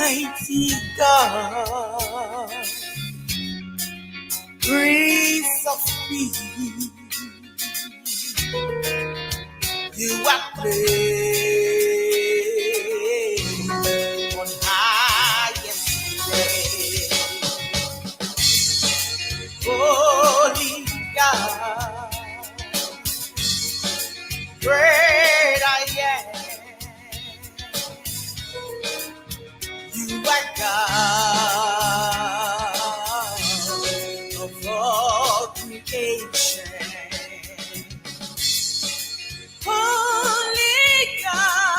Almighty God, Prince of Peace, you are placed on highest place. Holy God, great I am. You are God of all creation. Holy God,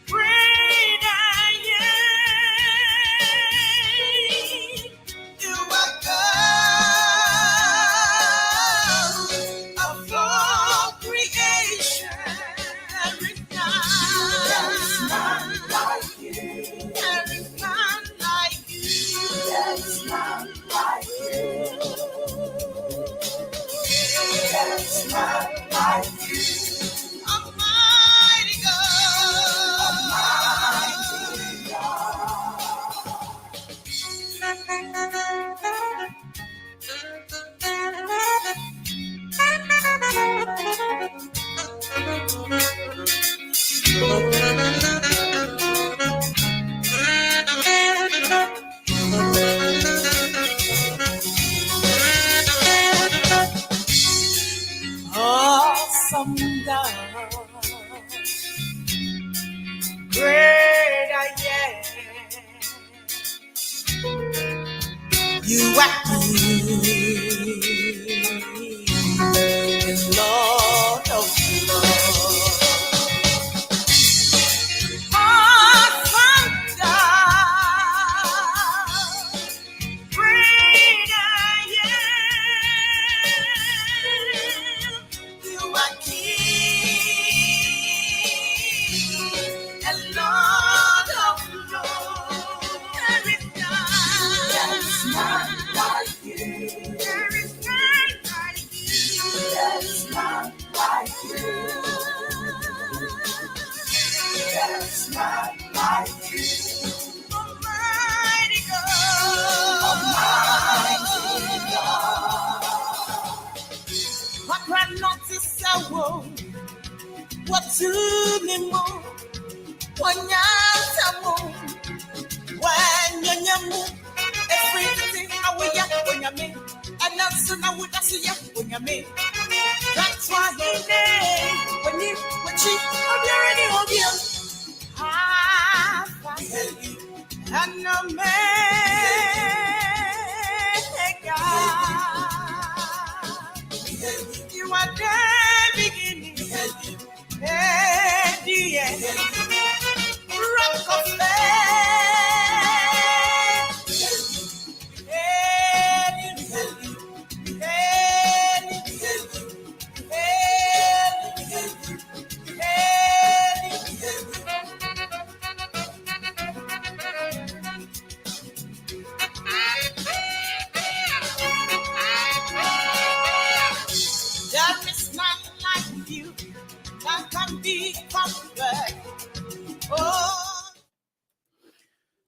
great I am. You are God of all creation. There is none like you. There is none like you. There is none like you. There is none like you. Almighty God. Almighty awesome God, great I am. You are King and Lord of Lords. Awesome God, great I am. You are King and Lord of Lords. There is none like you. There is none like you. There is none like you. There is none like you. Almighty God. Almighty God. What can not say? What to me more? When you everything I will get when you mean, and that's when I would see you when you mean. That's why he name when you I'm already on you. And no mega. You are the beginning and the end. Rock of there is none like you that can be compared. Oh.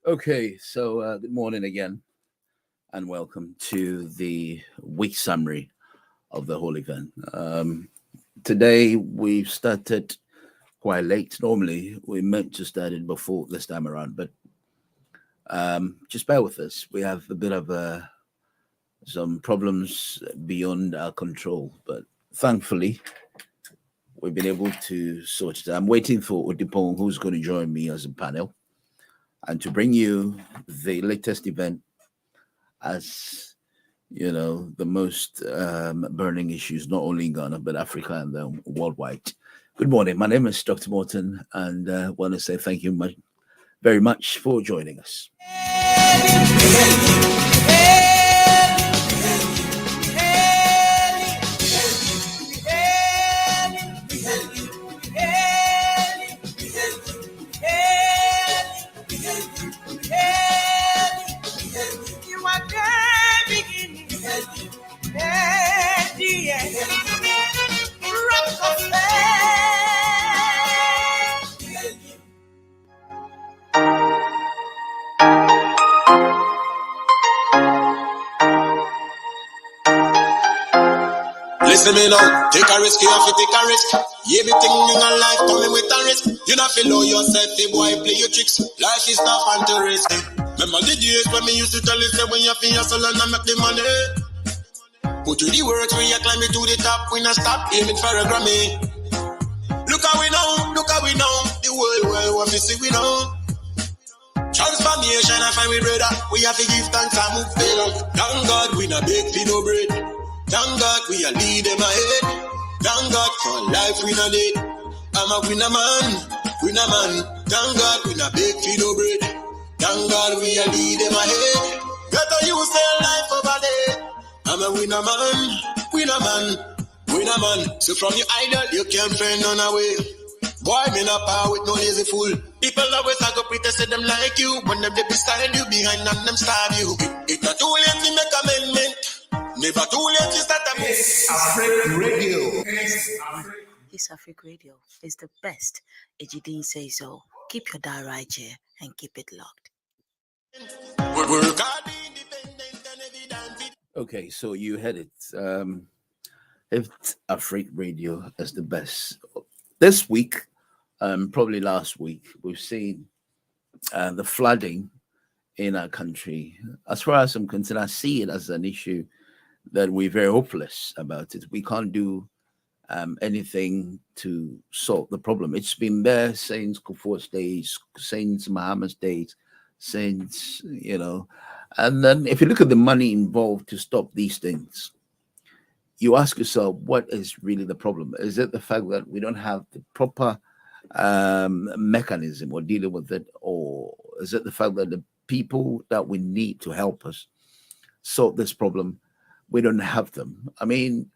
Okay, so good morning again, and welcome to the week summary of the whole event. Today we've started quite late. Normally we meant to start it before this time around, but just bear with us. We have a bit of some problems beyond our control, but thankfully we've been able to sort it out. I'm waiting for Odipong, who's going to join me as a panel and to bring you the latest event as, you know, the most burning issues, not only in Ghana, but Africa and worldwide. Good morning. My name is Dr. Morton, and I want to say thank you very much for joining us. for me now. Take a risk, you have to take a risk. Everything in your life coming with a risk. You not feel know yourself, the boy play your tricks. Life is not fun to risk. Remember the days when me used to tell you, say when you feel hustle and I make the money. Put to the work when you climb it to the top, we not stop aiming for a Grammy. Look how we know, the world what we see we know. Transformation, I find we brother. We have to give thanks and move forward. Thank God we not beg for no bread. Thank God we are lead them ahead. Thank God for life we not dead. I'm a winner man. Thank God we not beg for no bread. Thank God we are lead them ahead. Better you say life over there. I'm a winner man. So from your idol you can't find none away. Boy, me not power with no lazy fool. People always go pretend say them like you. When them they beside you, behind and them stab you. It's not too late to make amendment. Never too late to start a This Africa Radio. This Africa Radio is the best. Ejidin says so. Keep your dial right here and keep it locked. Okay, so you had it. If Africa Radio is the best. This week, probably last week, we've seen the flooding in our country. As far as I'm concerned, I see it as an issue that we're very hopeless about it. We can't do anything to solve the problem. It's been there since Kufuor's days, since Muhammad's days, since, and then if you look at the money involved to stop these things, you ask yourself, what is really the problem? Is it the fact that we don't have the proper mechanism or dealing with it? Or is it the fact that the people that we need to help us solve this problem, we don't have them? I mean,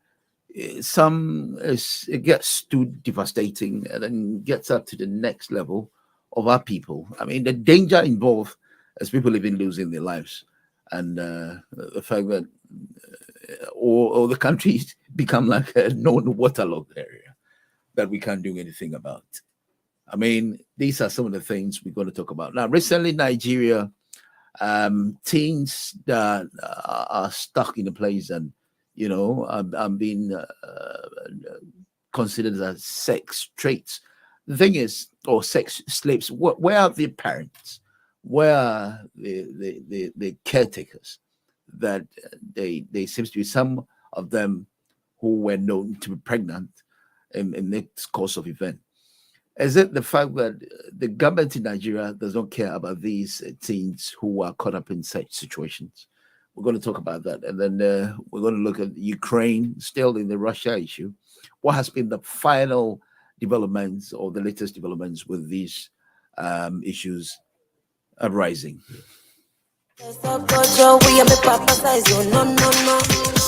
it gets too devastating and then gets up to the next level of our people. I mean, the danger involved is people even losing their lives. And the fact that or the countries become like a known waterlogged area that we can't do anything about. I mean, these are some of the things we're going to talk about. Now, recently, Nigeria, teens that are stuck in a place and, are being considered as sex traits. The thing is, or sex slaves, where are the parents? Where are the caretakers? That they seems to be some of them who were known to be pregnant in this course of event. Is it the fact that the government in Nigeria does not care about these teens who are caught up in such situations? We're going to talk about that. And then we're going to look at Ukraine, still in the Russia issue. What has been the final developments or the latest developments with these issues arising? We are the papa size, no.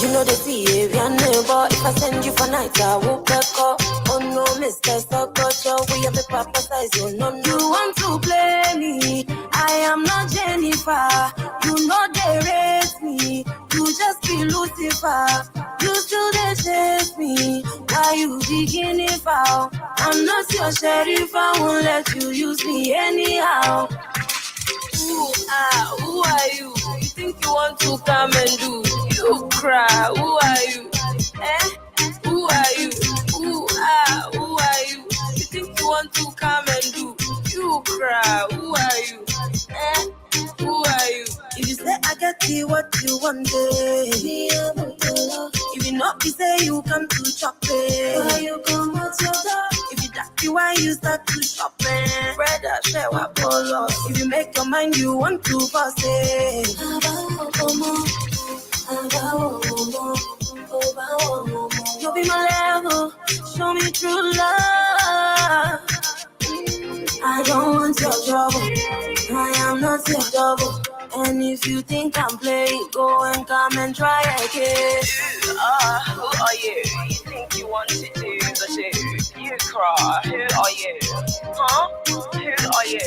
You know the behavior, neighbor. If I send you for night, I will back up. Oh no, Mr. Sokocho, we are the papa size, no. You want to play me? I am not Jennifer. You know they raise me. You just be Lucifer. You still they chase me. Why you beginning foul? I'm not your sheriff. I won't let you use me anyhow. Who are you? You think you want to come and do? You cry. Who are you? Who are you? Who are you? You think you want to come and do? You cry. Who are you? Who are you? If you say I get you what you want, if you not be say you come to chop it, why you come out your door? If you ducky, why you start to shop it? Brother, share what polo. If you make your mind, you want to pass it. You'll be my level, show me true love. I don't want your trouble, I am not your double. And if you think I'm playing, go and come and try again. Who are you? You think you want to do the shit? You cry. Who are you? Huh? Who are you? Who are you?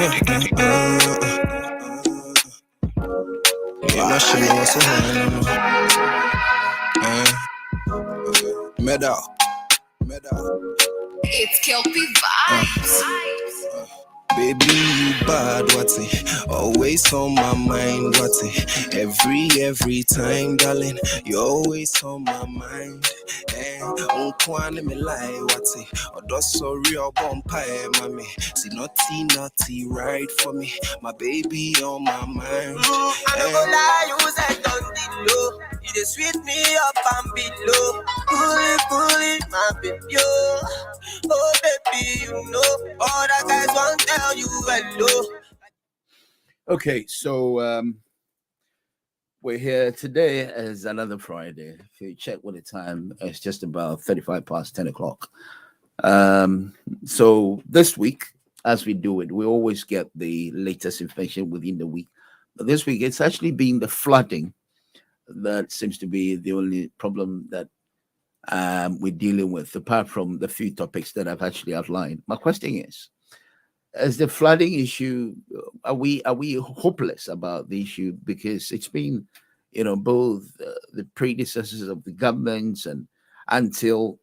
my shit was Meadow. It's Kelpie Vibes. Baby, you bad, what's it? Always on my mind, what's it? Every time, darling, you're always on my mind. On me lie, what's it? Oh, that's so real, bumpire, mommy. See, naughty, right for me. My baby on my mind. I don't go lie, you said don't be low. You just sweet me up and below. Pull it, my baby. Oh, baby, you know all that guys won't tell you hello. Okay, so we're here today as another Friday. If you check what the time, it's just about 35 past 10 o'clock. So this week, as we do it, we always get the latest information within the week. But this week, it's actually been the flooding that seems to be the only problem that we're dealing with, apart from the few topics that I've actually outlined. My question is the flooding issue, are we hopeless about the issue? Because it's been, both the predecessors of the governments and until,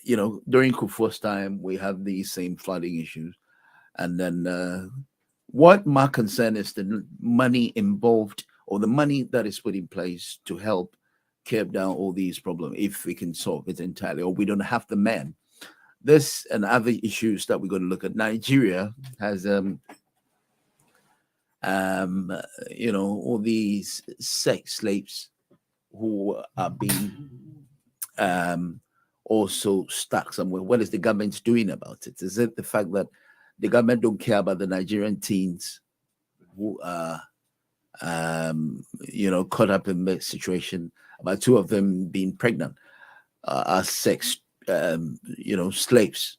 during Kufuor's time, we have these same flooding issues. And then what my concern is the money involved or the money that is put in place to help curb down all these problems, if we can solve it entirely, or we don't have the men. This and other issues that we're going to look at. Nigeria has, all these sex slaves who are being also stuck somewhere. What is the government doing about it? Is it the fact that the government don't care about the Nigerian teens who are, caught up in this situation, about two of them being pregnant, as sex, slaves?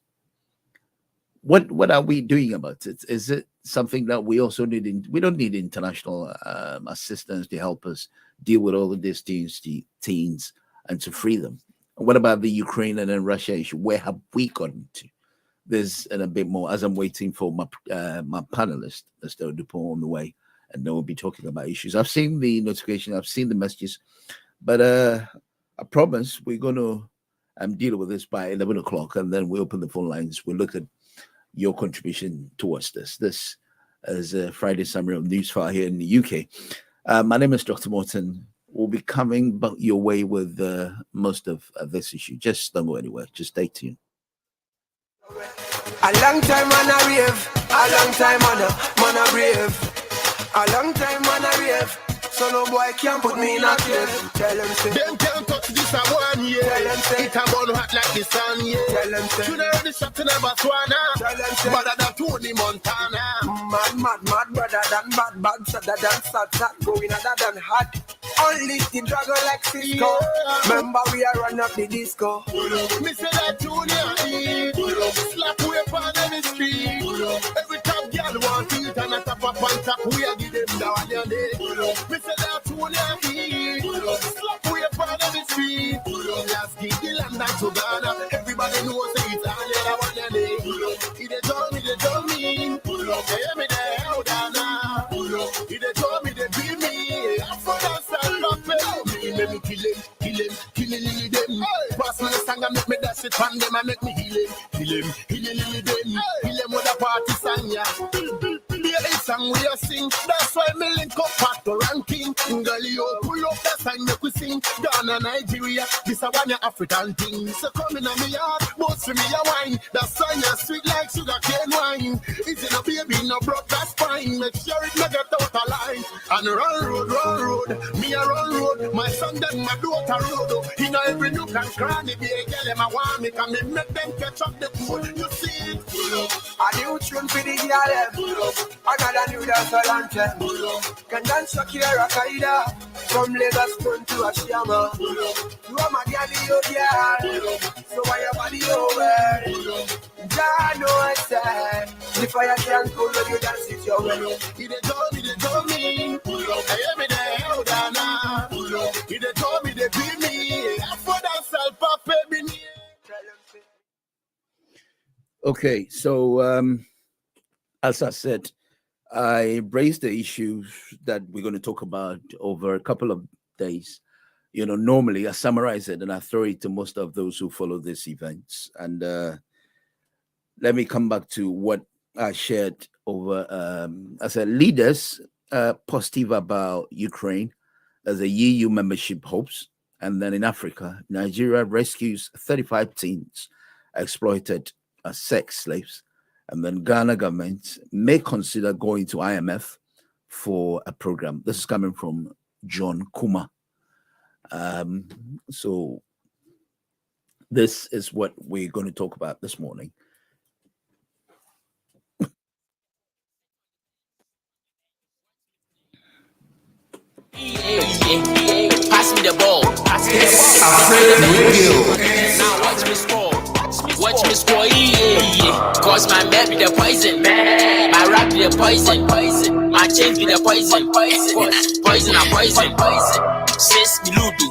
What are we doing about it? Is it something that we also need? We don't need international assistance to help us deal with all of these teens and to free them. What about the Ukraine and then Russia issue? Where have we gotten to? There's and a bit more as I'm waiting for my panelists, Mr. Dupont, on the way, and then we'll be talking about issues. I've seen the notification, I've seen the messages, but I promise we're going to deal with this by 11 o'clock, and then we open the phone lines. We'll look at your contribution towards this. This is a Friday summary of Newsfile here in the UK. My name is Dr. Morton. We'll be coming your way with most of this issue. Just don't go anywhere. Just stay tuned. A long time on a rave, a long time on a brave. A long time on a rave, so no boy can't put me in a cave. Tell them say, Them can't touch this a 1 year. Tell them say, it a burn hot like the sun, yeah. Tell them say, you know the shot in a Botswana. Tell them say, better than Tony Montana. Mad, brother than bad, sadder than sad, going other than hot. Only the dragon like Cisco. Yeah. Remember we are run up the disco. Me say that Junior E. Slap way upon the street. Every top girl want it and a top up on top. We are give them down your day. Me say that Junior E. Slap way upon the street. Just give the land and to Ghana. Everybody knows that it's all the one your day. He dey told me, they told me. Hear me there, how down now. He dey told me, they beat me. For that side, not me. Make me kill him, them. Pass me the song and make me dash it on them and make me heal him, them. Kill him with a party song, yeah. Be a song we a sing. That's why me link up at the ranking. Girl, you pull up that song make we sing. Down in Nigeria, this a one your African thing. So come in on me yard, boast for me a wine. That song is sweet like sugar cane wine. It's in a baby, no broke, that's fine. Make sure it not get out of line. And run road, me a run road. My son them my daughter road. He know every nook and cranny. Be a girl them a want me, can me make them catch up the food. You see it? A new tune for the girl. Another new dance a anthem. Can dance Shakira Kaida. From Lagos turn to Ashiyama. You are my girl, so why your body over? Jah know I said, the fire can cool when you dance it your way. He dey told me. I hear me there, how down now. He dey told me, they beat me. For that self baby. Okay, so as I said, I raised the issues that we're going to talk about over a couple of days. Normally I summarize it and I throw it to most of those who follow these events. And let me come back to what I shared over. I said leaders positive about Ukraine as a EU membership hopes. And then in Africa, Nigeria rescues 35 teens exploited as sex slaves. And then Ghana government may consider going to IMF for a program. This is coming from John Kuma. So this is what we're going to talk about this morning. Pass me the ball. Now watch me score. Watch me score. Cause my map be the poison. My rap be the poison. My chains be the poison. Poison and poison. Says me ludo.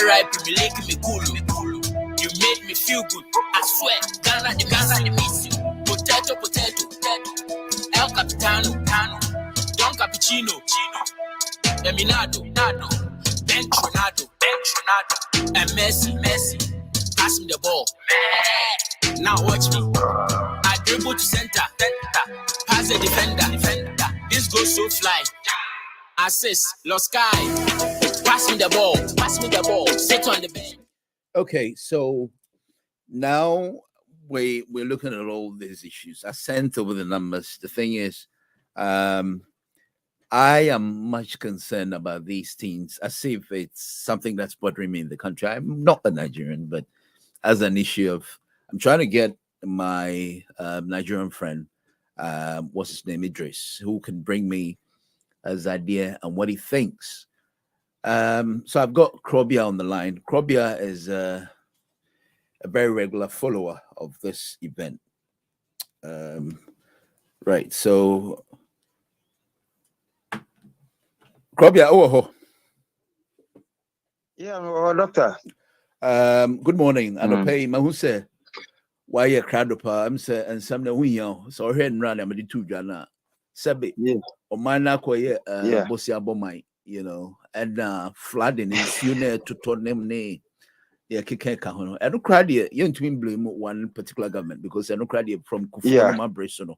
R.I.P. me link me cool. You made me feel good. I swear. Ghana the miss you. Potato. El Capitano. Don Cappuccino. Eminado, Ben Tronado, and Messi, pass me the ball. Now watch me. I dribble to center, pass the defender. This goes so fly. Assist, lost sky. Pass me the ball. Sit on the bench. Okay, so now we're looking at all these issues. I sent over the numbers. The thing is, I am much concerned about these teens as if it's something that's bothering me in the country. I'm not a Nigerian, but as an issue I'm trying to get my Nigerian friend, what's his name, Idris, who can bring me his idea and what he thinks. So I've got Krobia on the line. Krobia is a very regular follower of this event. Right, so Krobia, Yeah, doctor. Good morning. Anope mahuse why you crowd up I'm say and some na hunya so here and run am the two jana sabe o man na koye bosia bomai and flooding is you know to turn them ne yeah keke ka ho no and crowd you ntumi blame one particular government because no crowd from Kufuor no brace no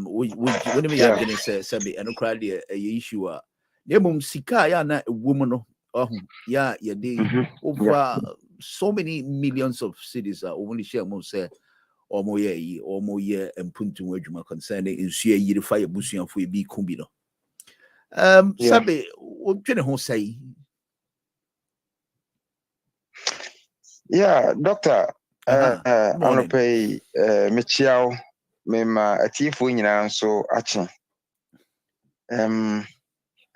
when we are going to say and crowd a issue Nemum sika ya na woman no over so many millions of cities are only share mo say or mo ye and puntu adwuma concerning insua yiri fire busuan for bi kumbi no sabe o twene ho say Doctor on pay mechiao mema atifo nyina nso ache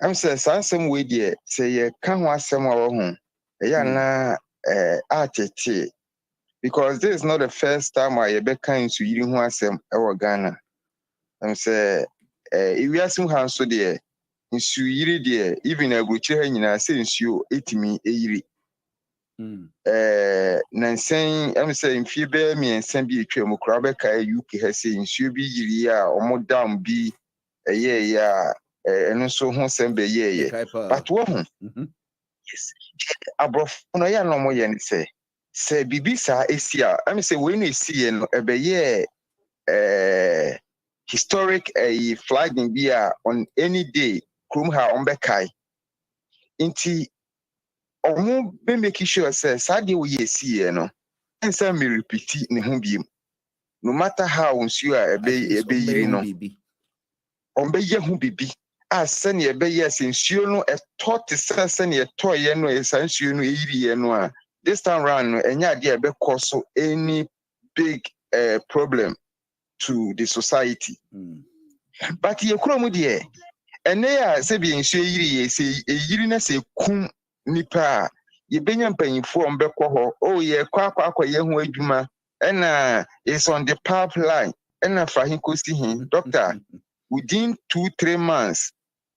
I'm saying some way there say you can't want some of home. Na artete because this is not the first time I be kind to you want some our Ghana. I'm say if we are some hands so there in su yiri there even a good chair in a sense you 80 me a yiri. Saying I'm saying fear me and send be a tremo crabeka UK has saying su be yiri or more down be a year. And also who send be but one yes abrof no ya no mo ye say bibisa esia I say when you see no ebe historic flagging be on any day krum ha on bekai inti omo be make sure say sade we see no ensa me repeat ne ho biem no matter how unsu ebe yiri no on be ye ho bibi send ye be yes in no a taught to send ye toy no a sense you no this time round and ya be cause any big problem to the society. But ye kromu de and they are say be yiri say yiri na say kum nipa ye benya mpanyifo ombekọ ho ye kwa ye ho adwuma and is on the pipeline and fa hin kosi hin doctor within 2-3 months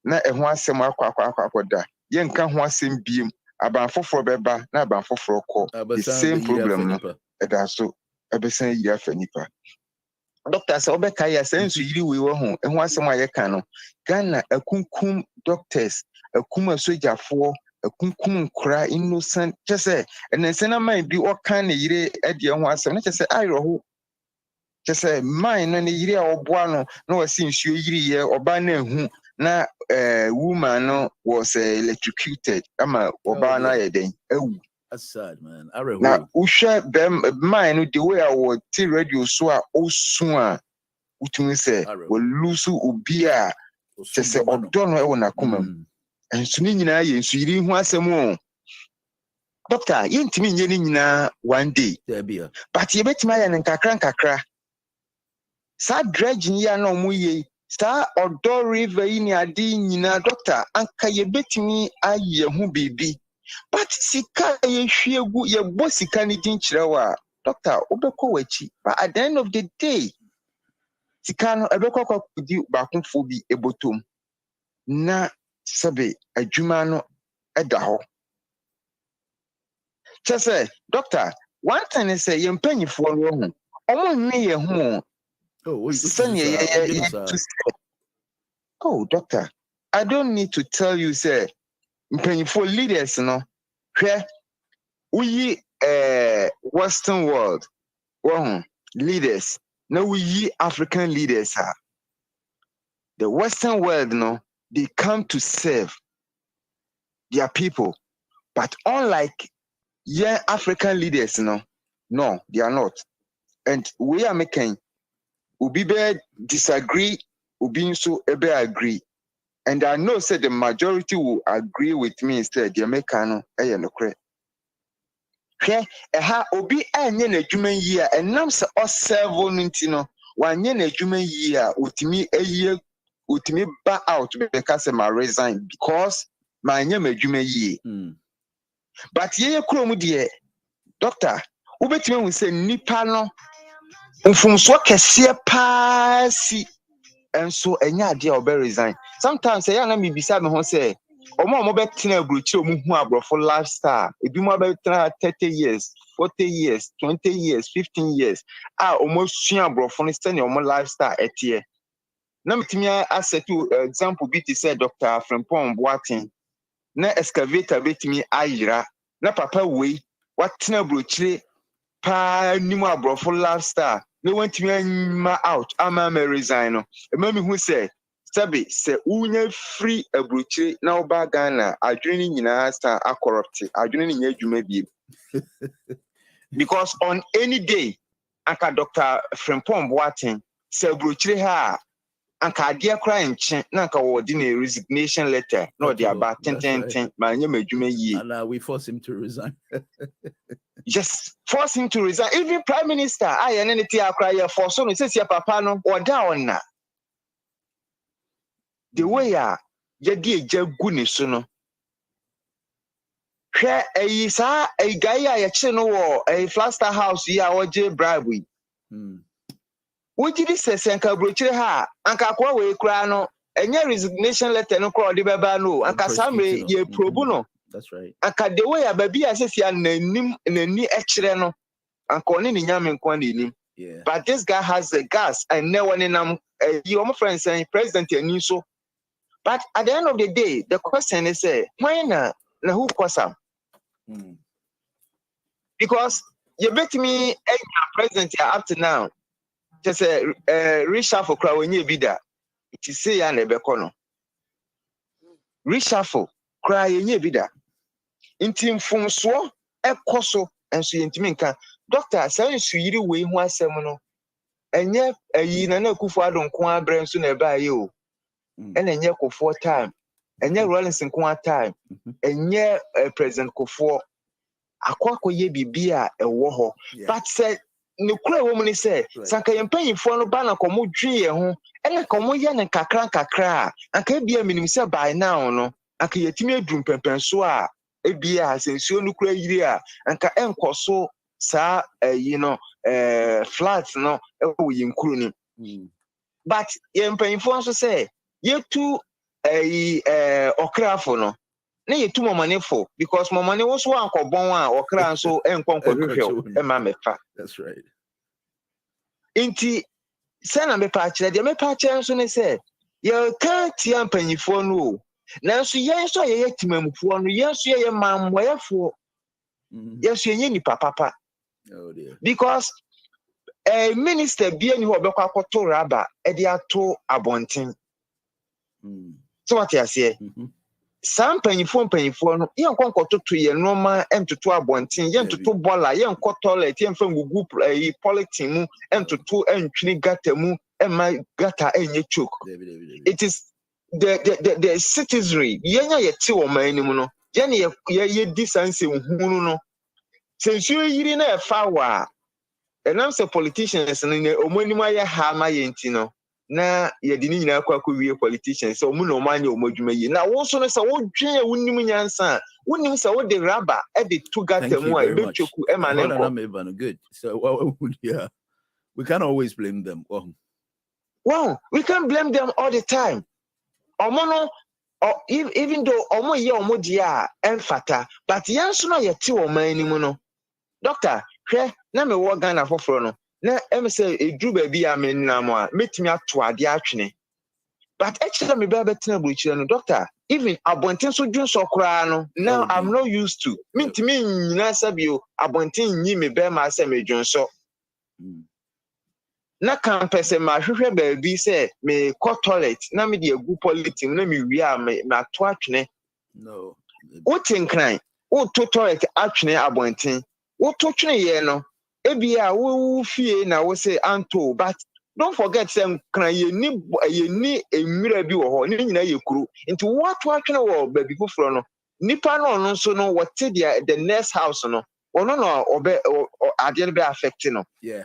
na ehun asem akwa ye nka ho asem biem aban foforo beba na aban foforo ko the same problem no eda so ebesan yi afa nipa doctor sɛ ɔbɛka yɛ sɛ nso yiri wei wɔ ho ɛho asɛm a yɛka no Ghana akunkum doctors akum asogyafoɔ akunkum nkora innocent kyɛ sɛ ɛnɛ sɛ na man bi ɔka ne yire ɛde ho asɛm na kyɛ sɛ ayerɛho kyɛ sɛ man no ne yire a ɔboa no na wɔsi nsuo yiriyɛ ɔba na ehu na woman no was electrocuted ama ɔba na ayɛ den awu. That's sad, man. Now, Usha mine no the way I would see radio so soon utumi say will lose ubia to say or don't know na kuma and suni nyina ye nsu yiri hu asɛm o doctor yentimi nye ni nyina one day but ye betima ya nkakra sa dredging ya na omu ye sa odo river yi ni ade nyina doctor anka ye betimi aye hu bibi. But sika ye hwiegu ye bo sika ni din kirewa doctor obeko wachi but at the end of the day sika no ebeko kwakudi bakonfo bi ebotom na sebe adwuma no eda ho chese doctor one thing is say ye mpanyifo no ho omo nwe ye ho oh doctor I don't need to tell you say mpanyifo leaders no hwe we Western world leaders now we African leaders are the Western world no they come to serve their people but unlike African leaders no they are not and we are making ubi disagree ubi so ebe agree. And I know said the majority will agree with me instead. The Americano, no credit. Okay, obi anye na adwuma year and nam se o serve no wanye na adwuma year utimi ba out because ma resign because ma anye ma adwuma year. But ye krom de doctor ubetime hu se nipa no mfumso kese paasi. And so enya ade a obe resign sometimes say na me bisa me ho say omo be tena abrochi omo hu abrofo lifestyle ebi mo be tena 30 years 40 years 20 years 15 years omo sua abrofo no stand omo lifestyle etie na metimi asset example bi ti say Dr. Frimpong Boateng na excavator betimi ayira na papa wei watena abrochi pa nimu abrofo lifestyle no want me out ama resign no me who say sabi say unya free abrochi na oba Ghana adwene nyina sta corrupt adwene nya adwuma bi because on any day aka Dr. Frimpong Boateng say abrochi ha anka ade kra nche na anka wodi na resignation letter no dey about 10 ma nya madwuma yi and we force him to resign. Just force him to resign. Even Prime Minister, I and anything I cry for so no says your papa no or down na. The way ya di eja gu ni so no. Hwe ayi sa ayi guy ya che no wo a Flaster house ya oje bribe. Woji di sese nka brochire ha anka kwa we kura no enye resignation letter no kra odi beba no anka samre ye probu no. That's right. Anka the way ya baby asesi nanim nani ekire no anka oni ni nyame nkwa nanim. But this guy has the gas and no one in your friend saying president and so. But at the end of the day, the question is why na who cause him? Because you bet me a president up to now. Just reshuffle crowd when you be there. It is say and bekono. Reshuffle cry when you be there. Intim from so e koso and so intimi nka doctor say su yiri we hu asem no enye ayi na Akufo Addo nko abre nso na eba aye o enye Kofo time enye Rollins nko time enye president Kofo akwakoye bibia ewo ho but say ne kura wo mu ni say sanka yempanyifo no ba na komo dwie ho ene komo ye ne kakra anka bia minim say by now no anka yetimi adum pempenso a ebia asensuo no kura yiri a anka enkoso sa flat no ewo yinkuru ni but yempanyifo nso say yetu okrafo no na yetu momanefo because momane wo so ankobon a okra nso enkonko hwehwe e ma mefa. That's right. Inti Send me patch that you may patch and soon say, you can't see penny for no. Now, so yes, I yet for no, yes, you mam, wherefore, yes, you need papa. Oh dear. Because a minister being who are to rubber, Edia to abonting. So what you say? Some pennyphone, no, young conquer to ye normal and to abonting, young to two bolla, young cot toilet, young from group a politimu, and to two and gatamu, and my gata and ye chook. It is the citizenry, yenya ye two or my animal, yenny ye decency, no. Since you in a far. And I'm say politicians and in the Omonimaya Hama Yentino. Na ye didn't know quack politicians, so Muno Mani or Mojume. Now, also, as a old Jay Wunimansan, wouldn't say what the rubber at the two got the more good. So, yeah, we can't always blame them. Well, we can't blame them all the time. Omono, or even though Omo ye Omodia and Fata, but Yansuna ye two or my anymore. Doctor, na me wo Ghana foforo no na em say edru ba bi amen na mo a metimi ato ade atwene but actually me ba betina buchire no doctor even abonten so dwen so kra no now I'm not used to metimi nyina sabio abonten nyi me be ma say me dwen so na kan pese ma hwehwe ba bi say me ko toilet na me de agu politim na me wi a me ato atwene no wo tinkran wo to toilet atwene abonten what touching ye no ebia wo fie na wo say anto but don't forget some can ye ni emira bi wo ho ni nyina ye kuru into what atwene wo ba bi foforo no nipa no so no what the next house no no obe ade be affect no yeah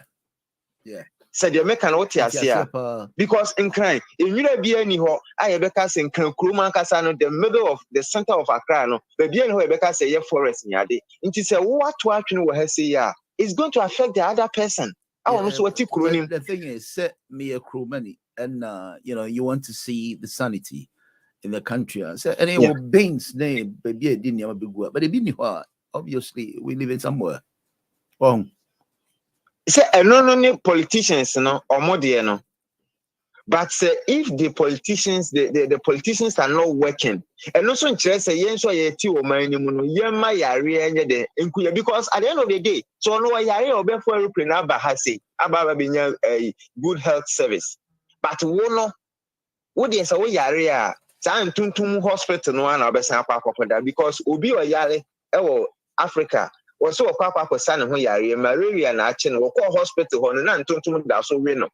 said you make an otiasia because in crime emira bi ani ho aye be ka say nkran kuruma kasa no the middle of the center of Accra no be bi ani ho e be ka say ye forest nyade nti say what atwene wo ha say ya it's going to affect the other person. The thing is, set me a crew money, and you want to see the sanity in the country. So, and it will Bain's name, baby, didn't have a big word, but it didn't. Obviously, we live in somewhere. Say, no politicians, no, or more no. But if the politicians, the politicians are not working, and also interest say yes, so ye ti o man you know, yema yare anya de enkuya because at the end of the day, so no yare obe for aeroplane aba ha say aba benya a good health service. But wo dey say wo yare a san tuntum hospital no na obesan akwa because obi o yare e wo Africa wo so akwa san ho yare malaria na ache no wo hospital ho no na tuntum da so we no.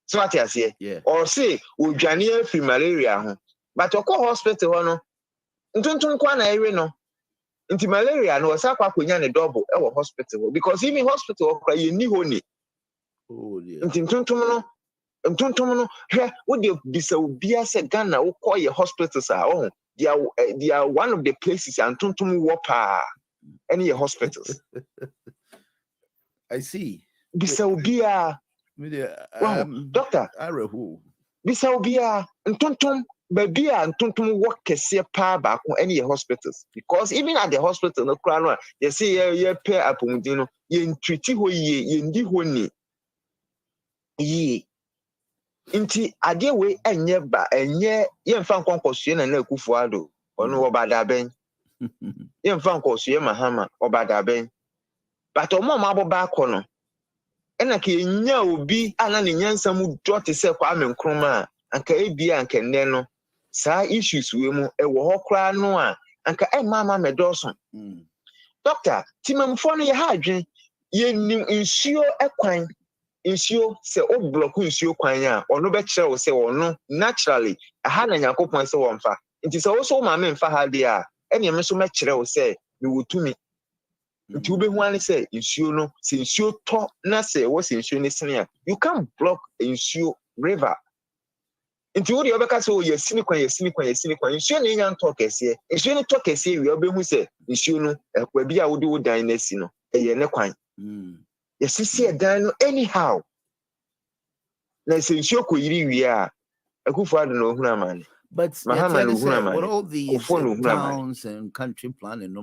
So what you say? Or say we journey free malaria ho. But your hospital ho no. Ntuntun kwa na ere no. Nti malaria no sa kwa konya ne double e wo hospital because even hospital kwa ye ni ho ni. Oh dear. Nti ntuntum no he wo de bisa obia se Ghana wo call your hospitals are they are one of the places ntuntum wo pa any hospitals. I see. Bisa obia doctor, bisa obia ntuntum baby ntuntum work kese pa ba ko any hospitals because even at the hospital no kra no they say ye pay apomudi no ye ntreat ho ye ndi ho ni ye nti ade we enye ye mfa nkonkosue na akufo ado ono obada ben ye mfa nkosue mahama obada ben but omo mabba ko no ena ka enya obi ana ne nyansa mu dot se kwa amenkroma anka ebia anka nne no saa issues we mu e wo hokra no a anka mama medoso doctor timamfo no ye ha adwen ye nim nsuo ekwan nsuo se o block nsuo kwan a ono be kire wo se ono naturally aha na yakopon se wo mfa nti se wo so ma me mfa ha de a ene me so me kire wo se me wotumi nti ube hu ani say nsuo no se nsuo to na se wo se nsuo ni sene a you can't block nsuo river nti wo de obeka se o yesini kwan nsuo ni nya nto kese nsuo ni to kese wi obehu se nsuo no ekwa bi a wo de wo dan na si no eye ne kwan yesisi edan no anyhow na se nsuo ko yiri wi a akufo ado no ohuna mane. But with all these towns and country planning,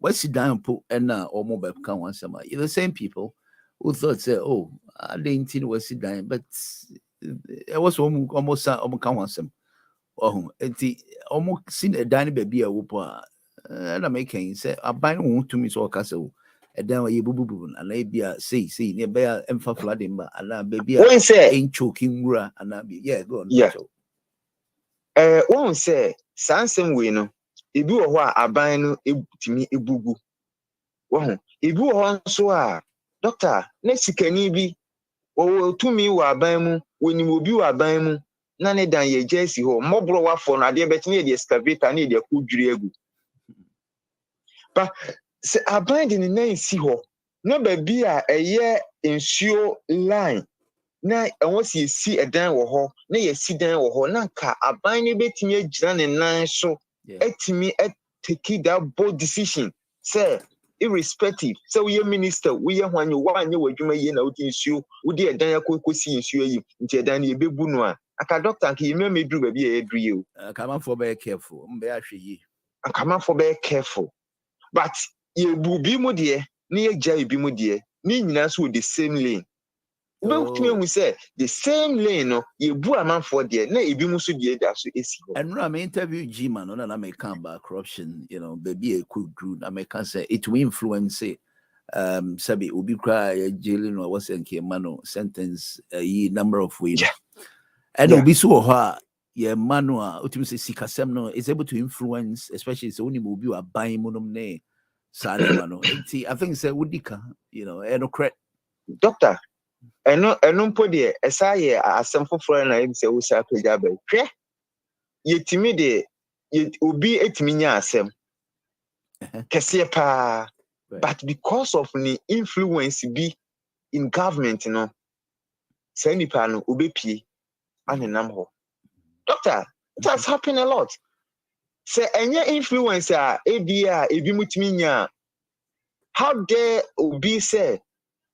what's the down put and or mobile count once a the same people who thought say, oh, I didn't was sit down, but it was almost some. Oh, it's almost seen a dining baby a whooper. And I'm making say, I buy one to me so castle. And then you boo boo, and I be a see, near bear and for flooding, and I baby ain't choking, and I be, yeah, go on. Yeah. One say, Sansom Wino, if you are a bino to me a boo boo. One, if you are so, doctor, next can you be, or to me, who are baimu, when you will be a baimu, none than ye Jesse ho, more blow up for an idea, but near the excavator, near the cool driego. But I bind in the name see ho, no baby a year in sure line. Na once you see a dan wo ho na ye si dan wo ho na ka aban ne betimi agyina ne nan so etimi take that bold decision say irrespective so we minister we hwanyo wanye wadwuma yi na wodi nsuo wodi e dan akokosi nsuo yi nti dan ne bebu no a aka doctor anka yeme meduru ba bi e eduru yi o come for be careful mbe ahwe yi come for be careful but ye bu bi mu de ne ye gya bi mu de ni nyina so the same lane. We say the same lane, no, you boo a man for dear, nay, if you must be there, so is he. And I may interview G-Man, and I may come about corruption, baby, a cool group. I may can say it will influence it. Sabi, will be cry, jailing or was in Mano sentence a number of ways. And it'll be so hard. Yeah, Manua, ultimately, Sikasemno is able to influence, especially so only will be a buying monum ne. Sane Mano. I think it's a woodika, and credit. Doctor. Eno mpo de esa ye asem foforo na im se wo sha peja ba hwe yetimi de obi etimi nya asem kese pa but because of the influence be in government say nipa no obepie anenam ho doctor it has happened a lot say enye influence ebi mutimi nya how dare obi say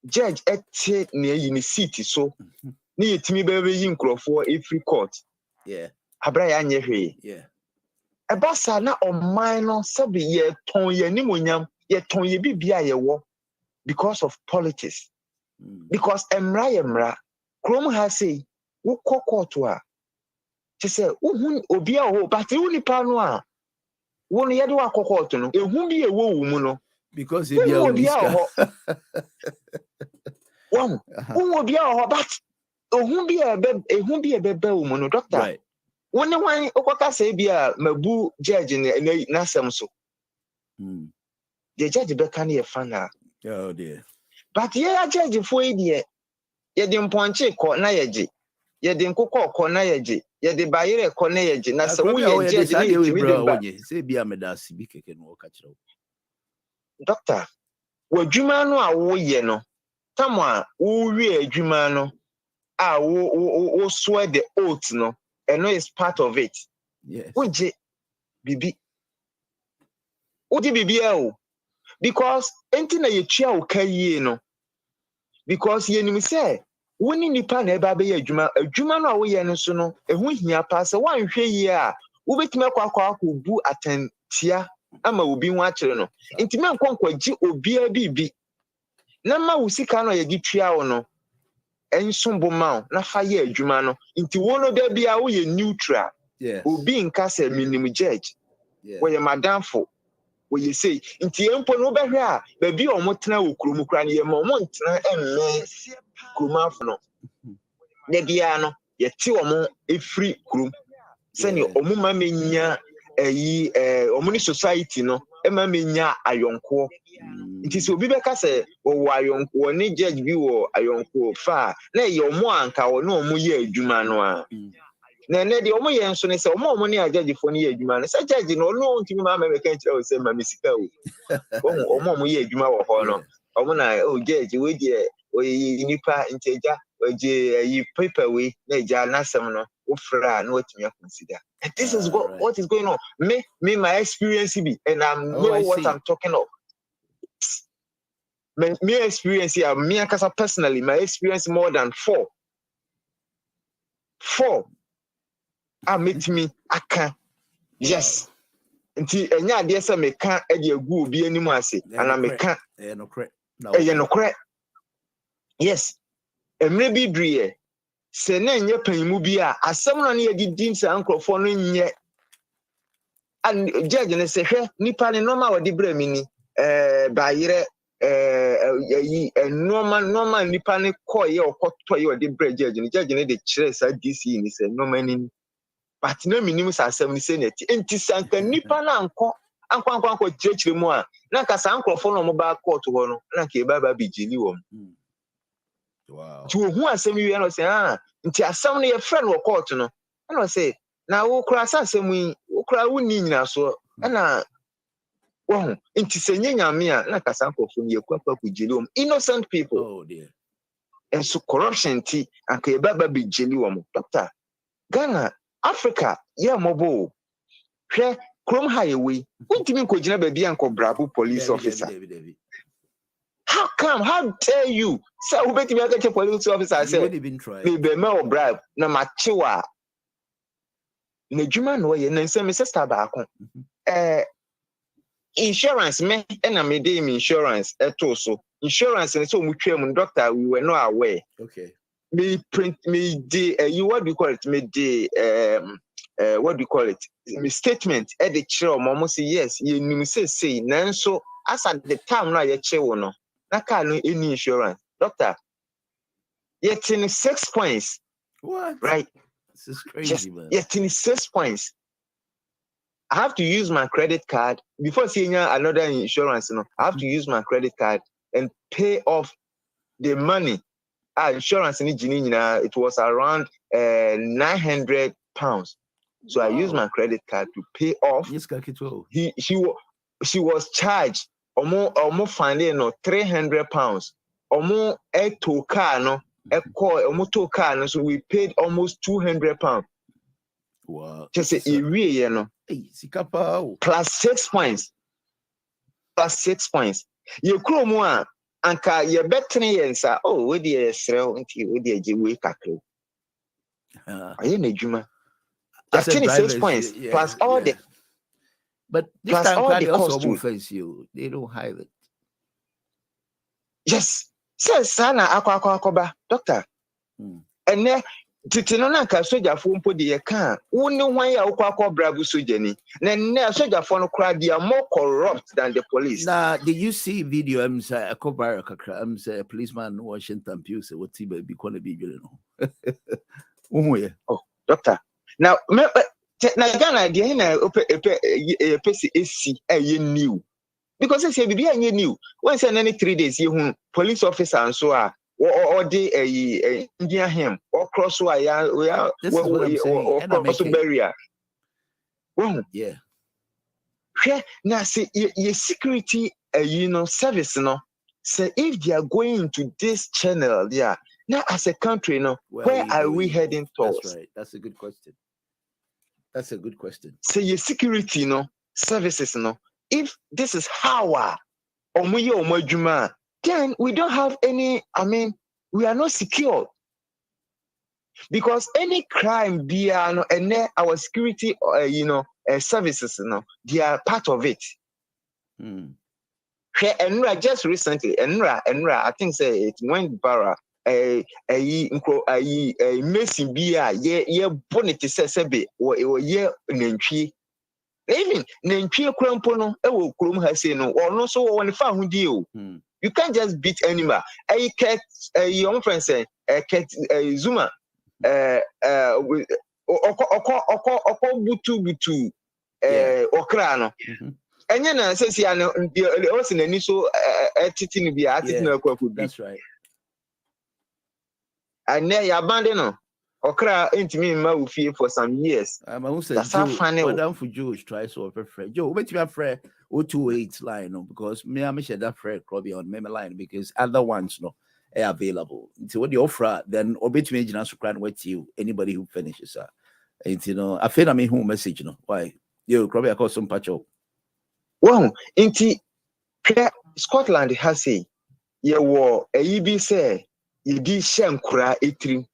judge ete near in city so ni yetimi bebe yin krofo every court abraya anye hwe ebasa na oman no sabi ye ton ye nimonyam ye ton ye bibia ye wo because of politics because emra krom ha say wo court a ti say wo obi a ho but wo nipa no a wo no ye de wa court no ehun bi e wo wu mu no because e bia wo one who be a but who be a bebe woman, doctor. Right. One Okwaka say be a mabu judge in Nasam so. The judge becani a fan. Oh dear. But yeah, judge for ye didn't ponche ko na yeji. Ye didn't cook ko na yeji. Ye de bayere ko na yeji. Na so we judge say be a medasi be keke no catch. Doctor, what jumano a wo ye no. Someone who read Jumano, who swear the oath, no, and no is part of it. Yes. Would you be? Because anything that you chair okay, no, because you say, when in the pan a baby a Jumano away and so no, and when he pass a 1 year, who bet me who boo attend tia, Ama will be watching no. Intimate conquer G or BB. Nama usika no ye gitria wo no ensombo ma na fa ye adwuma no nti wo no da bia wo ye neutral obi nka se minimum judge wo ye madamfo wo ye say nti empo no behwe a ba bi o motena wo kurom kra ne ye ma mo ntena emme kuromafo no da bia no ye ti wo mo efri kurom se ne o mo ma menya ayi omuni society no ema menya ayonko it is obi beka say wo ayonko ni judge bi wo ayonko fa na ye omo anka wo na omo ye adwuma no a na de omo ye nso ne say omo ne judge fo ne ye adwuma no say judge no no ntimi ma me ka nkyere o say ma misika o omo ye adwuma wo ho no omo na o judge we de o nipa nteja o je yi paper we na ja nasem no o fra na otimi consider. And this is what is going on. Me my experience be, and I know what I'm talking of. My experience here, me personally, my experience more than 4. I meet me, I can. Yes. Until enya dey say me can e dey go obi animu ase and I me can. No correct. No correct. Yes, maybe Drie. Say na nye panyimu bi a asɛm no ne yɛde din sa nkrɔfo no nyɛ and judge ne sɛ hwɛ nipa ne normal wɔde brɛ mi ni bayerɛ yi normal nipa ne kɔyɛ ɔkɔtɔyɛ wɔde brɛ judge ne de kyerɛ sa DC ni sɛ normal ni but na minim sa asɛm ni sɛ neti enti sanka nipa na ankɔ kyerɛkyerɛ mu a na ka sa nkrɔfo no mo ba court hɔ no na ka eba ba bi gyili wɔm. Wow. To who asɛm yi no sɛ nti asɛm no yɛ friend wɔ court no na sɛ na wo kura sa asɛm yi wo kura wo ni nyina so na wo nti sɛ nye nyame a na kasa nkɔfo no yɛ kwakwa gyeli wɔm innocent people. Oh dear. And so corruption ti anka yɛ baba bi gyeli wɔm. Doctor Ghana Africa yɛ mɔbɔ hwɛ krom ha yɛ wei wontimi nkɔgyina baabi ankɔ brabo police officer. How dare you? So who bet me I get a police officer say me be me or bribe na machiwa. Nejuma no ye na say me sister ba ko. Insurance me na me dey insurance eto so. Insurance and so mutwam doctor we were not aware. Okay. Me print me the you what do you call it? Me the what do you call it? Me statement e dey kire mo say yes, you nim say nanso as at the time na ye kire no. Na car no any insurance. Doctor, yet in 6 points. What? Right? This is crazy, man. Yet in 6 points. I have to use my credit card before seeing another insurance. I have to use my credit card and pay off the money. Insurance in it was around £900. So I used my credit card to pay off. She was charged. Omo finding £300. Omo to car no omo to car no, so we paid almost £200. Wow. Just say you know. Plus 6 points. Plus 6 points. You crew more anka you better yensa. Oh, we dey sell until we dey we kakro. Aye na juma. 26 points plus all the. But this plus time all the also cost face you. They don't hide it. Yes. Says sana akwa doctor. And then titino na ka soja fo mpo de ye kan woni hwan ya akwa brabo soja ni na soja fo no kra they are more corrupt than the police. Now, did you see video say a cover a policeman Washington Post what he be gonna be oh doctor now na Ghana dey na pesi AC new because say bibi anye new when say any 3 days you police officer and so or the Indian him or cross or cross barrier. Yeah. Now see your security service say if they are going into this channel now as a country where are we heading towards? That's right. That's a good question. That's a good question. Say your security services if this is how then we don't have any, we are not secure. Because any crime, and our security, services, they are part of it. Enra just recently, I think say it went viral. A messing beer, yeah, bonnet sebe, or yeah, nentry. Even nentry crampono, will crum has say no, or no so one found deal. You can't just beat animal. A cat, a young friend say, a cat, a Zuma, butu, okrano. And then says, "Yeah, no, the also an initial attitude be That's right. And now you abandon okra into me ma fear for some years. That's how funny. Madam for Jewish try so friend. Joe, wait you have friend 028 line because me I share that friend probably on meme line because other ones are available. So what the offer then obey me to cry with you anybody who finishes and I feel home message why you probably call some patch up. Wow, inti Scotland has a war a EB say you did sham kura etrim.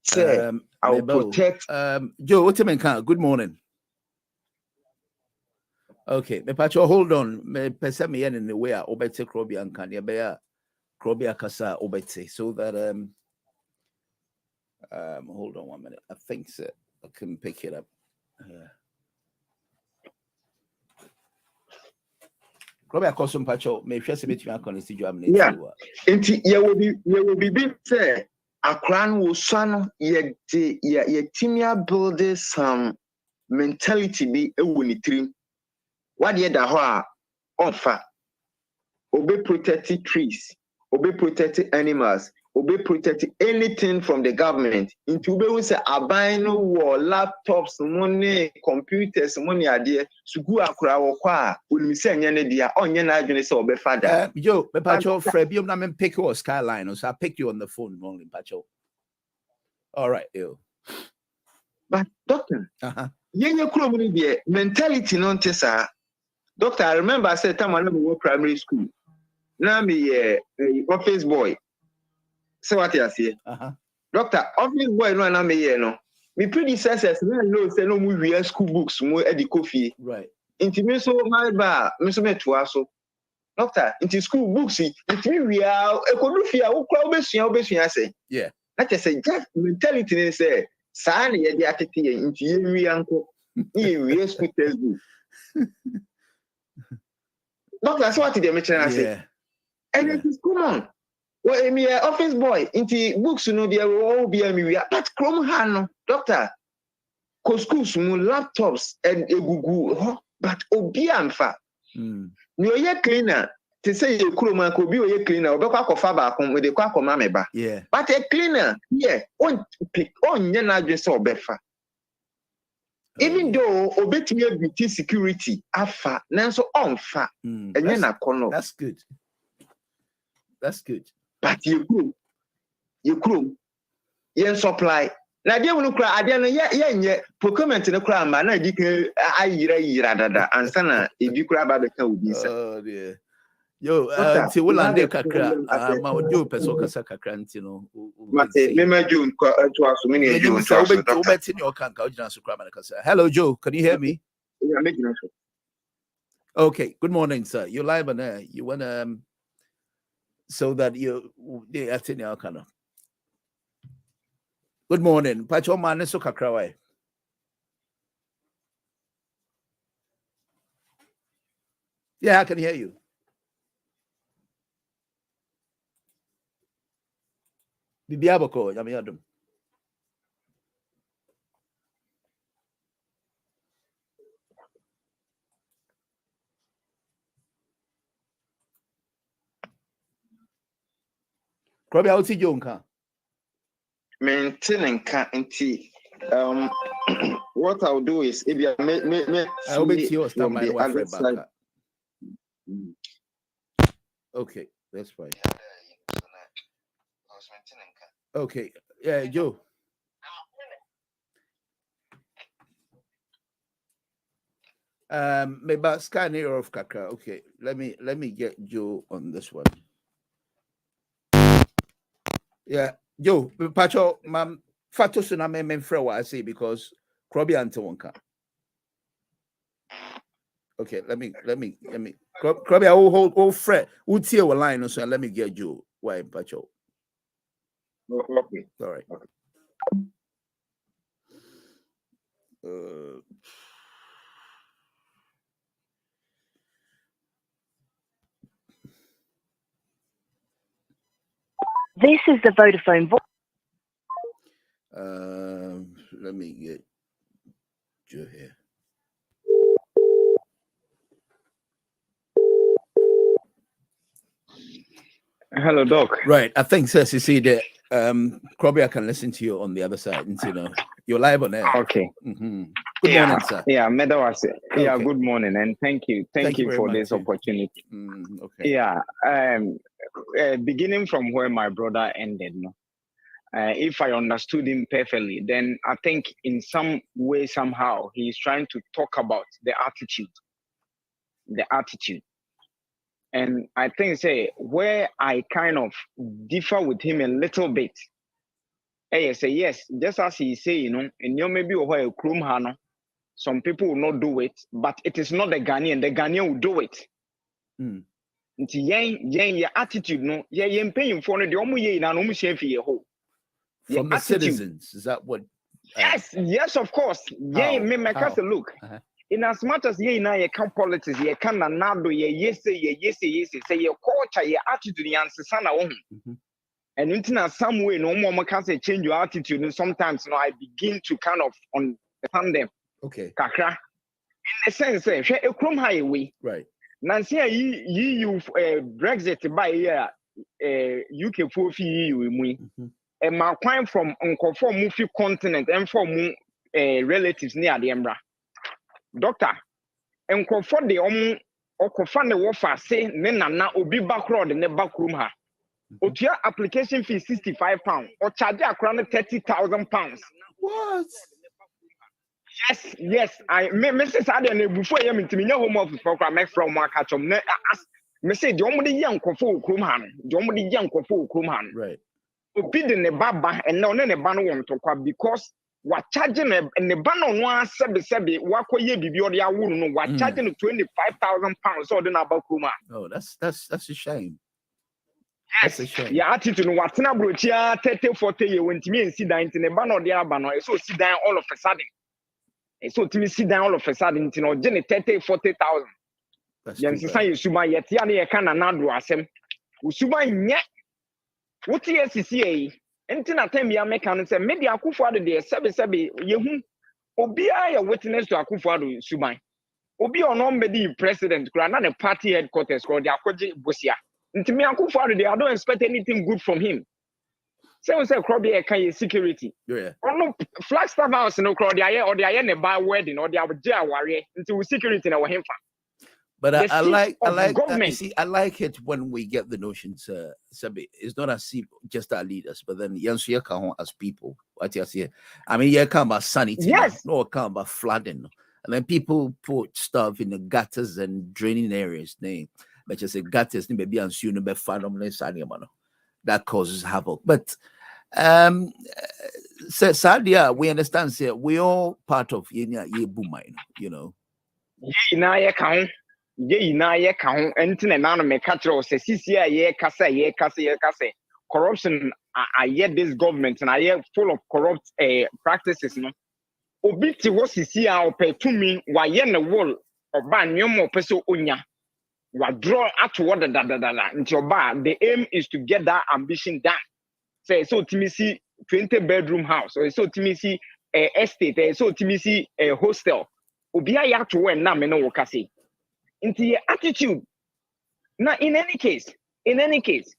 Say I will protect Joe, what you good morning. Okay, me patch hold on. Me pesa me in the way I obey take Robbie and can you bear Krobia Kasa Obete, so that hold on 1 minute. I think so. I can pick it up. Krobia Kosum Pacho, maybe just a bit you are constituent. Yeah. Inti you will be big say Akran will son ye timia build some mentality be a winitrim. What ye da hoa onfa obey protected trees, obey protected animals, obey protected anything from the government. Into we say abino war laptops, money, computers, money idea. Sugu akra wakwa unmise nyane dia onye na adwene say obe father. Yo, me Pacho Frebium na me pick you Skyline, so I pick you on the phone only, Pacho. All right, yo. But doctor, yenye kuro muni dia mentality non tesa. Doctor, I remember I said time I went primary school. Now me office boy. So what you say? Doctor, office boy no na me no. Me predecessors no say no mu read school books mo e di coffee. Right. Inti me so my ba, me so meto aso. Doctor, inti school books inti me read e ko do fia wo kra obesua say. Yeah. That is say just mentality ne say sa na ye di atete ye inti ye wi anko. Ye wi school textbook. Doctor, that's what they mention I say. And it is common. Well, I'm an office boy. Into books, you know, they will all be a me. But Chrome hand, doctor. Cause schools, laptops and a Google, but obiamfa. No, ye cleaner. To say you Chrome could be a cleaner, or back of Faba with the quack of Mameba. Yeah. But a cleaner, yeah, on pick on your address or befa. Even though obey beauty security, afa, nanso on fa, and then kono. That's good. That's good. But you could, yen supply. Na dia wonu kra ade no ye procurement no kra ma na di kan ayira dada ansa na ebi kra ba be ka obi sa. Oh dear. Yo, ti wulande kakra ma odio peso kasa kakra nti no. Mate me ma June ko to aso me ne June to aso doctor. Your kanka ojina so kra ma kasa. Hello Joe, can you hear me? Yeah, making it. Okay, good morning sir. You're live on air. You want so that you they attend your kind of. Good morning. Pacho man so kakra wai. Yeah, I can hear you. Bibiaboko, Yamiadum. Probably I'll see Jonka. Maintaining tea. What I'll do is if you I'll bet you stand by the other side. Okay, that's fine. Okay, yeah, Joe. Maybe scan here of Kaka. Okay, let me get Joe on this one. Yeah, Joe, Pacho, mam Fatosuna men frewa I say because Krobi Antewonka. Okay, let me Krobi I will hold Fred. Would see a line so let me get Joe. Why Pacho? Okay. All right. This is the Vodafone voice. Let me get Joe here. Hello, Doc. Right, I think so. You see that probably I can listen to you on the other side. And you know, you're live on air. Okay. Mm-hmm. Good morning, sir. Yeah, Medawase. Okay. Yeah, good morning, and thank you for this opportunity. Okay. Yeah. Beginning from where my brother ended, no. If I understood him perfectly, then I think in some way, somehow, he's trying to talk about the attitude. And I think, where I kind of differ with him a little bit, say yes, just as he say, and you maybe where a Krum Hano, some people will not do it, but it is not the Ghanaian will do it. Nti yen attitude no yen paying for no de omo ye na no mo share fi ho. From the citizens, is that what? Yes, of course. Yen me make us look. In as much as ye na ye can politics, ye can nado ye yes say say your culture, your attitude, your ancestor na wo. And in some way, no more can say change your attitude. And sometimes, I begin to kind of understand them. Okay. Kakra. In a sense, share a chrome highway. Right. Nancy, you Brexit by UK for EU. And my crime from Uncle Mufi continent and from relatives near the Embra. Doctor, and for the Okofan the warfare say, Nena obi backroad in the back room. Otua application fee £65 or charge around £30,000. What? Yes. I Mrs. Aden before you meet me home office for my from Markachom. Me say the only young kofo krumhan, the only young kofo krumhan. Right. Obidin the baba and no ne ban won to kwa because what charging and the ban on one sebi wako ye bibi or ya wouldn't know what charging £25,000 or the naba kruma. Oh, that's a shame. Yes, your attitude what na brochia 30-40 year when me and sit down in the ban or the abano, so sit down all of a sudden. So to me sit down all of a sudden, you know, Jenny 30-40,000. Yes, say Suba yet yani can another asem. Usuba yet what yes is ye. Entina time ya make and say maybe Akufo de sebi yehu obi a witness to Akufo Suba. Obi on the president, not the party headquarters or the Akoji Bosia. To me, I don't expect anything good from him. So say Crowdy can security. Yeah. Or no Flagstaff House no Crowdy or the Ayane bar wedding or the Abuja warrior into security in our him. But I like government. See, I like it when we get the notions. Sabi, it's not as if just our leaders, but then Yansu Yakahon as people. What you say? I mean, you come about sanity. Yes. No, come about flooding. And then people put stuff in the gutters and draining areas. But just say gutters, maybe Yansu be found that causes havoc. But Sadia, we understand. Say we all part of Yebuma, you know. Ye na ye count anything and none me catch or say ye kase corruption. I hear this government and I hear full of corrupt practices. No, obiti was see our pay to me why yen the wall or ban no more peso unya. What draw at what into your bar. The aim is to get that ambition done. Say so to me see 20-bedroom house or so to me see estate so to me see a hostel. Obia ya to when na me no wakasi. Into your attitude. Now, in any case, sebi,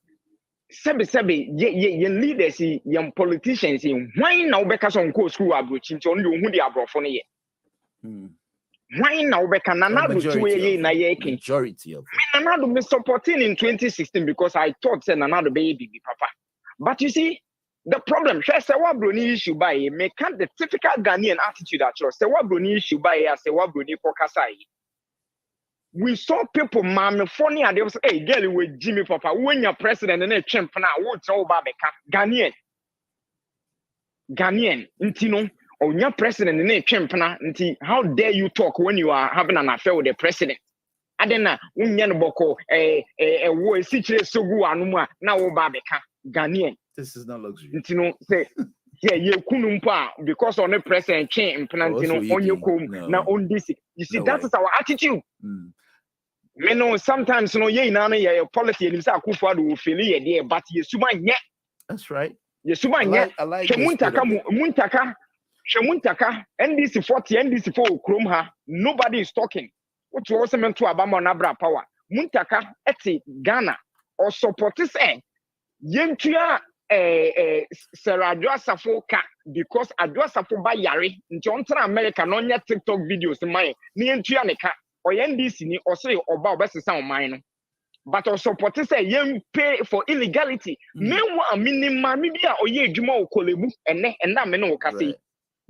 ye leaders, young politicians, why now because on course school approach into only who they are brought for ye? Why now because nanado to ye na ye king? Majority of nanado me supporting in 2016 because I thought say nanado baby papa. But you see, the problem, say what brony issue by me can't the typical Ghanaian attitude at all. Say what brony issue by say what brony kokasai. We saw people, man, funny, and they was, hey, girl, with Jimmy Papa, when you're president and a champ now, what's all Babeka? Ghanaian, Intino, or your president and a champ now, how dare you talk when you are having an affair with the president? I don't know, Unyanboko, a war situation so good, Anuma, now Babeka, Ghanaian. This is not luxury. Intino, say, yeah, you kunumpa because on the president change, Plantino, on your comb, now on this. You see, that is our attitude. Me know sometimes ye nana your policy and say Akufo will feel ye but ye suba nye. That's right. Ye suba nye. I like muntaka NDC 40 NDC 4 Chrome ha nobody is talking. What you also meant to Abama Nabra power. Muntaka eti Ghana or support say yentua Sarah Adwasafo ka because Adwasafo ba yare nti America no nya TikTok videos my ni yentua ne ka or NDC ni or say oba obesesa o man. But or support say yen pay for illegality. Meanwhile minimum bia oye adwuma o kolebu ene na me no ka say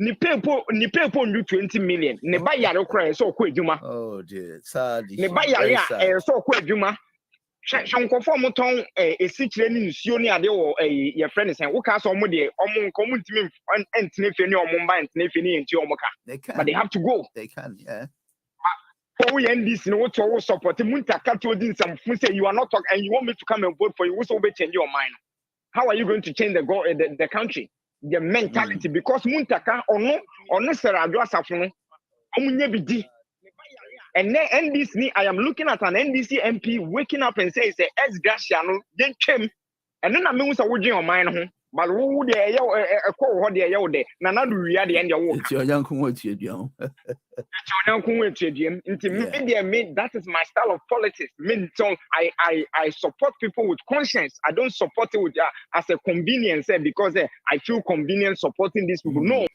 ni people ndu 20 million ne ba yare kra so ko adwuma. Oh dear, sad. Ne ba yare so ko adwuma. Shankofo moton esikyire ni nsuo ni ade wo your friend say wo ka so mo de omo nko mo ntimi entine fe ni omo mba entine fe ni enti omo ka. But they have to go. They can, yeah. Oh, NDC, no, what to support Muntaka told in some food say you are not talking and you want me to come and vote for you. What's over change your mind? How are you going to change the country? The mentality because Muntaka or no Sarah Dwasafun, Omunyebidi. And then NDC, I am looking at an NDC MP waking up and say, "Es Graciano, then came." And then I mean, what's your mind? But who there, a call what they are there. Nana do we are the end of work. It's your young community, you That is my style of politics. I support people with conscience. I don't support it with as a convenience because I feel convenient supporting these people. No.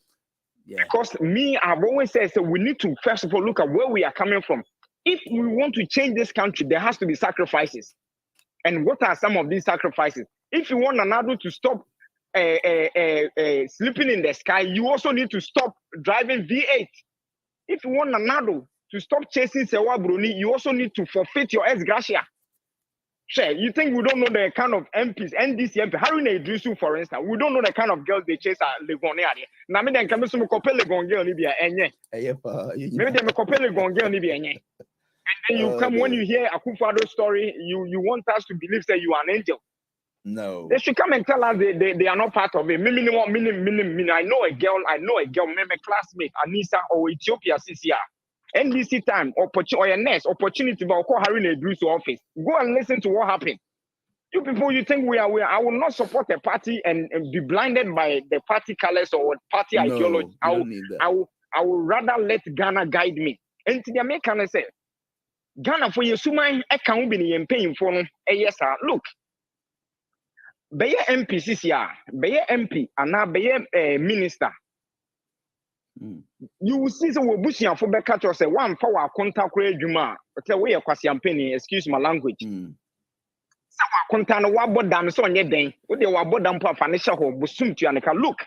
Yeah. Because I've always said, so we need to first of all look at where we are coming from. If we want to change this country, there has to be sacrifices. And what are some of these sacrifices? If you want Nanado to stop sleeping in the sky, you also need to stop driving V8. If you want Nanado to stop chasing Sewa Bruni, you also need to forfeit your ex-gratia. Sure, you think we don't know the kind of MPs, NDC MP, Haruna Idrisu, for instance, we don't know the kind of girls they chase at Legon area. Now, maybe they can some couple Legon girl, maybe maybe they couple Legon girl, maybe and then you come when you hear Akufado's story, you want us to believe that you are an angel. No, they should come and tell us they are not part of it. I know a girl, my classmate, Anissa or Ethiopia CCR. NDC time or your next opportunity to call Haruna Idrisu office. Go and listen to what happened. You people, you think we are. I will not support a party and be blinded by the party colors or party ideology. I will rather let Ghana guide me. And to the American say, Ghana for your sumai account be paying for yes sir. Look, be MP CCR, be MP, and now be minister. You will see some bushing for Becker say one for our contact rate Juma. Okay, we are campaigning, excuse my language. Some contact what dam so on your day. What they were dam for financial home, Busum to Anaka. Look,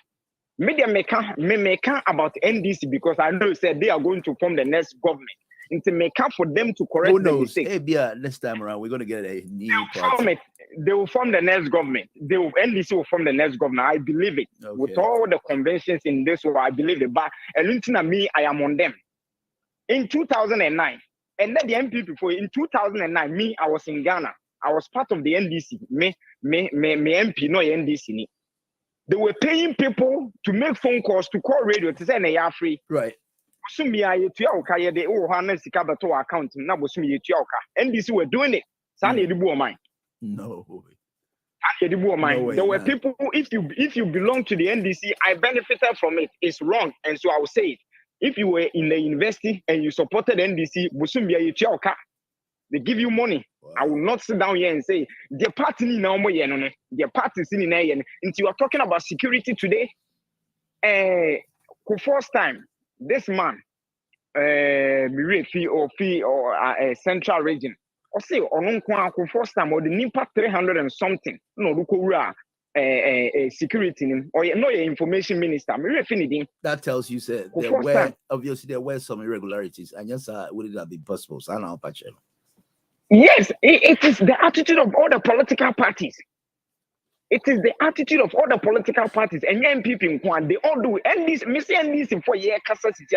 media maker about NDC because I know said they are going to form the next government. It's a make up for them to correct the mistake. Hey, next time around, we're going to get a new party. They will form the next government. NDC will form the next government. I believe it. Okay. With all the conventions in this world, I believe it. But me, I am on them. In 2009, and then the MP before, in 2009, me, I was in Ghana. I was part of the NDC. Me MP, no NDC. They were paying people to make phone calls, to call radio, to say they are free. Right. NDC were doing it. No way. There were people. If you belong to the NDC, I benefited from it. It's wrong, and so I will say it. If you were in the university and you supported NDC, they give you money. Wow. I will not sit down here and say the party now the party in there. Until you are talking about security today. For first time, this man, or Central Region. Or say on first time or the NIPA 300 and something. No, look security or no information minister. That tells you said obviously there were some irregularities, and yes, would it have been possible? So I know, yes, it is the attitude of all the political parties. It is the attitude of all the political parties and young people in Kwan. They all do. And this, for year,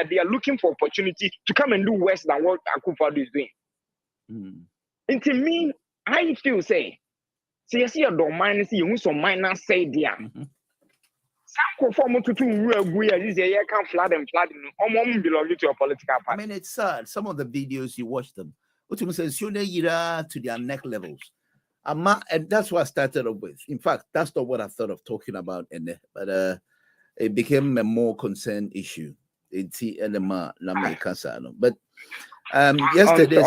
they are looking for opportunity to come and do worse than what Akufo-Addo is doing. And to me, I feel say, you don't mind see you some minor say there. Some conform to you can't flood and flood. Belong to your political party. I mean, it's sad. Some of the videos you watch them, what you say, to their neck levels. And that's what I started off with. In fact, that's not what I thought of talking about in there, but it became a more concerned issue. But yesterday,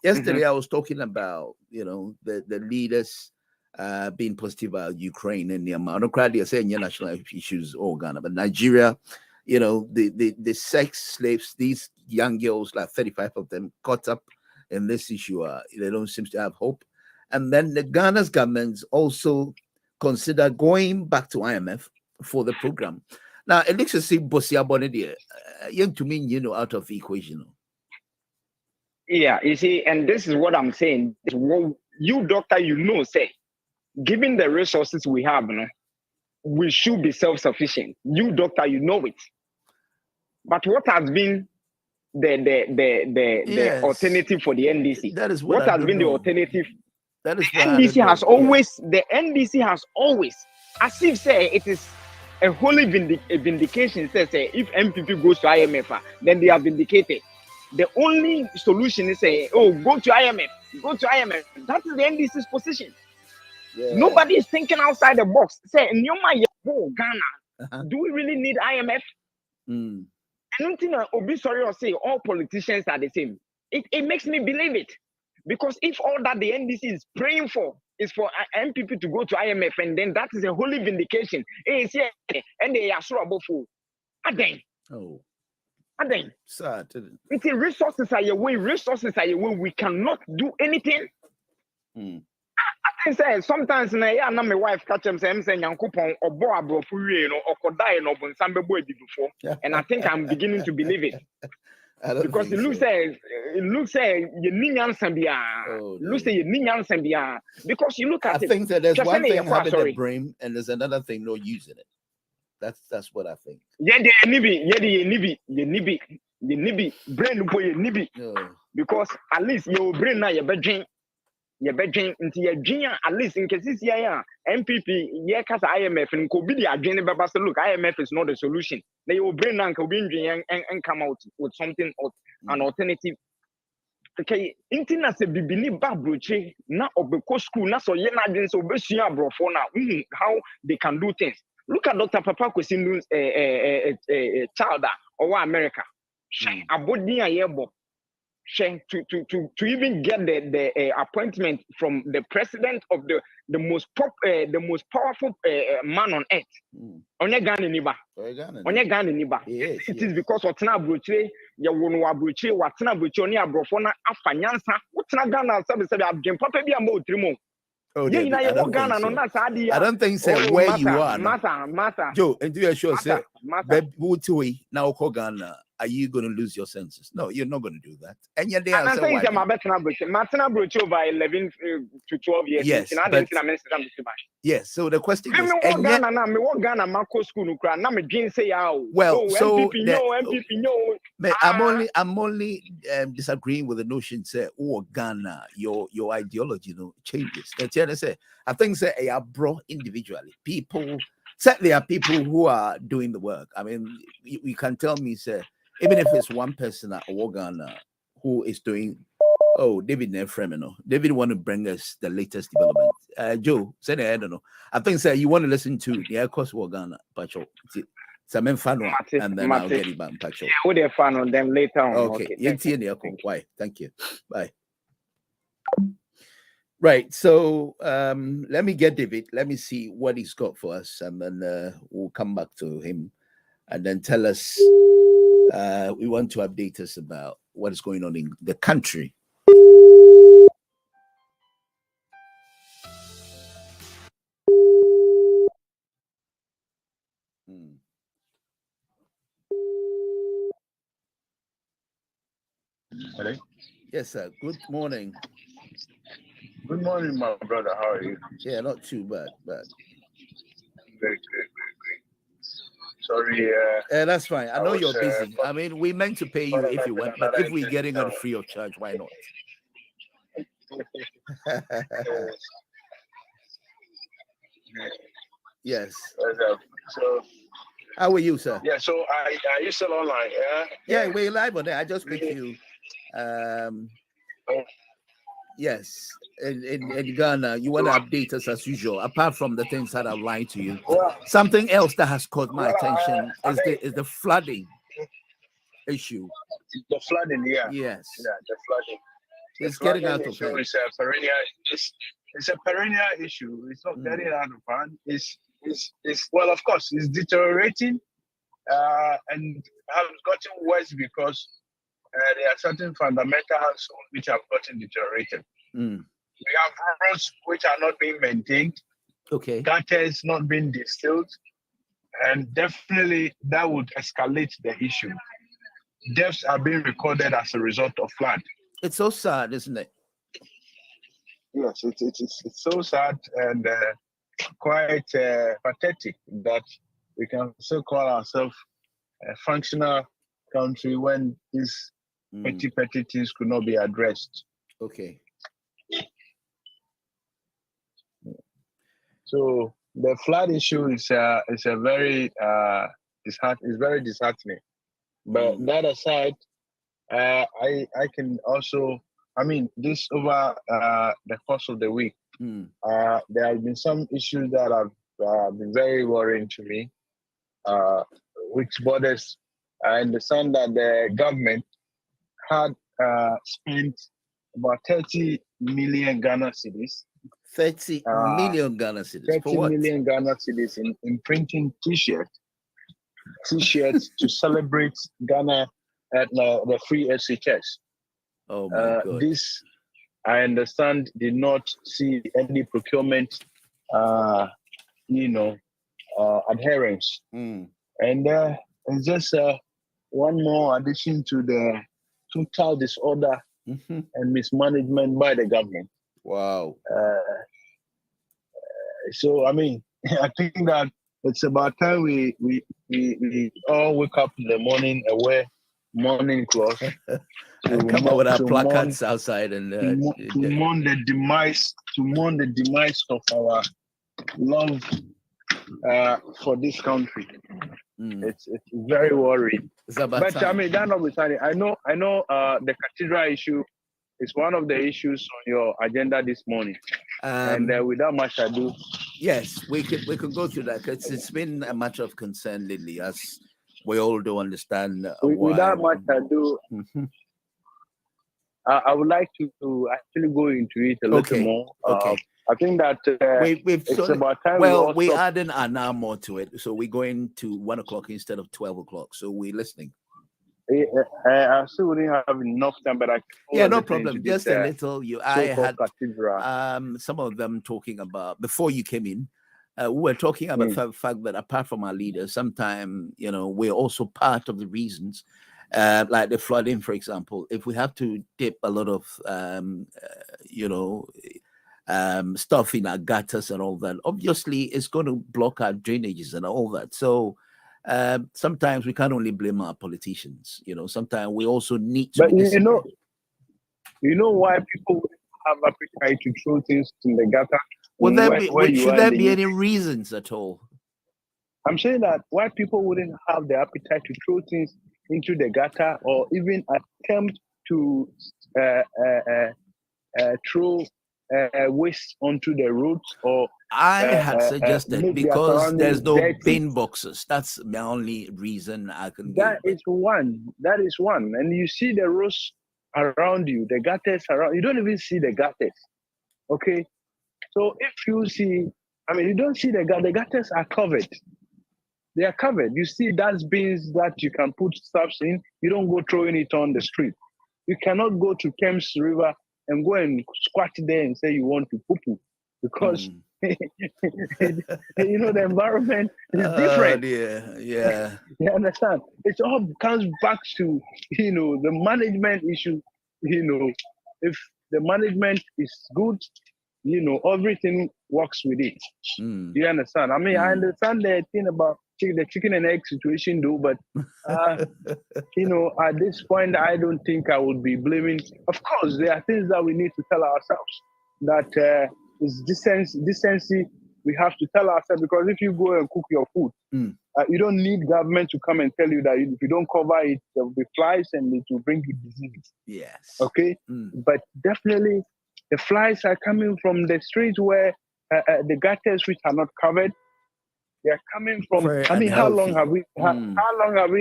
yesterday I was talking about the leaders being positive about Ukraine and the amount of crowd they're saying national issues all Ghana, but Nigeria, the sex slaves, these young girls, like 35 of them, caught up in this issue. They don't seem to have hope. And then the Ghana's government also consider going back to IMF for the program. Now, it looks as if Bosia Bonnedia, young to me, out of the equation. Yeah, you see, and this is what I'm saying. You, doctor, say, given the resources we have, we should be self-sufficient. You, doctor, you know it. But what has been the alternative for the NDC. That is what has been know. the alternative. That is the NDC has always, the NDC has always, as if say it is a holy vindication. Say if MPP goes to IMF, then they are vindicated. The only solution is say, oh, go to IMF, go to IMF. That is the NDC's position. Yeah. Nobody is thinking outside the box. Say, Ghana, do we really need IMF? I don't think Obi sorry or say all politicians are the same. It makes me believe it. Because if all that the NDC is praying for is for MPP to go to IMF, and then that is a holy vindication. And they are so above fool. Aden. Oh. Aden. Sad. It's resources are your way. Resources are your way. We cannot do anything. I say sometimes na my wife catch him saying Yankupon or Boabro Fury or Kodai no Bonsambe boy before. And I think I'm beginning to believe it. Because it looks like you need answer because you look at it. I think that there's one thing having the brain and there's another thing not using it. That's what I think. Yeah, the nibi brain boy nibi. Because at least your brain now your bedroom into your dream at least in case this year MPP yeah cause IMF and could be the agenda but look IMF is not the solution. They will bring and come out with something or an alternative. Okay, internet se bibini babroche na obeko school na so ye na den so besua brofo na how they can do things. Look at Dr. Papa Kwesinu's child or America. Abodi ayebo. To even get the appointment from the president of the most powerful man on earth. Onye Ghana niba. It is because watna broche ya wono abroche watna broche oni abrofo na afanyansa watna Ghana sabe adwen papa bi am otrimo. I don't think so. Where you are, Masa. Joe, and you are sure say, now Ghana. Are you going to lose your senses? No, you're not going to do that. And yet they are saying Martina Broach over 11 to 12 years. Yes, yes. So the question is, I'm only disagreeing with the notion say, oh Ghana, your ideology, changes. I think say I brought individually people. Certainly are people who are doing the work. I mean, you can tell me, say, even if it's one person at Ghana who is doing, David Nefremino. David want to bring us the latest development. Joe, say I don't know. I think say you want to listen to the Air Coast Ghana, Pacho. Some fan and then I'll get it back, Pacho. We'll get fan on them later on. Okay. Why? Thank you. Bye. Right, so let me get David. Let me see what he's got for us, and then we'll come back to him, and then tell us. We want to update us about what is going on in the country. Hello. Yes, sir. Good morning. Good morning, my brother. How are you? Yeah, not too bad. Very good. Sorry. That's fine. I know you're busy. I mean, we meant to pay you if you want, but if we're getting it free of charge, why not? Yes. So, how are you, sir? Yeah. So, are you still online? Yeah, we're live on there. I just picked you. Yes, in Ghana, you want to update us as usual. Apart from the things that I've lied to you, something else that has caught my attention is the flooding issue. The flooding, yeah. Yes. Yeah, the flooding. It's getting out of hand. It's a perennial. It's a perennial issue. It's not getting out of hand. It's well, of course, it's deteriorating, and has gotten worse because. There are certain fundamentals which have gotten deteriorated. We have roads which are not being maintained. Okay. Gutters not being distilled. And definitely that would escalate the issue. Deaths are being recorded as a result of flood. It's so sad, isn't it? Yes, it's so sad and quite pathetic that we can still call ourselves a functional country when this petty things could not be addressed. Okay. So the flood issue is a very is very disheartening. But that aside, I can also, I mean, this over the course of the week, there have been some issues that have been very worrying to me, which borders. I understand that the government had spent about 30 million Ghana cedis. 30 million Ghana cedis. 30 For what? million Ghana cedis in printing T-shirts to celebrate Ghana at the free SHS. Oh my God. This, I understand, did not see any procurement, adherence. And it's just one more addition to the total disorder and mismanagement by the government. Wow. So, I mean, I think that it's about time we all wake up in the morning and wear mourning cloth. And come up with our placards outside and to mourn the demise of our love for this country. It's very worrying. But time. I mean, that notwithstanding, I know the cathedral issue is one of the issues on your agenda this morning. And without much ado, yes, we could go through that because it's been a matter of concern lately, as we all do understand. Without much ado, I would like to actually go into it a little more. Okay. I think that it's about time. Well, we're adding an hour more to it, so we're going to 1 o'clock instead of 12 o'clock. So we're listening. I still wouldn't have enough time, but no problem. Just a little. I had some of them talking about before you came in. We were talking about the fact that apart from our leaders, sometimes we're also part of the reasons. Like the flooding, for example. If we have to dip a lot of stuff in our gutters and all that, obviously it's going to block our drainages and all that. So sometimes we can't only blame our politicians. Sometimes we also need to. But you know why people have appetite to throw things in the gutter? Should there be any reasons at all? I'm saying that why people wouldn't have the appetite to throw things into the gutter or even attempt to throw waste onto the roads or I had suggested because there's no bin boxes. That's the only reason I can give. That is one. And you see the roads around you, the gutters around you don't even see the gutters. Okay. So if you see, you don't see the gutters are covered. They are covered. You see dustbins that you can put stuff in. You don't go throwing it on the street. You cannot go to Thames River and go and squat there and say you want to poo-poo because the environment is different. Yeah. You understand? It all comes back to the management issue. If the management is good, everything works with it. You understand? I understand the thing about the chicken and egg situation, though, but at this point, I don't think I would be blaming. Of course, there are things that we need to tell ourselves that is decency. We have to tell ourselves because if you go and cook your food, you don't need government to come and tell you that if you don't cover it, there will be flies and it will bring you disease. Yes. Okay, but definitely the flies are coming from the streets where the gutters which are not covered. They are coming from. How long have we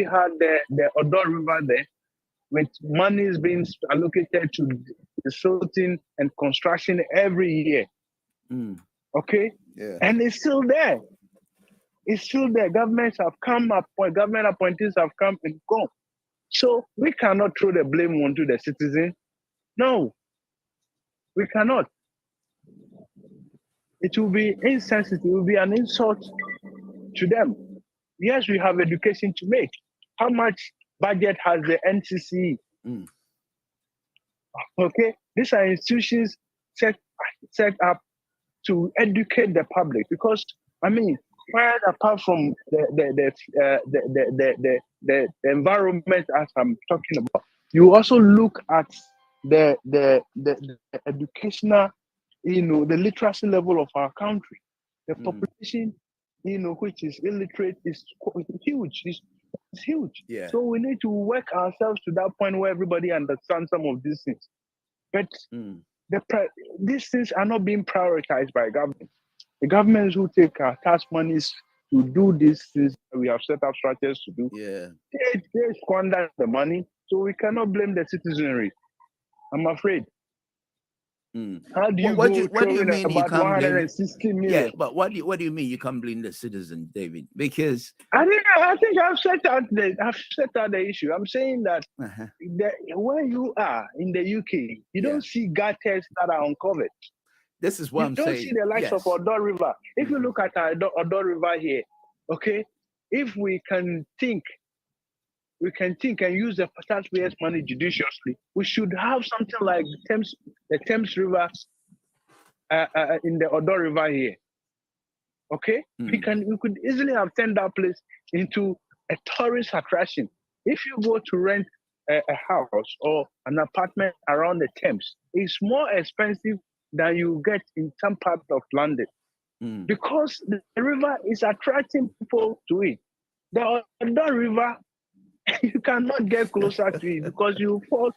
had the Odo River there, with monies being allocated to the sorting and construction every year? Okay, and it's still there. Governments have come up. Government appointees have come and gone. So we cannot throw the blame onto the citizen. No, we cannot. It will be insensitive. It will be an insult to them. Yes, we have education to make. How much budget has the NCC? Okay, these are institutions set up to educate the public because apart from the environment as I'm talking about, You also look at the educational, the literacy level of our country. The population, which is illiterate is huge. It's huge. Yeah. So we need to work ourselves to that point where everybody understands some of these things. But these things are not being prioritized by government. The governments who take our tax monies to do these things we have set up structures to do, they squander the money. So we cannot blame the citizenry. I'm afraid. How do you what do you mean you about can't 160 million? Yeah, but what do you mean you can't blame the citizen, David? Because I think I've set out the issue. I'm saying that where you are in the UK, you don't see gutters that are uncovered. This is what I'm saying. You don't see the likes of Odo River. If you look at Odo River here, okay, if we can think and use the taxpayers' money judiciously, we should have something like the Thames River in the Odo River here. Okay, we could easily have turned that place into a tourist attraction. If you go to rent a house or an apartment around the Thames, it's more expensive than you get in some parts of London because the river is attracting people to it. The Odo River, you cannot get closer to it because you fall.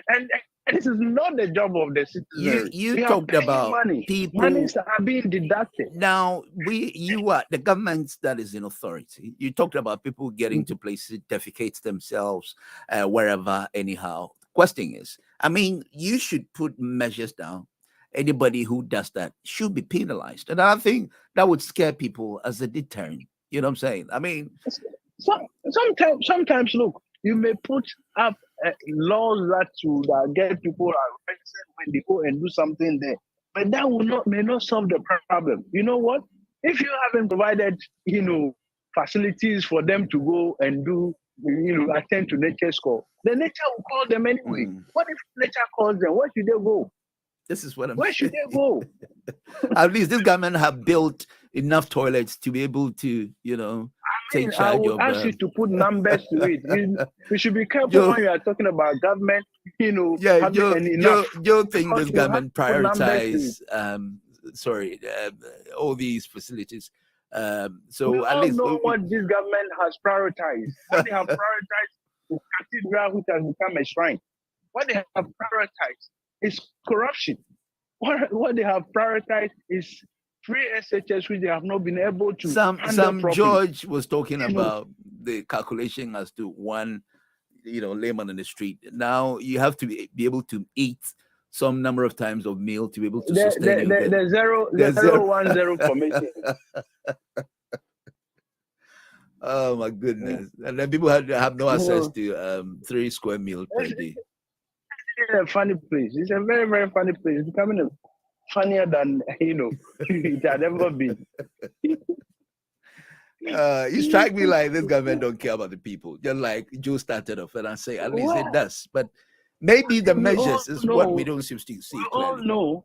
And this is not the job of the citizens. You talked about money. people. Monies are being deducted. Now, you are the government that is in authority. You talked about people getting to places, defecate themselves, wherever, anyhow. Question is, I mean, you should put measures down. Anybody who does that should be penalized. And I think that would scare people as a deterrent. You know what I'm saying? I mean, sometimes look, you may put up laws that get people arrested when they go and do something there, but that may not solve the problem. You know what? If you haven't provided, facilities for them to go and do, attend to nature's call, the nature will call them anyway. What if nature calls them? Where should they go? This is what I'm Where should they go? At least this government have built enough toilets to be able to, take charge I would ask you to put numbers to it. You should be careful when you are talking about government, you think this government prioritize all these facilities. So we at all least know what this government has prioritized. What they have prioritized is cathedral, which has become a shrine. What they have prioritized is corruption. What they have prioritized is free SHS, which they have not been able to. Some George was talking about the calculation as to one, layman in the street. Now you have to be able to eat some number of times of meal to be able to sustain the 010 formation. Oh my goodness! And then people have no access to 3 square meals per day. It's a funny place. It's a very, very funny place. It's becoming funnier than it had ever been. You strike me like this government don't care about the people. Just like Joe started off, and I say at least it does. But maybe the measures is what we don't seem to see clearly.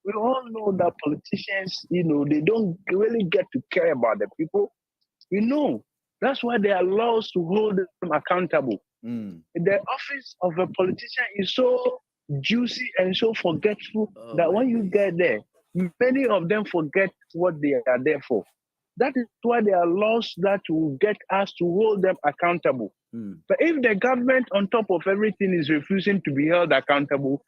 We all know that politicians, they don't really get to care about the people. That's why there are laws to hold them accountable. The office of a politician is so juicy and so forgetful that when you get there, many of them forget what they are there for. That is why there are laws that will get us to hold them accountable. But if the government, on top of everything, is refusing to be held accountable,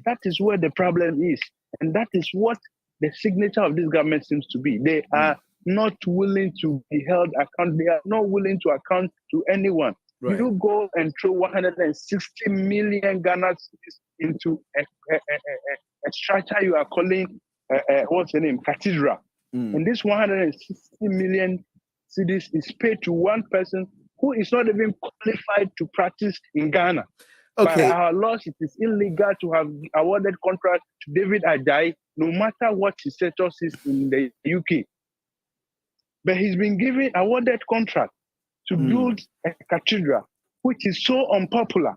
that is where the problem is. And that is what the signature of this government seems to be. They are not willing to be held accountable. They are not willing to account to anyone. Right. You go and throw 160 million Ghana into a structure you are calling, what's the name, cathedral. And this 160 million cedis is paid to one person who is not even qualified to practice in Ghana. By our laws, it is illegal to have awarded contract to David Ajayi, no matter what his status is in the UK. But he's been awarded contract to build a cathedral, which is so unpopular.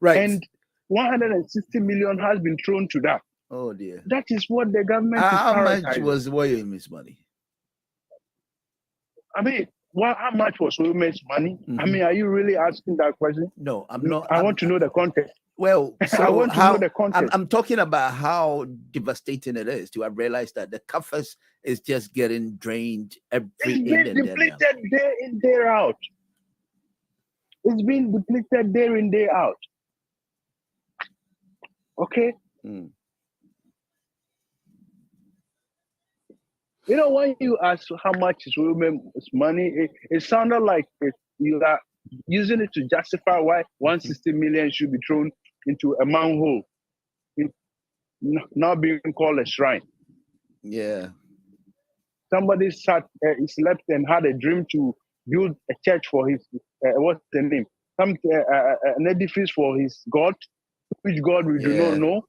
Right. And 160 million has been thrown to that. Oh dear. That is what the government How is much was William's money? I mean, how much was women's money? I mean, are you really asking that question? No, I'm not. I want to know the context. Well, so I want to know the context. I'm talking about how devastating it is to have realized that the coffers is just getting drained every It's been depleted day in, day out. It's been depleted day in, day out. Okay? Mm. You know, when you ask how much is women's money, it sounded like you are using it to justify why 160 million should be thrown into a manhole, not being called a shrine. Yeah. Somebody slept and had a dream to build a church for his, what's the name? An edifice for his God, which God we do not know.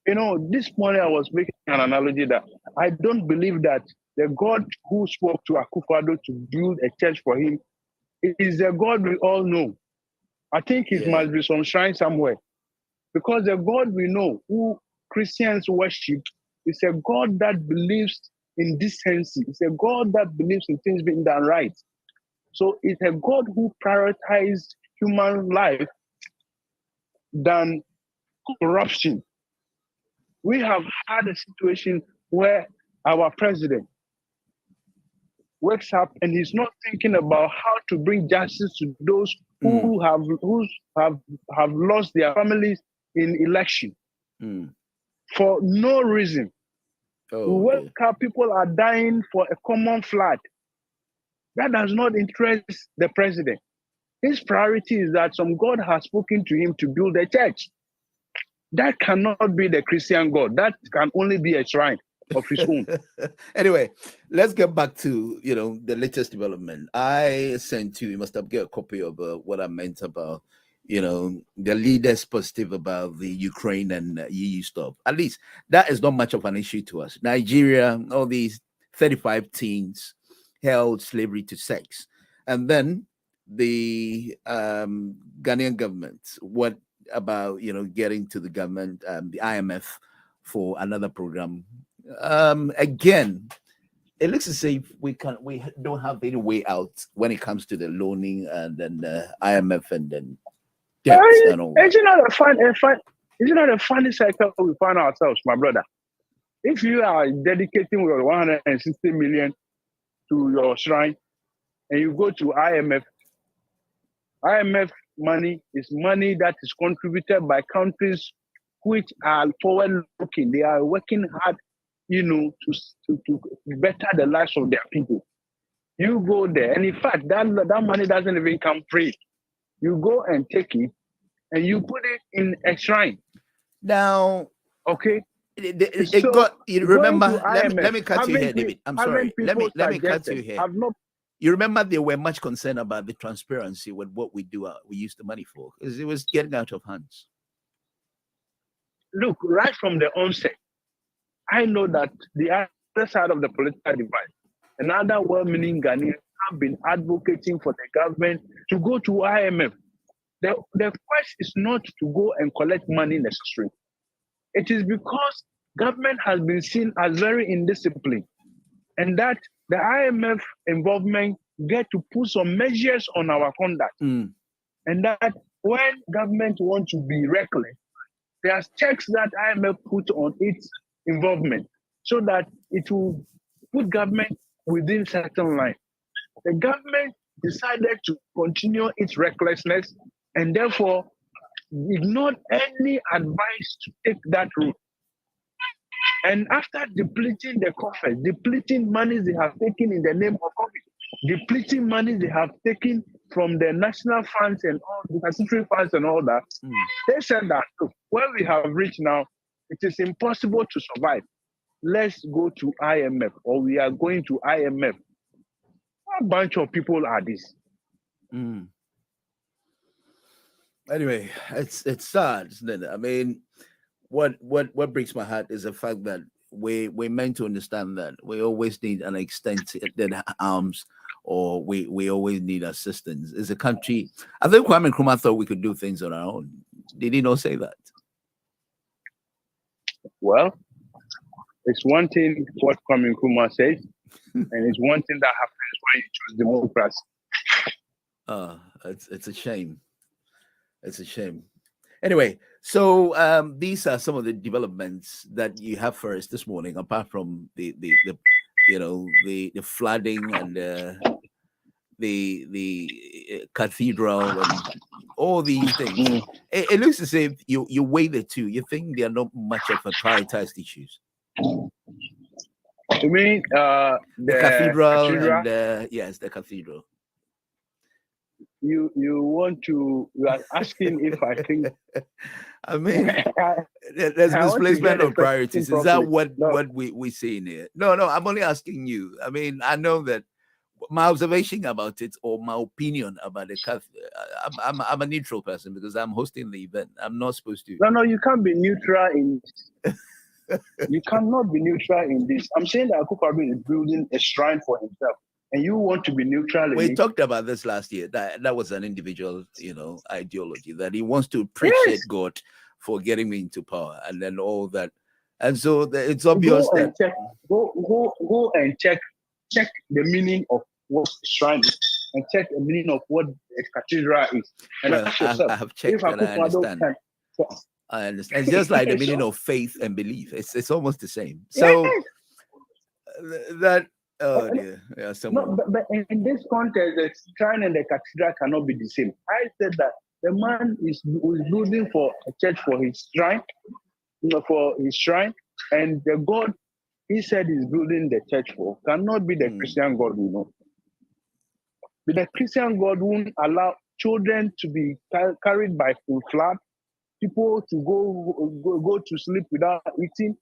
You know, this morning I was making an analogy that I don't believe that the God who spoke to Akufo-Addo to build a church for him is the God we all know. I think it must be some shrine somewhere. Because the God we know, who Christians worship, is a God that believes in decency. It's a God that believes in things being done right. So it's a God who prioritizes human life than corruption. We have had a situation where our president wakes up and he's not thinking about how to bring justice to those who have lost their families in election for no reason. We wake up, people are dying for a common flood. That does not interest the president. His priority is that some God has spoken to him to build a church. That cannot be the Christian God. That can only be a shrine of his own. Anyway, let's get back to the latest development. I sent you must have get a copy of what I meant about the leaders positive about the Ukraine and EU stuff. At least that is not much of an issue to us. Nigeria, all these 35 teens held slavery to sex, and then the Ghanaian government. What about getting to the government, the IMF, for another program? Again, it looks as if we don't have any way out when it comes to the loaning and then the IMF and then debt and all. Isn't that a funny cycle we find ourselves, my brother? If you are dedicating your 160 million to your shrine and you go to IMF money is money that is contributed by countries which are forward-looking. They are working hard, to better the lives of their people. You go there, and in fact, that money doesn't even come free. You go and take it, and you put it in a shrine. Now, okay. Remember, let me cut you here, David. I'm sorry. Let me cut you here. You remember they were much concerned about the transparency with what we use the money for, because it was getting out of hands. Look, right from the onset, I know that the other side of the political divide, another well-meaning Ghanaians have been advocating for the government to go to IMF. The quest is not to go and collect money necessarily. It is because government has been seen as very indisciplined, and that the IMF involvement get to put some measures on our conduct. And that when government wants to be reckless, there's checks that IMF put on its involvement so that it will put government within certain line. The government decided to continue its recklessness and therefore ignored any advice to take that route. And after depleting the coffers, depleting monies they have taken in the name of COVID, depleting money they have taken from the national funds and all the statutory funds and all that, they said that, look, where we have reached now, it is impossible to survive. Let's go to IMF, or we are going to IMF. What bunch of people are these? Anyway, it's sad, isn't it? I mean, what breaks my heart is the fact that we're meant to understand that we always need an extended arms, or we always need assistance. It's a country. I think Kwame Nkrumah thought we could do things on our own. Did he not say that? Well, it's one thing what Kwame Nkrumah says, And it's one thing that happens when you choose democracy. It's a shame. It's a shame. Anyway, so these are some of the developments that you have for us this morning, apart from the flooding and the cathedral and all these things. It looks as if you weigh the two. You think they are not much of a prioritized issues. To me, the cathedral and yes, the cathedral. You are asking if I think. I mean, there's misplacement of priorities. Is that what we see in here? No, I'm only asking you. I mean, I know that my observation about it or my opinion about the cathedral. I'm a neutral person because I'm hosting the event. I'm not supposed to. No, you can't be neutral in. You cannot be neutral in this. I'm saying that Akufo-Addo is building a shrine for himself. And you want to be neutral. We talked about this last year. That was an individual, ideology that he wants to appreciate God for getting me into power, and then all that. And so it's obvious go and check the meaning of what shrine is, and check the meaning of what a cathedral is. And ask yourself, I have checked and I understand. I understand. It's just like the meaning of faith and belief. It's almost the same. So that. Oh dear. Yeah, but in this context, the shrine and the cathedral cannot be the same. I said that the man is building for a church for his shrine, and the God he said he's building the church for cannot be the Christian God, But the Christian God won't allow children to be carried by flood, people to go to sleep without eating,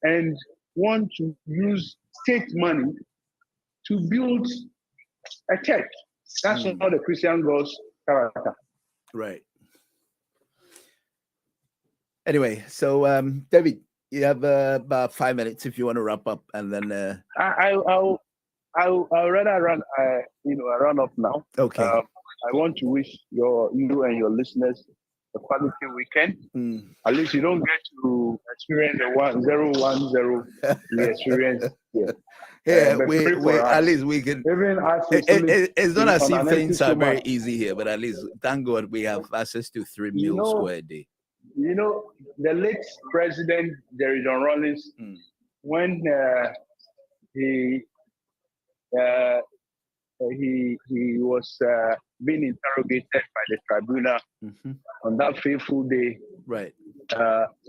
and want to use state money to build a church. That's not the Christian God's character. Right. Anyway, so David, you have about 5 minutes if you want to wrap up, and then I'll rather run up now. Okay. I want to wish you and your listeners a quality weekend. At least you don't get to experience the 1010 experience here. Yeah, we at least we can. It's not as if things are very easy here, but at least thank God we have access to 3 meals square a day. The late president Jerry John Rawlings, when he was being interrogated by the tribunal on that fateful day, right?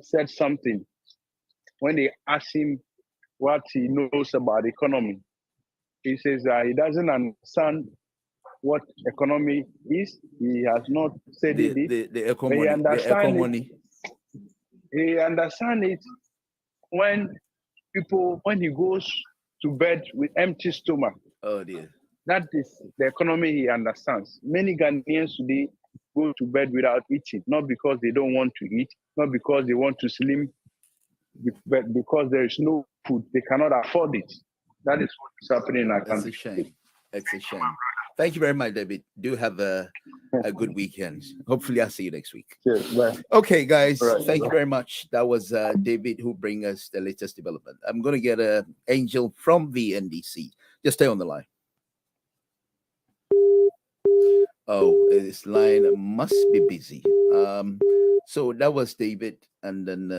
Said something when they asked him what he knows about the economy. He says he doesn't understand what economy is. He has not said it. The economy. He understands it when he goes to bed with empty stomach. Oh dear. That is the economy he understands. Many Ghanaians today go to bed without eating, not because they don't want to eat, not because they want to slim, but because there is no food. They cannot afford it. That is what is happening in our country. It's a shame. It's a shame. Thank you very much, David. Do have a good weekend. Hopefully, I'll see you next week. Cheers, bye. Okay, guys. Thank you very much. That was David who brings us the latest development. I'm going to get an Angel from the NDC. Just stay on the line. Oh, this line must be busy. So that was David, and then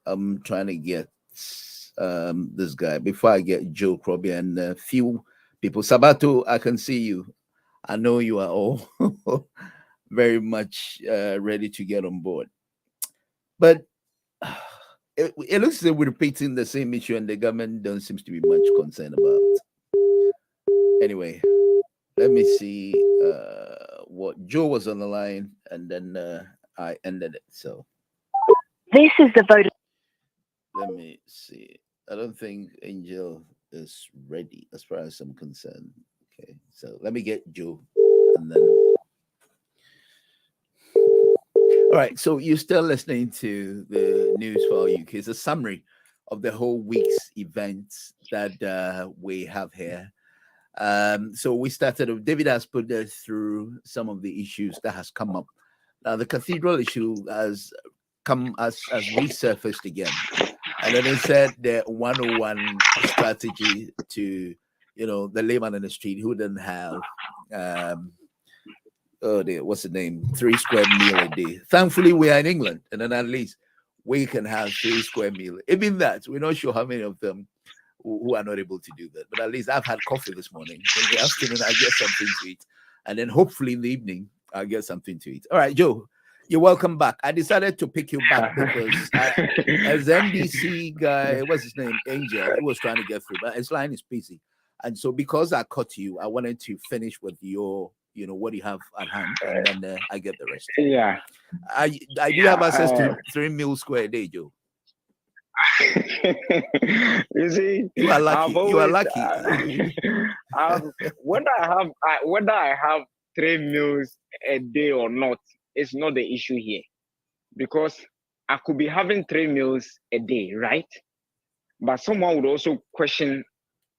I'm trying to get this guy before I get Joe Crobby and a few people. Sabato, I can see you. I know you are all very much ready to get on board. But it looks like we're repeating the same issue, and the government don't seem to be much concerned about. Anyway, let me see what Joe was on the line, and then I ended it. So this is the vote. Let me see. I don't think Angel is ready as far as I'm concerned. Okay, so let me get Joe, and then. All right, so you're still listening to the Newsfile UK. It's a summary of the whole week's events that we have here. So we started. David has put us through some of the issues that has come up. Now the cathedral issue has resurfaced again, and then he said the 101 strategy to the layman on the street who doesn't have what's the name? 3 square meal a day. Thankfully, we are in England, and then at least we can have 3 square meal. Even that, we're not sure how many of them who are not able to do that. But at least I've had coffee this morning. In the afternoon, I get something to eat, and then hopefully in the evening, I'll get something to eat. All right, Joe, you're welcome back. I decided to pick you back because as NBC guy, what's his name, Angel, he was trying to get through, but his line is busy. And so because I caught you, I wanted to finish with your, what you have at hand, and then I get the rest. Yeah. I do have access to 3 meals square a day, Joe. You see, you are lucky. You are lucky. Whether I have 3 meals a day or not, it's not the issue here, because I could be having 3 meals a day, right? But someone would also question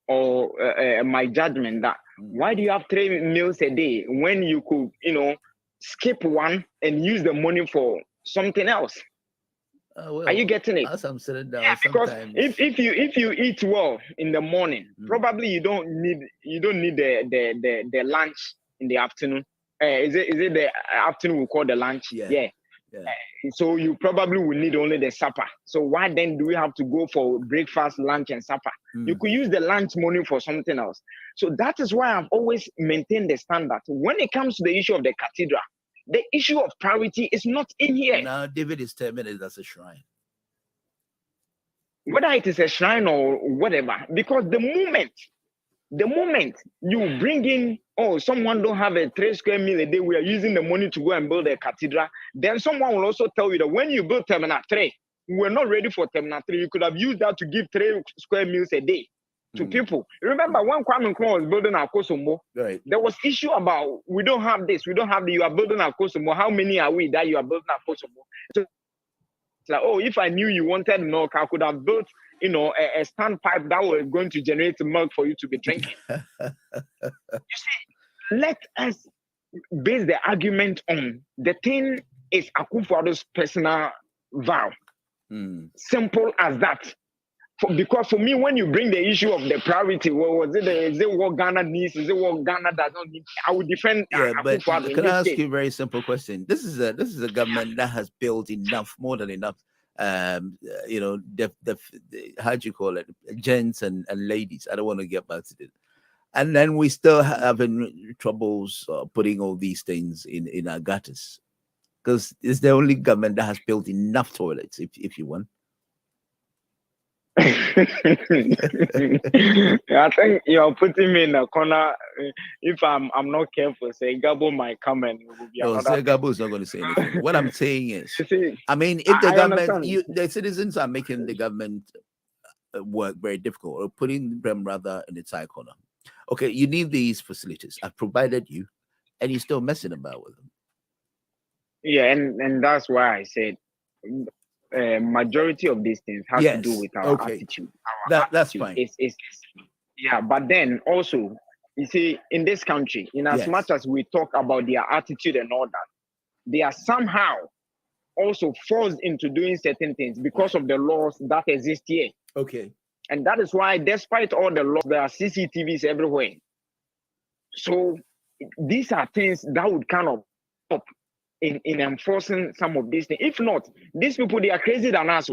or my judgment that why do you have 3 meals a day when you could, skip one and use the money for something else? Well, are you getting it? As I'm sitting down, yeah, because if you eat well in the morning, probably you don't need the lunch in the afternoon. Is it the afternoon we call the lunch? Yeah. So you probably will need only the supper. So why then do we have to go for breakfast, lunch, and supper? You could use the lunch money for something else. So that is why I've always maintained the standard. When it comes to the issue of the cathedral, the issue of priority is not in here. Now, David is telling me that that's a shrine. Whether it is a shrine or whatever, because the moment you bring in, someone don't have a 3 square meal a day, we are using the money to go and build a cathedral, then someone will also tell you that when you build Terminal 3, we're not ready for Terminal 3. You could have used that to give 3 square meals a day to people. Remember when Kwame Nkrumah was building Akosombo, right? There was issue about we don't have this, we don't have the, you are building Akosombo. How many are we that you are building Akosombo? So it's like, if I knew you wanted milk, I could have built, a standpipe that was going to generate milk for you to be drinking. You see, let us base the argument on the thing is Akufo-Addo's personal vow. Simple as that. Because for me, when you bring the issue of the priority, is it what Ghana needs? Is it what Ghana does not need? I would defend. But can I ask you a very simple question? This is a government that has built enough, more than enough. How do you call it? Gents and ladies. I don't want to get back to it. And then we still having troubles putting all these things in our gutters, because it's the only government that has built enough toilets. If you want. I think you're putting me in a corner. If I'm not careful, say Gabo might come and it will be no, say Gabo is not going to say anything. What I'm saying is, if the government, the citizens are making the government work very difficult or putting them rather in its high corner. Okay, you need these facilities. I've provided you, and you're still messing about with them. Yeah, and that's why I said. Majority of these things have to do with our attitude. That's fine. Yeah, but then also, you see, in this country, in as much as we talk about their attitude and all that, they are somehow also forced into doing certain things because of the laws that exist here. Okay. And that is why, despite all the laws, there are CCTVs everywhere. So these are things that would kind of stop in enforcing some of these things. If not, these people, they are crazy than us.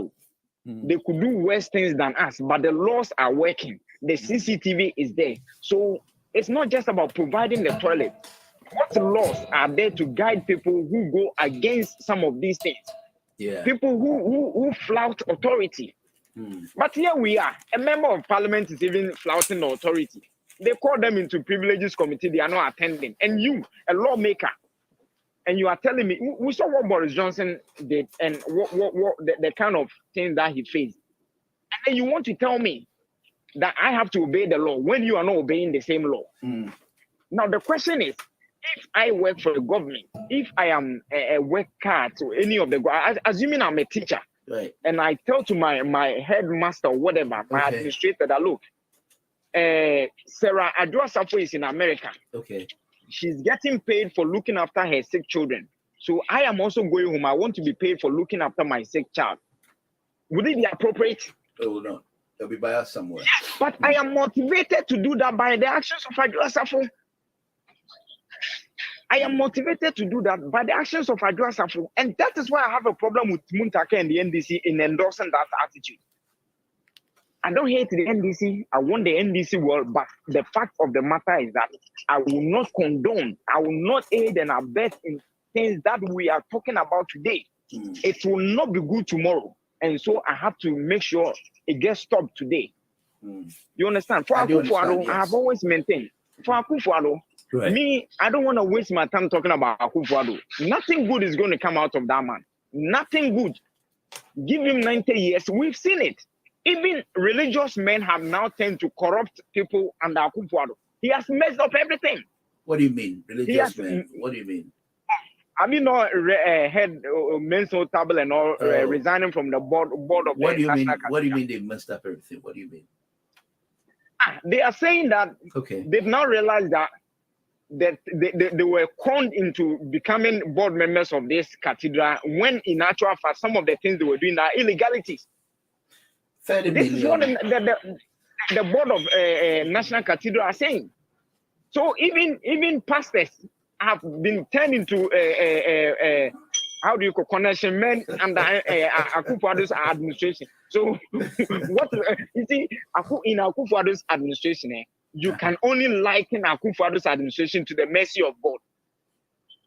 They could do worse things than us, but the laws are working. The CCTV is there. So it's not just about providing the toilet. What laws are there to guide people who go against some of these things? Yeah. People who flout authority. But here we are. A member of parliament is even flouting the authority. They call them into privileges committee. They are not attending. And you, a lawmaker, and you are telling me, we saw what Boris Johnson did and what the kind of thing that he faced. And then you want to tell me that I have to obey the law when you are not obeying the same law. Now, the question is, if I work for the government, if I am a worker to any of the, assuming I'm a teacher, right, and I tell to my headmaster or whatever, my administrator that, look, Sarah Adwa is in America. Okay. She's getting paid for looking after her sick children. So I am also going home. I want to be paid for looking after my sick child. Would it be appropriate? It will not. They'll be biased somewhere. But I am motivated to do that by the actions of Adwoa Safo. I am motivated to do that by the actions of Adwoa Safo. And that is why I have a problem with Muntaka and the NDC in endorsing that attitude. I don't hate the NDC. I want the NDC world, but the fact of the matter is that I will not condone, I will not aid and abet in things that we are talking about today. It will not be good tomorrow. And so I have to make sure it gets stopped today. You understand? For Akufo-Addo, yes. I have always maintained. For Akufo-Addo, me, I don't want to waste my time talking about Akufo-Addo. Nothing good is going to come out of that man. Nothing good. Give him 90 years. We've seen it. Even religious men have now tended to corrupt people under Akufo-Addo. He has messed up everything. What do you mean, religious men? What do you mean? I mean, head men's table and all resigning from the board of what do you mean? National What do you mean they messed up everything? What do you mean? They are saying that they've now realized that they were conned into becoming board members of this cathedral when in actual fact some of the things they were doing are illegalities. This is what the board of National Cathedral are saying. So even pastors have been turned into how do you call connection men under Akufo-Addo's administration. So what you see in Akufo-Addo's administration, you can only liken Akufo-Addo's administration to the mercy of God.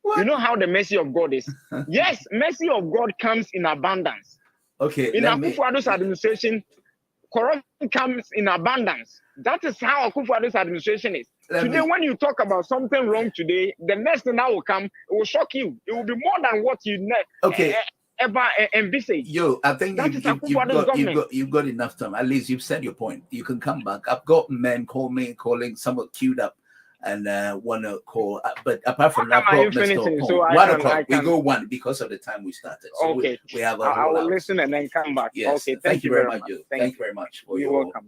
What? You know how the mercy of God is? Yes, mercy of God comes in abundance. Okay. In Akufo-Addo's administration, corruption comes in abundance. That is how Akufo-Addo's administration is. Today, when you talk about something wrong today, the next thing that will come, it will shock you. It will be more than what you ever envisage. I think you've got enough time. At least you've said your point. You can come back. I've got men calling, somewhat queued up, and want to call. But apart from that, I've got Mr. So 1 o'clock. We go 1 because of the time we started. So okay. We have I will listen and then come back. Yes. Okay. Thank you very much. Thank you very much for You're welcome.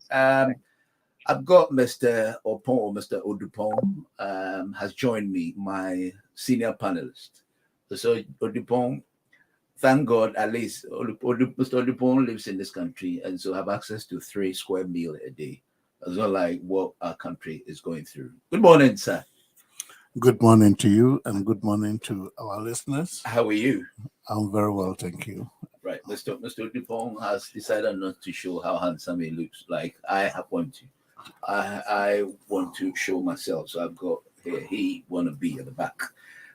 I've got Mr. Opon, Mr. Odupon, has joined me, my senior panelist. So Odupon, thank God, at least Mr. Odupon lives in this country and so have access to 3 square meals a day. As well like what our country is going through. Good morning, sir. Good morning to you and good morning to our listeners. How are you? I'm very well, thank you. Right, Mr. Dupont has decided not to show how handsome he looks. Like I want to. I want to show myself, so I've got he want to be at the back.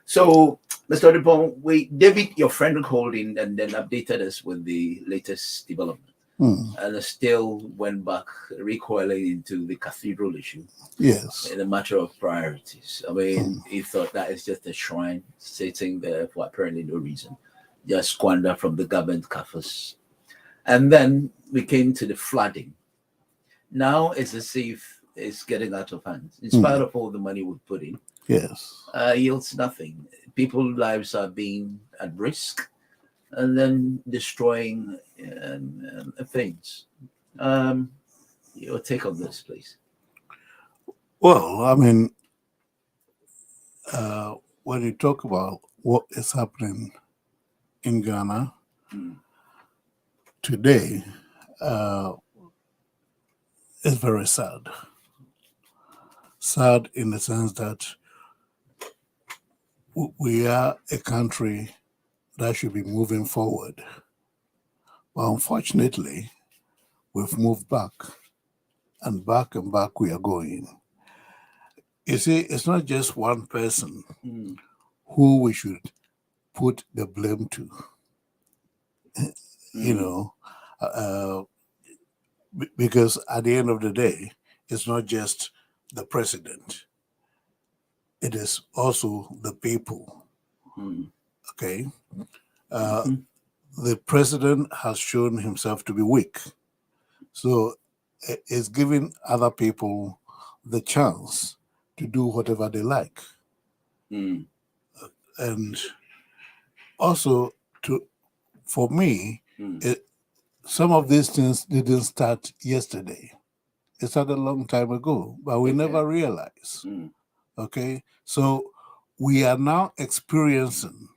So, Mr. Dupont, David, your friend, called in and then updated us with the latest development. And still went back, recoiling into the cathedral issue. Yes. In a matter of priorities. I mean, he thought that is just a shrine sitting there for apparently no reason. Just squander from the government coffers. And then we came to the flooding. Now it's as if it's getting out of hand. In spite of all the money we put in. Yes. Yields nothing. People's lives are being at risk. And then destroying things. Your take on this, please. Well, I mean, when you talk about what is happening in Ghana today, it's very sad. Sad in the sense that we are a country that should be moving forward. But unfortunately, we've moved back and back and back we are going. You see, it's not just one person who we should put the blame to. You know, because at the end of the day, it's not just the president. It is also the people. Okay? The president has shown himself to be weak. So it's giving other people the chance to do whatever they like. And also, for me, some of these things didn't start yesterday. It started a long time ago, but we never realized. Okay? So we are now experiencing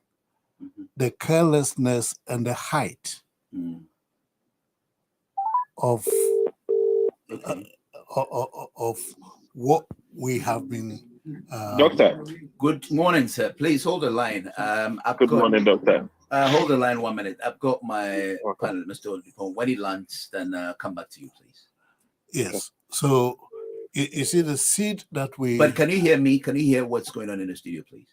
the carelessness and the height of of what we have been. Doctor. Good morning, sir. Please hold the line. Good morning, Doctor. Hold the line 1 minute. I've got my panel, Mr. Oladipo. When he lands, then come back to you, please. Yes. So, you see the seed that we. But can you hear me? Can you hear what's going on in the studio, please?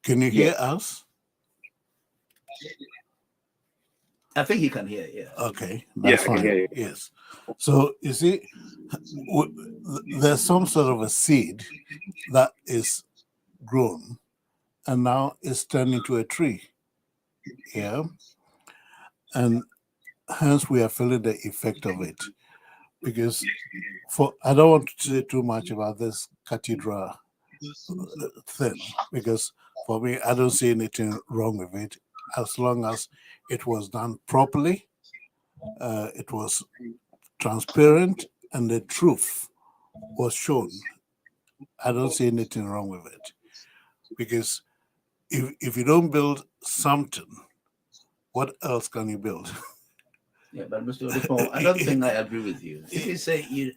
Can you hear us? I think he can hear. Yeah. Okay. That's fine. I can hear you. Yes. So you see, there's some sort of a seed that is grown, and now it's turned into a tree. Yeah. And hence we are feeling the effect of it. Because I don't want to say too much about this cathedral thing, because for me, I don't see anything wrong with it as long as it was done properly, it was transparent, and the truth was shown. I don't see anything wrong with it, because if you don't build something, what else can you build? Yeah, but Mr. Oladipo, I don't think I agree with you. If you say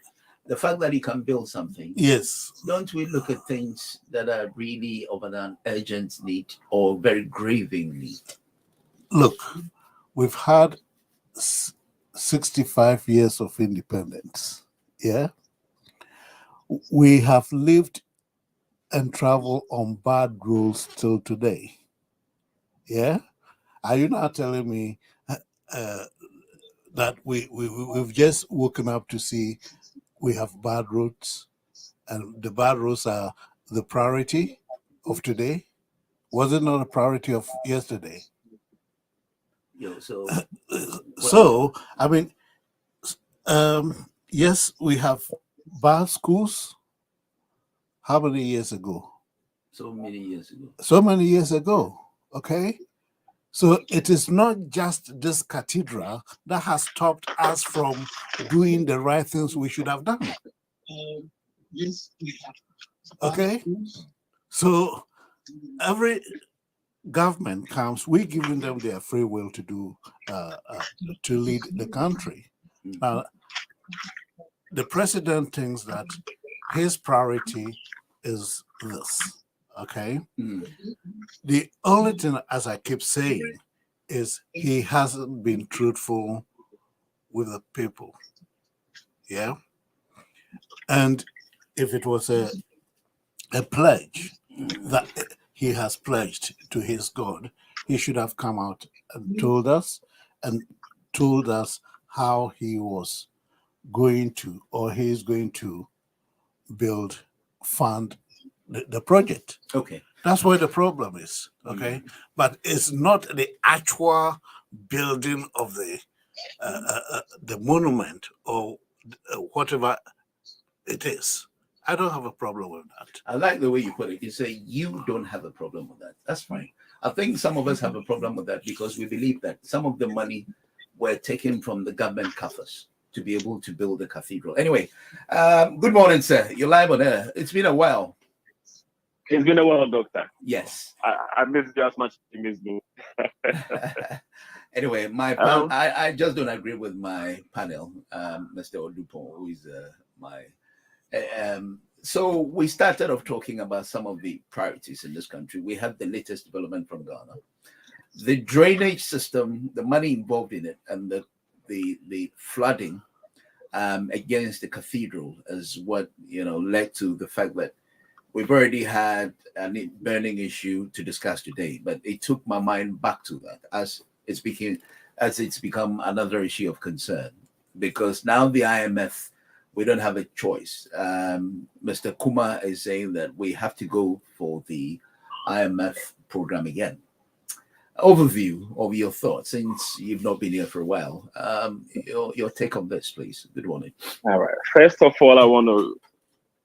the fact that you can build something, yes, don't we look at things that are really of an urgent need or very grieving need? Look, we've had 65 years of independence. Yeah, we have lived and traveled on bad roads till today. Yeah, are you not telling me that we've just woken up to see we have bad roads, and the bad roads are the priority of today? Was it not a priority of yesterday? So I mean, yes, we have bad schools. How many years ago? So many years ago. So many years ago. Okay. So it is not just this cathedral that has stopped us from doing the right things we should have done. Yes. Okay. So every government comes, we're giving them their free will to do to lead the country. Now, the president thinks that his priority is this. Okay. The only thing, as I keep saying, is he hasn't been truthful with the people. Yeah. And if it was a pledge that he has pledged to his God, he should have come out and told us how he was going to, or he's going to fund the project. Okay. That's where the problem is. Okay. But it's not the actual building of the monument or whatever it is. I don't have a problem with that. I like the way you put it. You say you don't have a problem with that. That's fine. I think some of us have a problem with that because we believe that some of the money were taken from the government coffers to be able to build the cathedral. Anyway, good morning, sir. You're live on air. It's been a while. It's been a while, Doctor. Yes. I missed you as much as you missed me. Anyway, I just don't agree with my panel, Mr. Oladipo, who is my... so we started off talking about some of the priorities in this country. We have the latest development from Ghana. The drainage system, the money involved in it, and the flooding against the cathedral is what led to the fact that we've already had a burning issue to discuss today. But it took my mind back to that as it's become another issue of concern, because now the IMF, we don't have a choice. Mr. Kuma is saying that we have to go for the IMF program again. Overview of your thoughts, since you've not been here for a while. Your take on this, please. Good morning. All right. First of all, I want to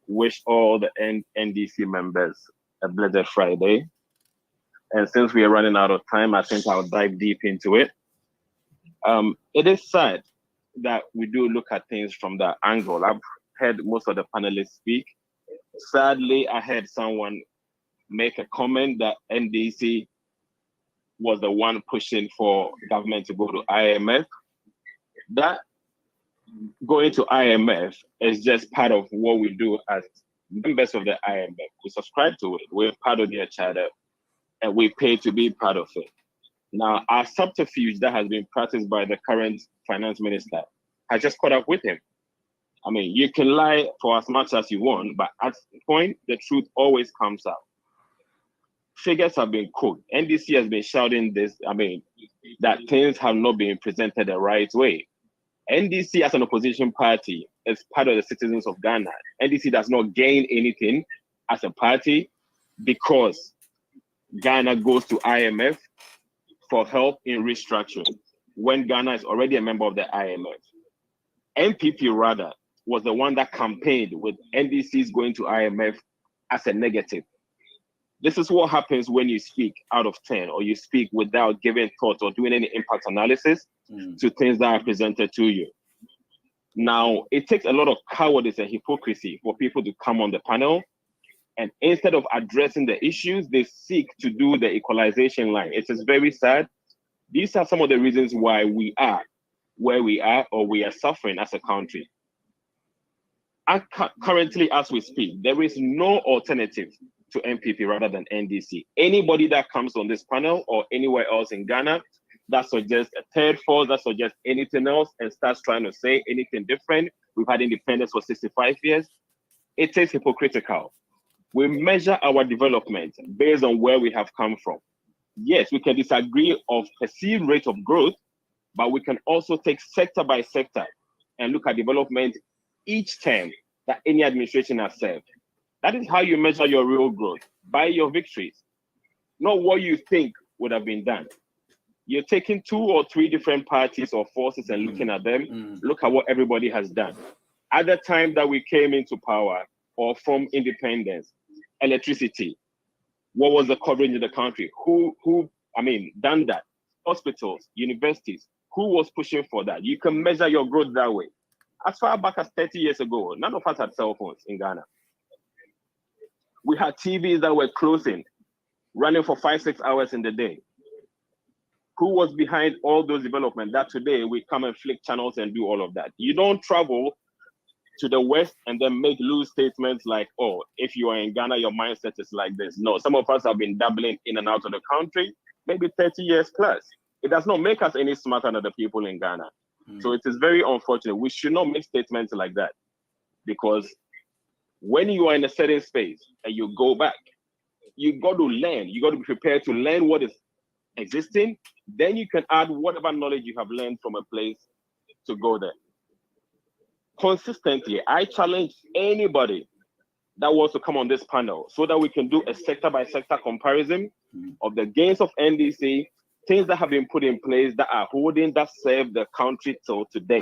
wish all the NDC members a blessed Friday. And since we are running out of time, I think I'll dive deep into it. It is sad that we do look at things from that angle. I've heard most of the panelists speak. Sadly, I heard someone make a comment that NDC was the one pushing for government to go to IMF. That going to IMF is just part of what we do as members of the IMF. We subscribe to it. We're part of their charter, and we pay to be part of it. Now, our subterfuge that has been practiced by the current finance minister has just caught up with him. I mean, you can lie for as much as you want, but at the point, the truth always comes out. Figures have been quoted. NDC has been shouting this, that things have not been presented the right way. NDC as an opposition party is part of the citizens of Ghana. NDC does not gain anything as a party because Ghana goes to IMF for help in restructuring when Ghana is already a member of the IMF. NPP rather was the one that campaigned with NDCs going to IMF as a negative. This is what happens when you speak out of turn or you speak without giving thought or doing any impact analysis to things that are presented to you. Now, it takes a lot of cowardice and hypocrisy for people to come on the panel, and instead of addressing the issues, they seek to do the equalization line. It is very sad. These are some of the reasons why we are where we are or we are suffering as a country. Currently, as we speak, there is no alternative to NPP rather than NDC. Anybody that comes on this panel or anywhere else in Ghana that suggests a third force, that suggests anything else and starts trying to say anything different, we've had independence for 65 years, it is hypocritical. We measure our development based on where we have come from. Yes, we can disagree of perceived rate of growth, but we can also take sector by sector and look at development each term that any administration has served. That is how you measure your real growth, by your victories, not what you think would have been done. You're taking 2 or 3 different parties or forces and looking at them, look at what everybody has done. At the time that we came into power or from independence, electricity, what was the coverage in the country? Who done that? Hospitals, universities, who was pushing for that? You can measure your growth that way. As far back as 30 years ago, none of us had cell phones in Ghana. We had TVs that were closing, running for 5-6 hours in the day. Who was behind all those developments that today we come and flick channels and do all of that? You don't travel to the West and then make loose statements like, oh, if you are in Ghana, your mindset is like this. No, some of us have been dabbling in and out of the country, maybe 30 years plus. It does not make us any smarter than the people in Ghana. So it is very unfortunate. We should not make statements like that, because when you are in a certain space and you go back, you got to learn. You got to be prepared to learn what is existing. Then you can add whatever knowledge you have learned from a place to go there. Consistently, I challenge anybody that wants to come on this panel so that we can do a sector by sector comparison of the gains of NDC, things that have been put in place that are holding, that serve the country till today.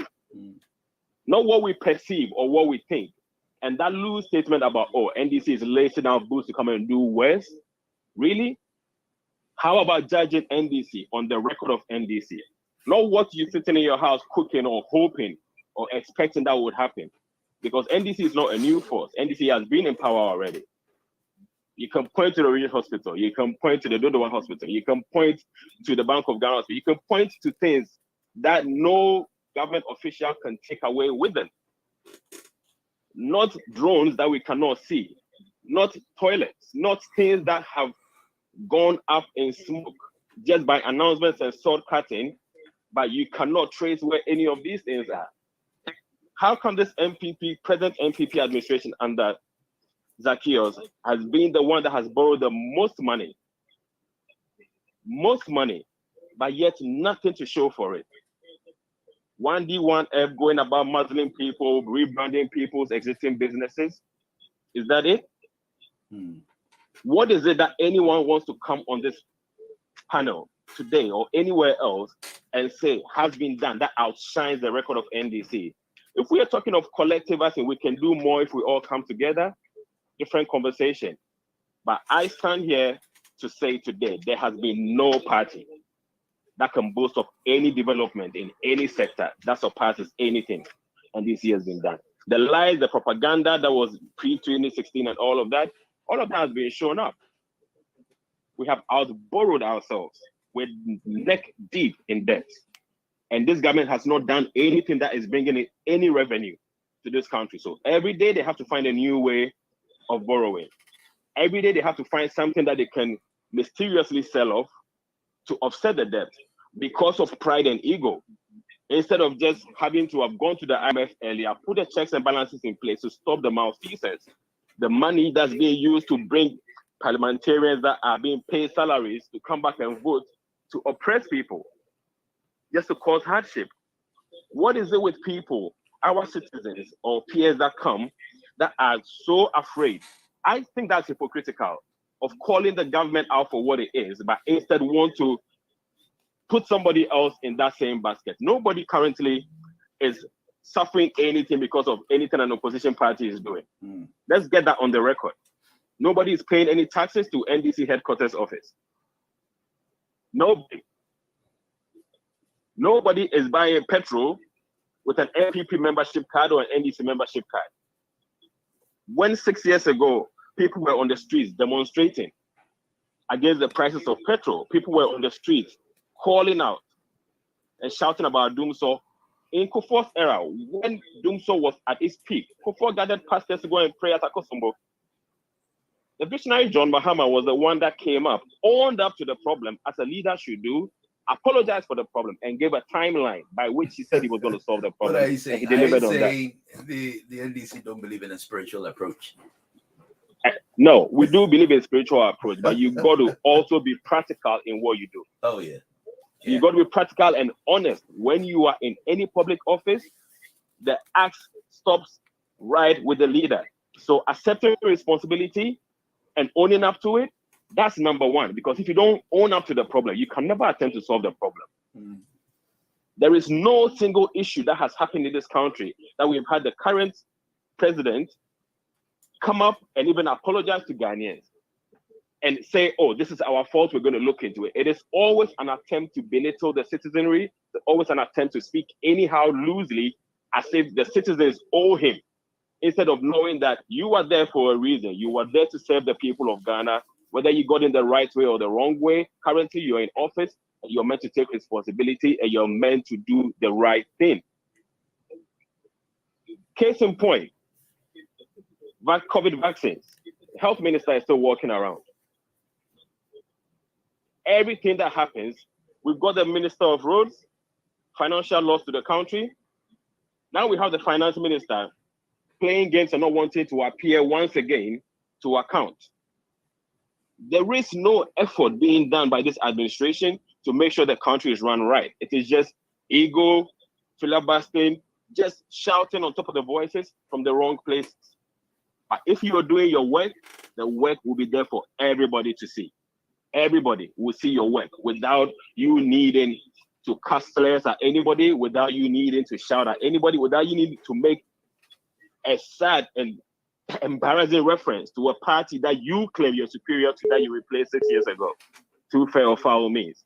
Not what we perceive or what we think. And that loose statement about, oh, NDC is lacing out boots to come and do worse. Really? How about judging NDC on the record of NDC? Not what you're sitting in your house cooking or hoping or expecting that would happen. Because NDC is not a new force. NDC has been in power already. You can point to the regional hospital. You can point to the Dodo One hospital. You can point to the Bank of Ghana hospital. You can point to things that no government official can take away with them. Not drones that we cannot see. Not toilets. Not things that have gone up in smoke just by announcements and sword cutting, but you cannot trace where any of these things are. How come this present MPP administration under Zacchaeus has been the one that has borrowed the most money, but yet nothing to show for it? 1D, 1F going about muzzling people, rebranding people's existing businesses. Is that it? What is it that anyone wants to come on this panel today or anywhere else and say has been done that outshines the record of NDC? If we are talking of collective action, we can do more if we all come together. Different conversation. But I stand here to say today, there has been no party that can boast of any development in any sector that surpasses anything NDC has been done. The lies, the propaganda that was pre-2016 and all of that has been shown up. We have outborrowed ourselves. We're neck deep in debt. And this government has not done anything that is bringing in any revenue to this country. So every day they have to find a new way of borrowing. Every day they have to find something that they can mysteriously sell off to offset the debt because of pride and ego. Instead of just having to have gone to the IMF earlier, put the checks and balances in place to stop the malfeasance. The money that's being used to bring parliamentarians that are being paid salaries to come back and vote to oppress people, just to cause hardship. What is it with people, our citizens or peers that come, that are so afraid? I think that's hypocritical of calling the government out for what it is, but instead want to put somebody else in that same basket. Nobody currently is suffering anything because of anything an opposition party is doing. Let's get that on the record. Nobody is paying any taxes to NDC headquarters office. Nobody. Nobody is buying petrol with an NPP membership card or an NDC membership card. When 6 years ago, people were on the streets demonstrating against the prices of petrol, people were on the streets calling out and shouting about Doomsaw. In Kufuor's era, when Doomsaw was at its peak, Kufuor gathered pastors to go and pray at Akosombo. The visionary John Mahama was the one that came up, owned up to the problem as a leader should do, apologized for the problem, and gave a timeline by which he said he was going to solve the problem. What are you saying? And he delivered on that. The NDC don't believe in a spiritual approach. No, we do believe in spiritual approach, but you got to also be practical in what you do. Oh, yeah. You got to be practical and honest. When you are in any public office, the axe stops right with the leader. So accepting responsibility and owning up to it, that's number one. Because if you don't own up to the problem, you can never attempt to solve the problem. There is no single issue that has happened in this country that we've had the current president come up and even apologize to Ghanaians and say, oh, this is our fault, we're going to look into it. It is always an attempt to belittle the citizenry. It's always an attempt to speak anyhow loosely as if the citizens owe him, instead of knowing that you are there for a reason. You are there to serve the people of Ghana, whether you got in the right way or the wrong way. Currently, you're in office, and you're meant to take responsibility, and you're meant to do the right thing. Case in point, COVID vaccines. The health minister is still walking around. Everything that happens, we've got the Minister of Roads, financial loss to the country. Now we have the finance minister playing games and not wanting to appear once again to account. There is no effort being done by this administration to make sure the country is run right. It is just ego, filibustering, just shouting on top of the voices from the wrong places. But if you are doing your work, the work will be there for everybody to see. Everybody will see your work without you needing to cast slurs at anybody, without you needing to shout at anybody, without you needing to make a sad and embarrassing reference to a party that you claim you're superior to, that you replaced 6 years ago, through fair or foul means.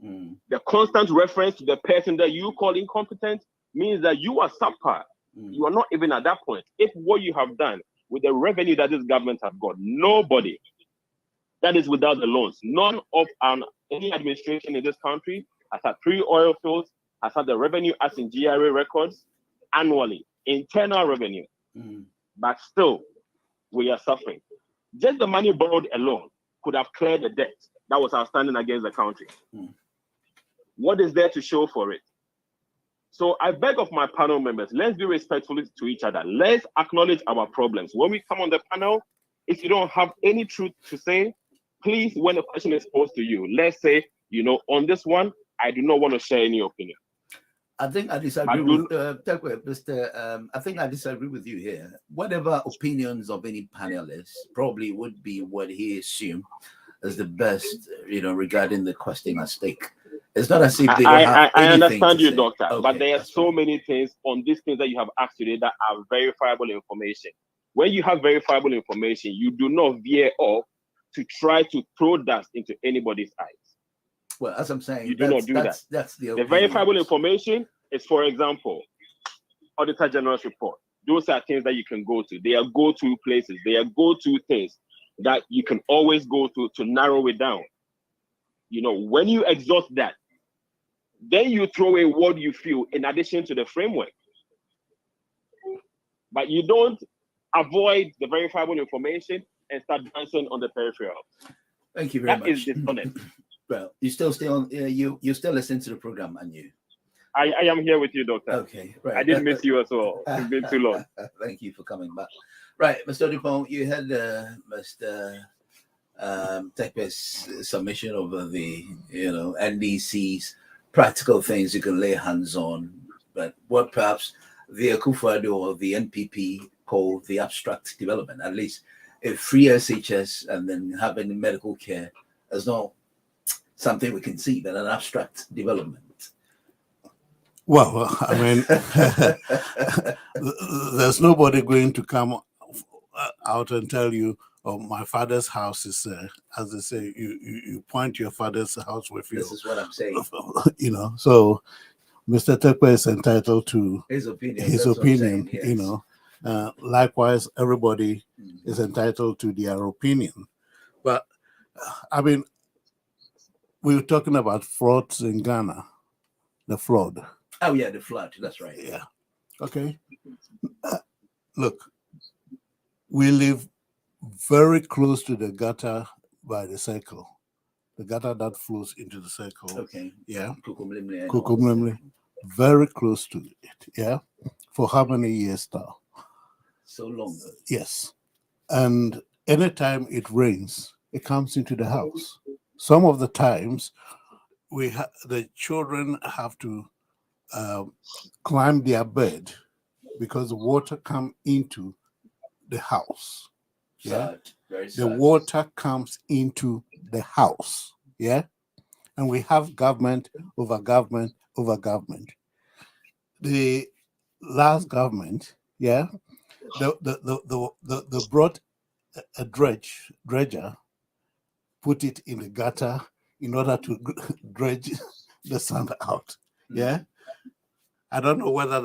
The constant reference to the person that you call incompetent means that you are subpar. You are not even at that point. If what you have done with the revenue that this government have got, nobody that is without the loans, none of any administration in this country has had 3 oil fields, has had the revenue as in GRA records annually, internal revenue. But still, we are suffering. Just the money borrowed alone could have cleared the debt that was outstanding against the country. What is there to show for it? So I beg of my panel members, let's be respectful to each other. Let's acknowledge our problems. When we come on the panel, if you don't have any truth to say, please, when the question is posed to you, let's say, on this one, I do not want to share any opinion. I think I disagree with Mr. I think I disagree with you here. Whatever opinions of any panelist probably would be what he assumed as the best, regarding the question at stake. It's not as if they don't have I anything understand to you, say. doctor, Okay, but there are so many things on these things that you have asked today that are verifiable information. When you have verifiable information, you do not veer off to try to throw dust into anybody's eyes. Well, as I'm saying, you do not do that. That's the verifiable information is, for example, Auditor General's report. Those are things that you can go to. They are go-to places. They are go-to things that you can always go to narrow it down. When you exhaust that, Then you throw in what you feel in addition to the framework. But you don't avoid the verifiable information and start dancing on the peripheral. Thank you very much. That is dishonest. Well, you still stay on. You still listen to the program, and you. I am here with you, Doctor. Okay, right. I did miss you as well. It's been too long. Thank you for coming back. Right, Mr. Dupont, you had Mr. Tepe's submission over the NDC's practical things you can lay hands on, but what perhaps the Akufo-Addo or the NPP call the abstract development, at least a free SHS and then having medical care is not something we can see, but an abstract development. Well, I mean, there's nobody going to come out and tell you, "Oh, my father's house is," as they say, you point your father's house with you. This is what I'm saying. So Mr. Tepe is entitled to his opinion. Saying, yes. Likewise, everybody is entitled to their opinion. But I mean, we were talking about floods in Ghana, the flood. Oh yeah, the flood. That's right. Yeah. Okay. Look, we live very close to the gutter by the circle. The gutter that flows into the circle. Okay. Yeah. Kukumlimli. Very close to it. Yeah. For how many years now? So long. Yes. And anytime it rains, it comes into the house. Some of the times, the children have to climb their bed because the water comes into the house. Yeah, the water comes into the house. Yeah, and we have government over government over government. The last government, yeah, the brought a dredger, put it in the gutter in order to dredge the sand out. Yeah, I don't know whether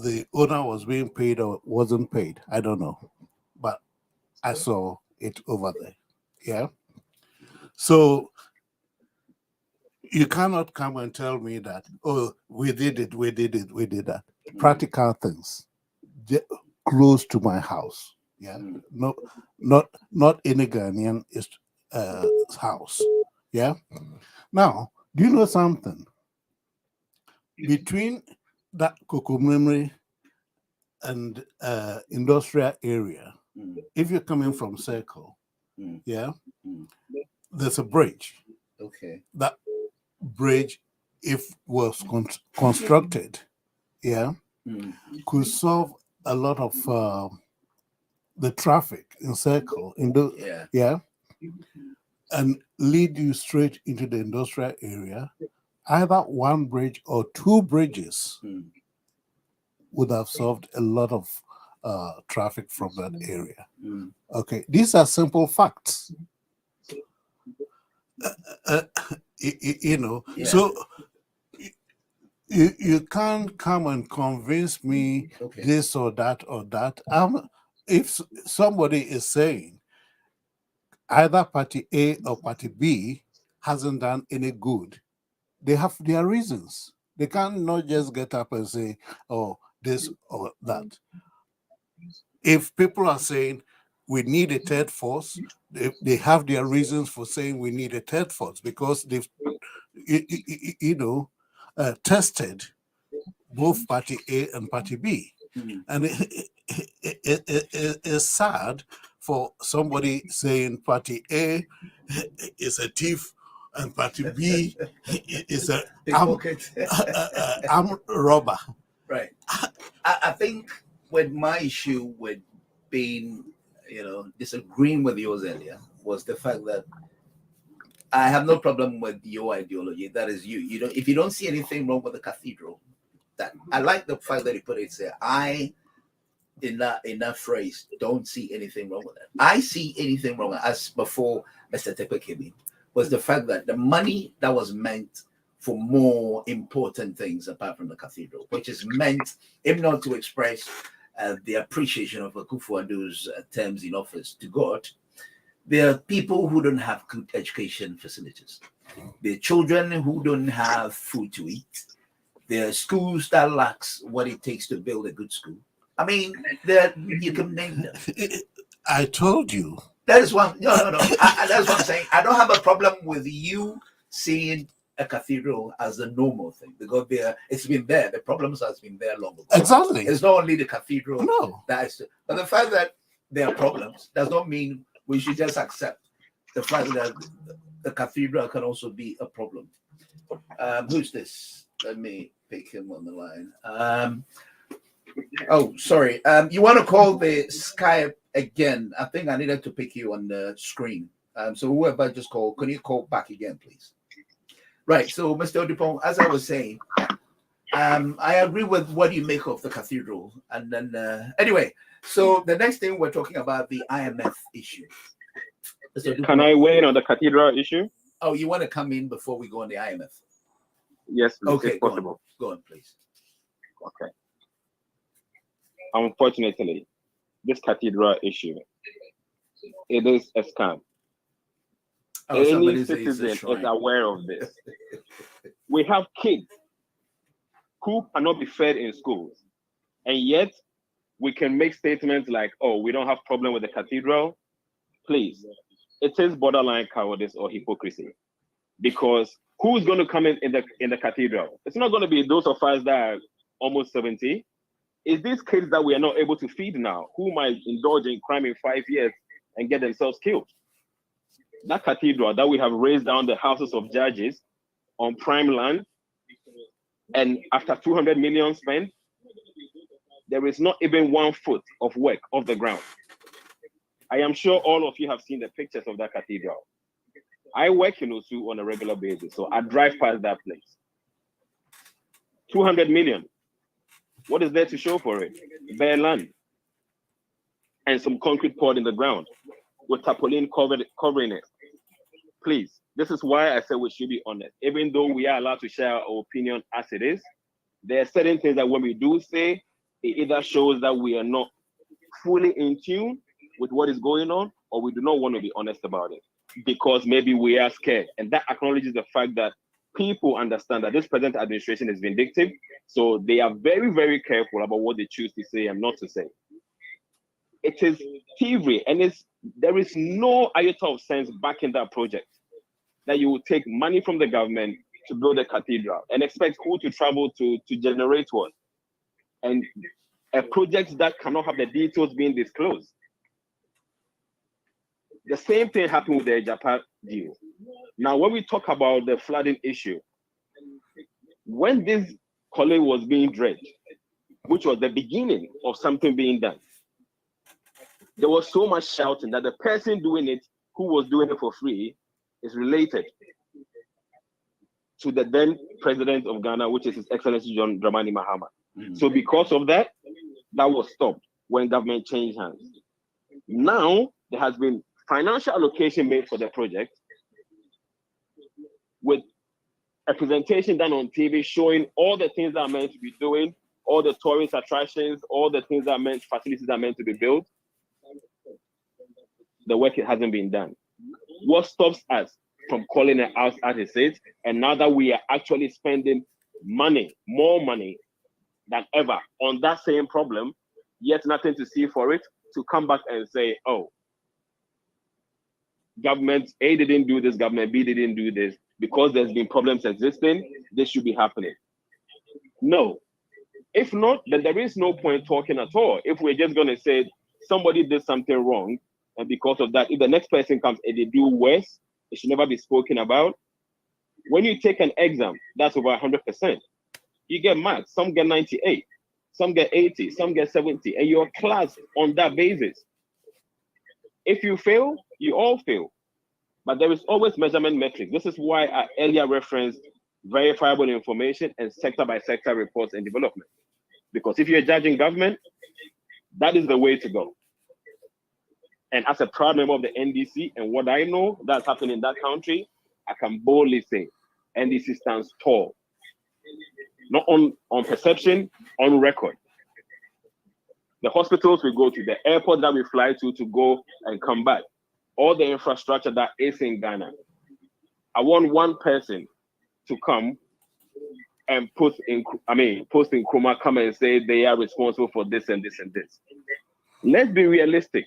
the owner was being paid or wasn't paid. I don't know, but I saw it over there. Yeah. So you cannot come and tell me that, oh, we did that. Practical things close to my house. Yeah. No, not any Ghanaian house. Yeah. Now, do you know something? Between that Kukumlimli and industrial area, if you're coming from Circle, yeah, there's a bridge. Okay. That bridge, if was constructed, yeah, could solve a lot of the traffic in Circle, yeah, and lead you straight into the industrial area. Either one bridge or two bridges would have solved a lot of traffic from that area. Okay, these are simple facts. So you can't come and convince me this or that or that. If somebody is saying either party A or party B hasn't done any good, they have their reasons. They can't not just get up and say, oh, this or that. If people are saying we need a third force, they have their reasons for saying we need a third force because they've, tested both party A and party B. And it's sad for somebody saying party A is a thief and party B is a armed robber. Right. I think with my issue with being, disagreeing with yours earlier was the fact that I have no problem with your ideology. That is you. If you don't see anything wrong with the cathedral, that I like the fact that you put it there. In that phrase, don't see anything wrong with it. I see anything wrong, as before Mr. Tepe came in, was the fact that the money that was meant for more important things apart from the cathedral, which is meant, if not to express the appreciation of Akufo-Addo's terms in office to God, There are people who don't have good education facilities. There are children who don't have food to eat. There are schools that lacks what it takes to build a good school. I mean, you can name them. I told you. That is one. No. That's what I'm saying. I don't have a problem with you seeing a cathedral as a normal thing because it's been there. The problems has been there long ago. Exactly. It's not only the cathedral. No. But the fact that there are problems does not mean we should just accept the fact that the cathedral can also be a problem. Who's this? Let me pick him on the line. Oh, sorry. You want to call the Skype again? I think I needed to pick you on the screen. So whoever just called, can you call back again, please? Right. So, Mr. Odupong, as I was saying, I agree with what you make of the cathedral. And then, anyway, so the next thing we're talking about the IMF issue. Can I weigh in on the cathedral issue? Oh, you want to come in before we go on the IMF? Yes, please, okay, if possible. Go on, please. Okay. Unfortunately, this cathedral issue, it is a scam. Any citizen is aware of this. We have kids who cannot be fed in schools, and yet we can make statements like, "Oh, we don't have problem with the cathedral." Please, it is borderline cowardice or hypocrisy, because who's going to come in the cathedral? It's not going to be those of us that are almost 70. It's these kids that we are not able to feed now, who might indulge in crime in 5 years and get themselves killed. That cathedral that we have raised down the houses of judges on prime land, and after 200 million spent, there is not even 1 foot of work off the ground. I am sure all of you have seen the pictures of that cathedral. I work in Osu on a regular basis, so I drive past that place. 200 million. What is there to show for it? Bare land and some concrete poured in the ground with tarpaulin covering it. Please, this is why I said we should be honest. Even though we are allowed to share our opinion as it is, there are certain things that when we do say, it either shows that we are not fully in tune with what is going on, or we do not want to be honest about it because maybe we are scared. And that acknowledges the fact that people understand that this present administration is vindictive, so they are very, very careful about what they choose to say and not to say. It is thievery, and there is no iota of sense backing that project, that you will take money from the government to build a cathedral and expect who to travel to generate what? And a project that cannot have the details being disclosed. The same thing happened with the Japan deal. Now, when we talk about the flooding issue, when this college was being dredged, which was the beginning of something being done, there was so much shouting that the person doing it, who was doing it for free, is related to the then president of Ghana, which is His Excellency John Dramani Mahama. So because of that, that was stopped when government changed hands. Now, there has been financial allocation made for the project with a presentation done on TV showing all the things that are meant to be doing, all the tourist attractions, all the things that are meant, facilities that are meant to be built. The work hasn't been done. What stops us from calling it out as it is, and now that we are actually spending money, more money than ever on that same problem, yet nothing to see for it, to come back and say, oh, government A didn't do this, government B didn't do this, because there's been problems existing, this should be happening. No. If not, then there is no point talking at all. If we're just going to say somebody did something wrong, and because of that, if the next person comes and they do worse, it should never be spoken about. When you take an exam, that's over 100%. You get marks, some get 98, some get 80, some get 70, and you're classed on that basis. If you fail, you all fail. But there is always measurement metrics. This is why I earlier referenced verifiable information and sector-by-sector reports and development. Because if you're judging government, that is the way to go. And as a proud member of the NDC and what I know that's happening in that country, I can boldly say NDC stands tall. Not on perception, on record. The hospitals we go to, the airport that we fly to go and come back, all the infrastructure that is in Ghana. I want one person to come and post in Nkrumah, come and say they are responsible for this and this and this. Let's be realistic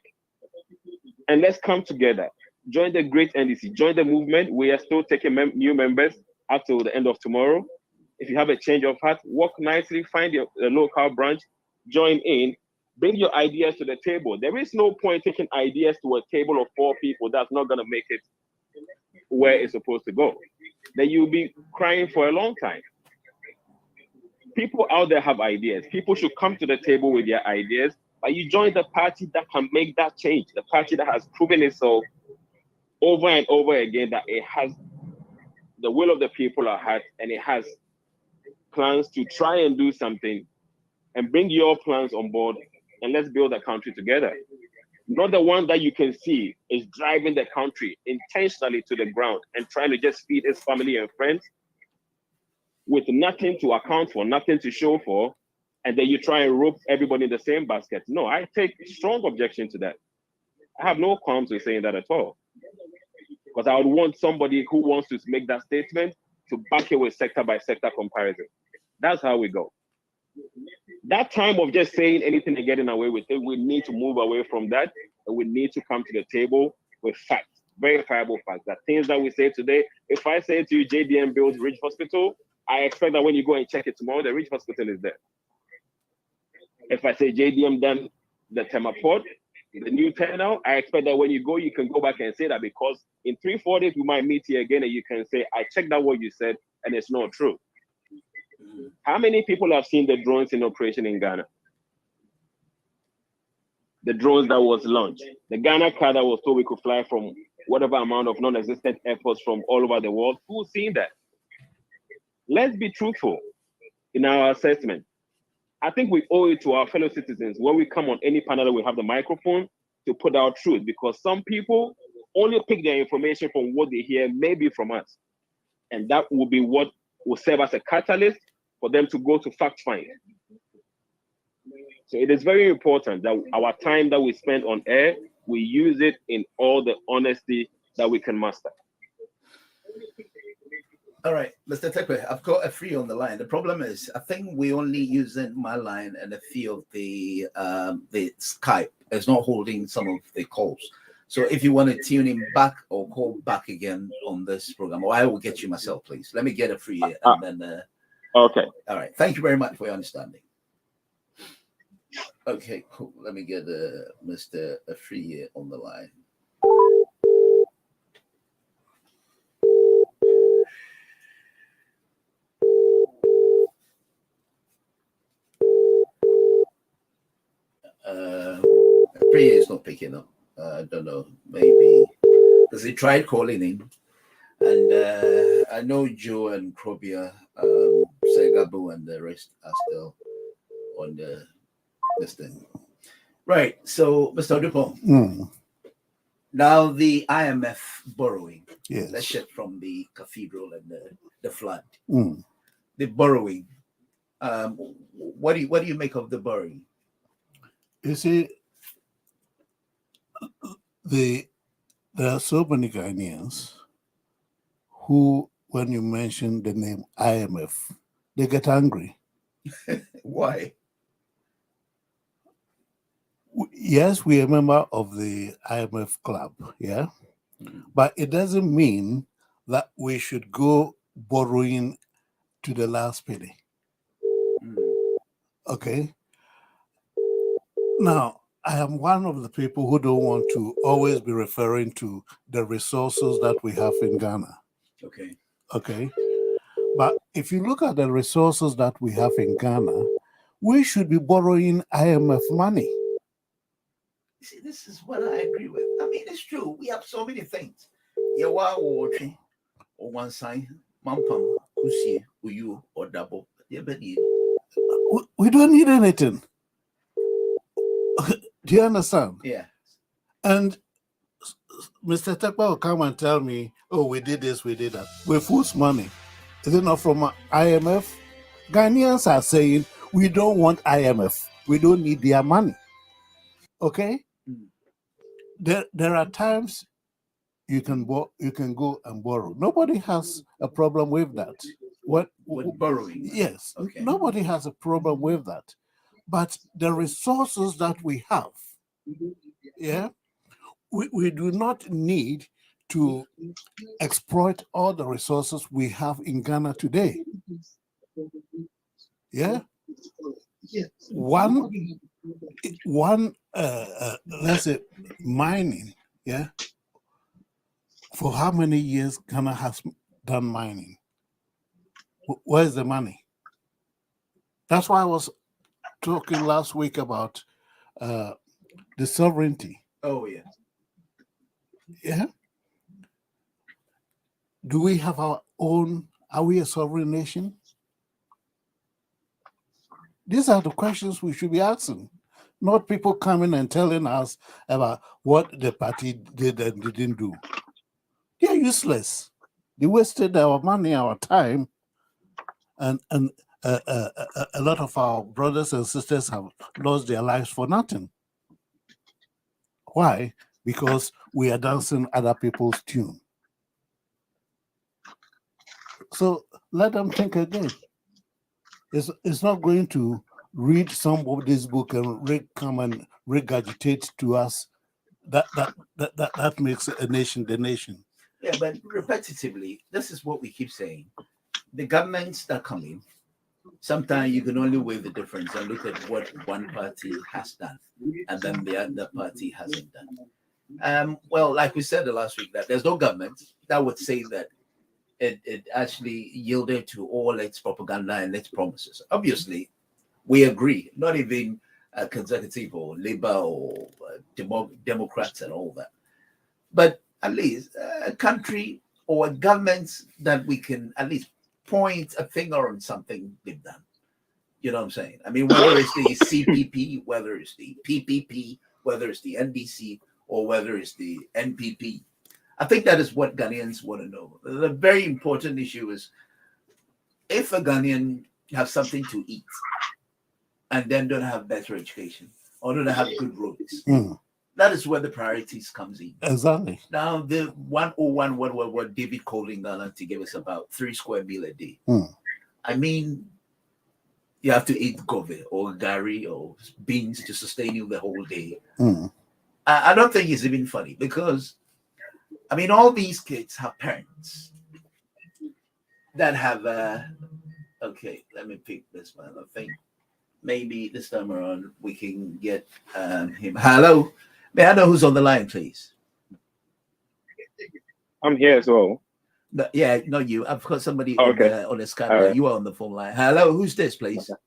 and let's come together. Join the great NDC, join the movement. We are still taking new members up till the end of tomorrow. If you have a change of heart, work nicely, find your local branch, join in, bring your ideas to the table. There is no point taking ideas to a table of 4 people that's not going to make it where it's supposed to go. Then you'll be crying for a long time. People out there have ideas. People should come to the table with their ideas, but you join the party that can make that change, the party that has proven itself over and over again that it has the will of the people at heart and it has plans to try and do something, and bring your plans on board and let's build the country together. Not the one that you can see is driving the country intentionally to the ground and trying to just feed his family and friends with nothing to account for, nothing to show for, and then you try and rope everybody in the same basket. No, I take strong objection to that. I have no qualms with saying that at all. Because I would want somebody who wants to make that statement to back it with sector by sector comparison. That's how we go. That time of just saying anything and getting away with it, we need to move away from that, and we need to come to the table with facts, verifiable facts. That things that we say today, if I say to you, JDM builds Ridge Hospital, I expect that when you go and check it tomorrow, the Ridge Hospital is there. If I say JDM done the Tema Port, the new terminal, I expect that when you go, you can go back and say that, because in 3-4 days, we might meet here again and you can say, I checked out what you said and it's not true. How many people have seen the drones in operation in Ghana? The drones that was launched. The Ghana car that was told we could fly from whatever amount of non-existent airports from all over the world. Who's seen that? Let's be truthful in our assessment. I think we owe it to our fellow citizens when we come on any panel that we have the microphone to put our truth, because some people only pick their information from what they hear, maybe from us. And that will be what will serve as a catalyst for them to go to fact find. So it is very important that our time that we spend on air, we use it in all the honesty that we can master. All right, Mr. Tekwe, I've got a free on the line. The problem is, I think we only using my line and a few of the Skype. It's not holding some of the calls. So if you want to tune in back or call back again on this program, or I will get you myself, please. Let me get a free and then. Okay. All right. Thank you very much for your understanding. Okay, cool. Let me get Mr. Afriye on the line. Afriye is not picking up. I don't know. Maybe because he tried calling in, and I know Joe and Krobia, Segabu, and the rest are still on this thing. Right. So, Mr. Dupont. Now the IMF borrowing. Yes. Let's shift from the cathedral and the flood. The borrowing. What do you make of the borrowing? You see, there are so many Ghanaians who, when you mention the name IMF, they get angry. Why? Yes, we are a member of the IMF club, yeah? But it doesn't mean that we should go borrowing to the last penny. Okay? Now, I am one of the people who don't want to always be referring to the resources that we have in Ghana. Okay. Okay? But if you look at the resources that we have in Ghana, we should be borrowing IMF money. See, this is what I agree with. I mean, it's true. We have so many things. Yawa watching or one sign, Mampam, Kusi, Uyu, or Double. We don't need anything. Do you understand? Yeah. And Mr. Tekpa will come and tell me, oh, we did this, we did that. With whose money? Is it not from IMF? Ghanaians are saying, we don't want IMF. We don't need their money. Okay? There are times you can go and borrow. Nobody has a problem with that. What borrowing? Yes, Okay. nobody has a problem with that. But the resources that we have, yeah, we do not need to exploit all the resources we have in Ghana today. Yeah. One let's say mining, yeah. For how many years Ghana has done mining? Where's the money? That's why I was talking last week about the sovereignty. Oh yeah. Yeah. Do we have our own? Are we a sovereign nation? These are the questions we should be asking, not people coming and telling us about what the party did and didn't do. They're useless. They wasted our money, our time, and a lot of our brothers and sisters have lost their lives for nothing. Why? Because we are dancing other people's tune. So let them think again. It's not going to read somebody's book and come and regurgitate to us that makes a nation the nation. Yeah, but repetitively, this is what we keep saying. The governments that come in, sometimes you can only weigh the difference and look at what one party has done and then the other party hasn't done. Well, like we said the last week, that there's no government that would say that it actually yielded to all its propaganda and its promises. Obviously, we agree, not even conservative or Labour or Democrats and all that. But at least a country or a government that we can at least point a finger on something they've done. You know what I'm saying? I mean, whether it's the CPP, whether it's the PPP, whether it's the NDC, or whether it's the NPP. I think that is what Ghanaians want to know. The very important issue is if a Ghanaian has something to eat and then don't have better education or don't have good roads, that is where the priorities comes in. Exactly. Now, the 101, what David called in Ghana to give us about 3 square meal a day. I mean, you have to eat gobe or gari or beans to sustain you the whole day. I don't think it's even funny because, I mean, all these kids have parents that have, okay, let me pick this one. I think maybe this time around we can get him. Hello. May I know who's on the line, please? I'm here as well. No, yeah, not you. I've got somebody okay. on the Skype. Right. You are on the phone line. Hello, who's this, please? Okay.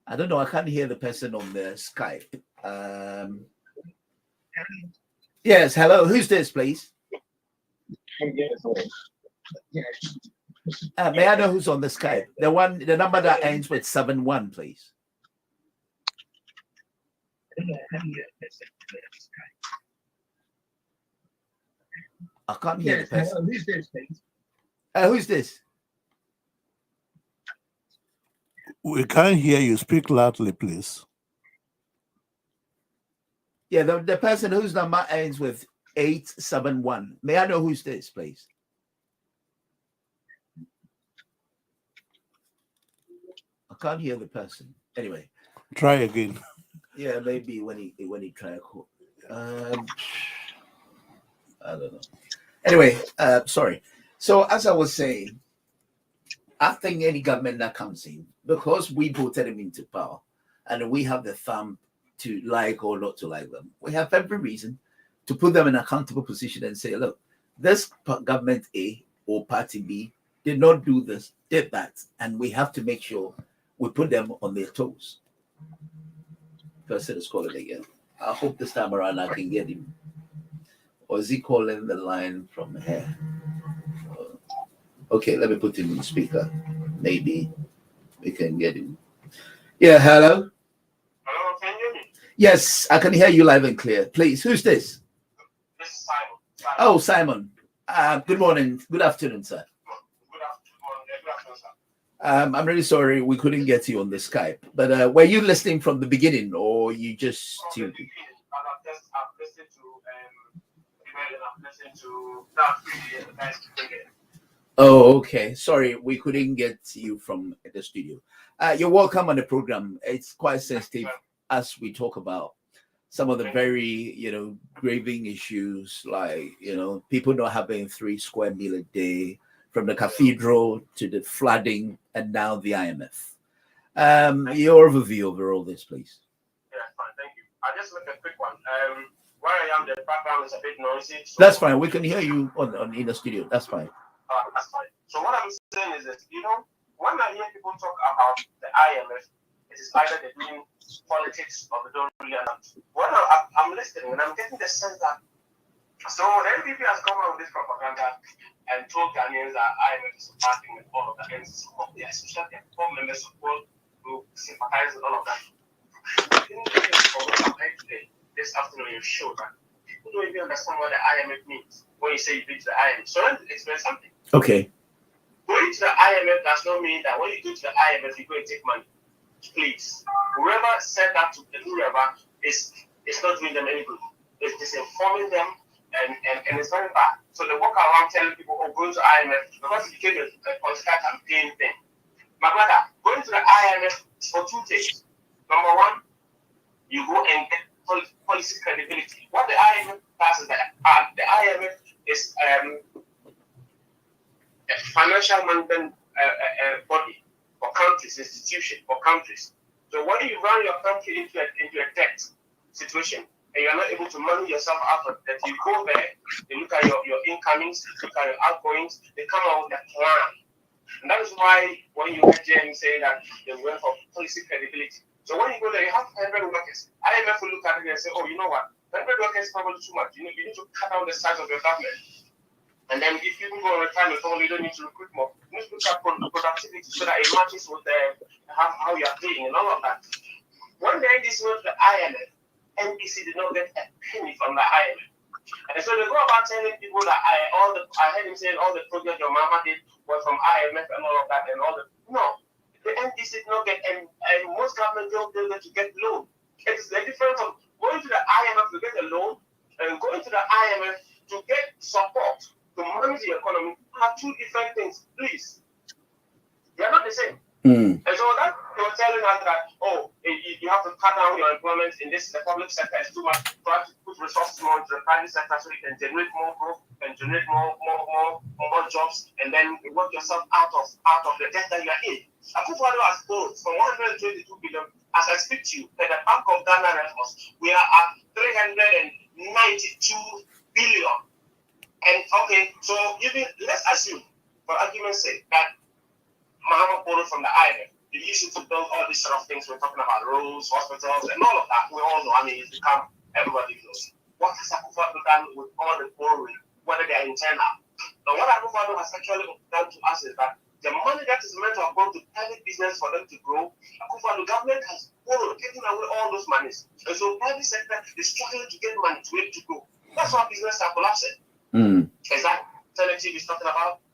I don't know. I can't hear the person on the Skype. Yes, hello. Who's this, please? I'm here as well. May I know who's on the Skype? The number that ends with 71, please. I can't hear the person. Who's this? We can't hear you. Speak loudly, please. Yeah, the person whose number ends with 871. May I know who's this, please? I can't hear the person. Anyway. Try again. Yeah, maybe when he try a call. I don't know. Anyway, sorry. So as I was saying, I think any government that comes in, because we voted them into power, and we have the thumb to like or not to like them, we have every reason to put them in an accountable position and say, look, this government A or party B did not do this, did that, and we have to make sure we put them on their toes. Person is calling again. I hope this time around I can get him. Or is he calling the line from here? Okay, let me put him on speaker. Maybe we can get him. Yeah, hello? Hello, can you hear me? Yes, I can hear you live and clear. Please, who's this? This is Simon. Oh, Simon. Good morning. Good afternoon, sir. Good afternoon, sir. I'm really sorry we couldn't get you on the Skype, but were you listening from the beginning or you just tuned in? I've listened to bed and I'm listening to that really and the guys keeping it. Oh, okay. Sorry, we couldn't get you from the studio. You're welcome on the program. It's quite sensitive as we talk about some of the very, graving issues, like, people not having 3 square meal a day, from the cathedral to the flooding and now the IMF. Your overview over all this, please. Yeah, fine, thank you. I'll just make a quick one. Where I am, the background is a bit noisy. So That's fine. We can hear you on in the studio. That's fine. That's fine. So what I'm saying is this, when I hear people talk about the IMF, it is either they're doing politics or they don't really understand. When I'm listening and I'm getting the sense that, so the NPP has come out with this propaganda and told Ghanaians that IMF is supporting with all of that, and some of their social core members support who sympathize with all of that. Today, this afternoon, you showed that people don't even understand what the IMF means when you say you've been to the IMF. So let me explain something. Okay. Going to the IMF does not mean that when you go to the IMF, you go and take money. Please. Whoever said that to whoever is not doing them any good. It's disinforming them and it's very bad. So they walk around telling people, oh, going to IMF, because it became a political campaign thing. My brother, going to the IMF is for 2 things. Number one, you go and get policy credibility. What the IMF does is that the IMF is a financial management body for countries, institution for countries. So when you run your country into a debt situation and you're not able to manage yourself out of debt, you go there, they look at your incomings, they look at your outgoings, they come out with a plan. And that is why when you hear James say that they went for policy credibility. So when you go there, you have 100 workers. IMF will look at it and say, oh, you know what? 100 workers is probably too much. You need to cut down the size of your government. And then if people go on retirement, you don't need to recruit more. You need to look at productivity so that it matches with how you are paying and all of that. When the NDC went to the IMF, NDC did not get a penny from the IMF. And so they go about telling people that I heard him saying all the projects your mama did were from IMF and all of that and all the no. The NDC did not get and most government don't get to get loan. It's the difference of going to the IMF to get a loan and going to the IMF to get support to manage the economy are 2 different things, please. They are not the same. And so that they were telling us that, you have to cut down your employment in the public sector, it's too much. Try to put resources more into the private sector so you can generate more growth and generate more jobs, and then work yourself out of the debt that you are in. Akufo-Addo has borrowed from 122 billion. As I speak to you, at the Bank of Ghana records, we are at 392 billion. And okay, so even let's assume, for argument's sake, that Mahama borrowed from the IMF. He used it to build all these sort of things. We're talking about roads, hospitals, and all of that. We all know. I mean, it's become everybody knows. What has Akufo-Addo done with all the borrowing, whether they are internal? Now, what Akufo-Addo has actually done to us is that the money that is meant to have gone to private business for them to grow, Akufo-Addo government has borrowed, taking away all those monies. And so private sector is struggling to get money to be able to grow. That's why business are collapsing. Is that Television is talking about?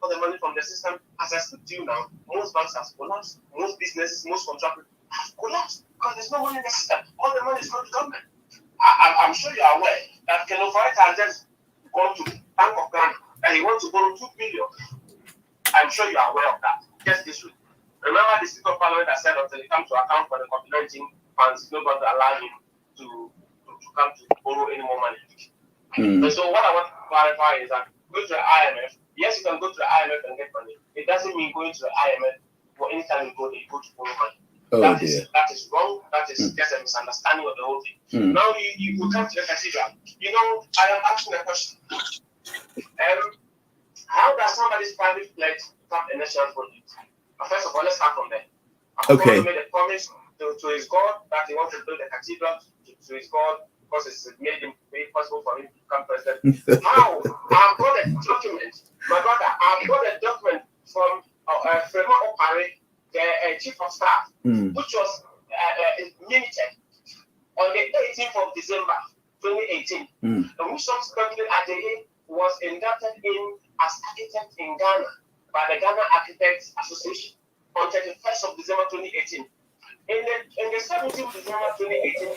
All the money from the system, as I speak to you now, most banks have collapsed, most businesses, most contractors have collapsed because there's no money in the system. All the money is going to government. I'm sure you are aware that Kenofari has just gone to Bank of Ghana and he wants to borrow 2 billion. I'm sure you are aware of that. Just this week. Remember the Speaker of Parliament that said until he comes to account for the COVID-19 funds, nobody will allow him to come to borrow any more money. And so what I want to clarify is that go to the IMF. Yes, you can go to the IMF and get money. It doesn't mean going to the IMF for any time you go there, you go to borrow money. That is wrong. That is just a misunderstanding of the whole thing. Now you come to the cathedral. I am asking a question. How does somebody's private plate become a national project? First of all, let's start from there. He made a promise to his God that he wants to build a cathedral to his God because it's made possible for him to become president. Now, I've got a document, my brother, I've got a document from Frema Opare, the chief of staff, which was minuted on the 18th of December 2018, and which subsequently at the end was inducted in as architect in Ghana by the Ghana Architects Association on 31st of December 2018. In the 17th of December 2018,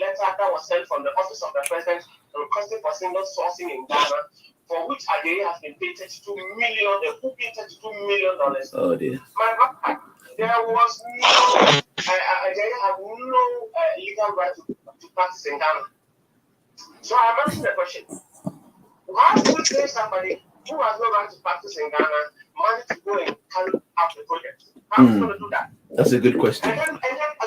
letter that was sent from the office of the president requesting for single sourcing in Ghana, for which Ajayi has been paid $32 million. Who paid $32 million? Oh dear. There was no Ajayi had no legal right to practice in Ghana. So I'm asking the question: how do we pay somebody who has no right to practice in Ghana money to go and carry out the project? How are we going to do that? That's a good question. And then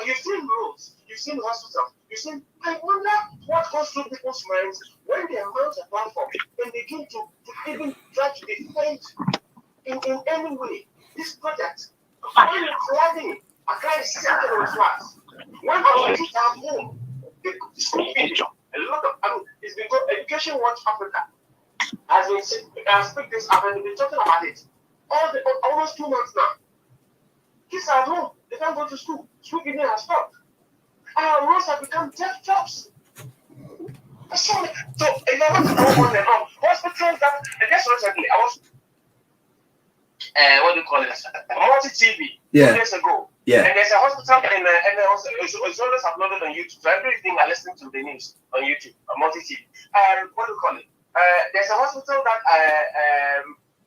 you've seen roads, you've seen hospitals, you've seen. I wonder what goes through people's minds when they mount a platform and begin to even try to defend in any way this project. When you're flooding, I can't see it on flags. When our kids are home, the school video, a lot of, it's because Education Watch Africa has been speak this up and they've been talking about it almost 2 months now. Kids are at home, they can't go to school. School feeding has stopped. Our roads have become death traps. So if I want to know more than hospitals that, and just recently, I was, what do you call it? Multi-TV 2 days ago. Yeah. And there's a hospital and it's always uploaded on YouTube. So everything I listen to the news on YouTube, multi-TV. What do you call it? There's a hospital that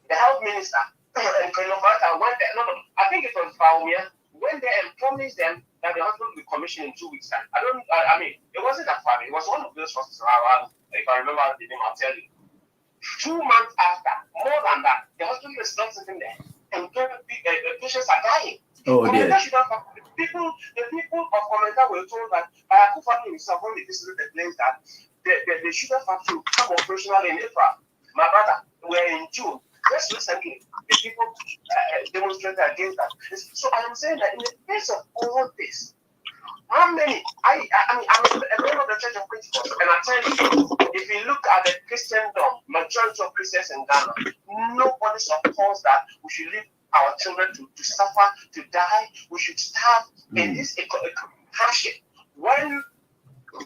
the health minister and Konovata went there. No, I think it was Faumia went there and promised them that the hospital will be commissioned in 2 weeks' time. I mean, it wasn't that far. It was one of those hospitals. If I remember the name, I'll tell you. 2 months after, more than that, the hospital is not sitting there, and patients are dying. Oh dear. The people of Komenta were told that Akufo himself, when they visited the place, that the sugar factory will come operational in April. My brother, we're in June. Just recently, the people demonstrated against that. So I am saying that in the face of all this, how many? I mean, I'm a member of the Church of Pentecost, and I tell you, if you look at the Christendom, majority of Christians in Ghana, nobody supports that we should leave our children to suffer, to die. We should starve in this hardship. When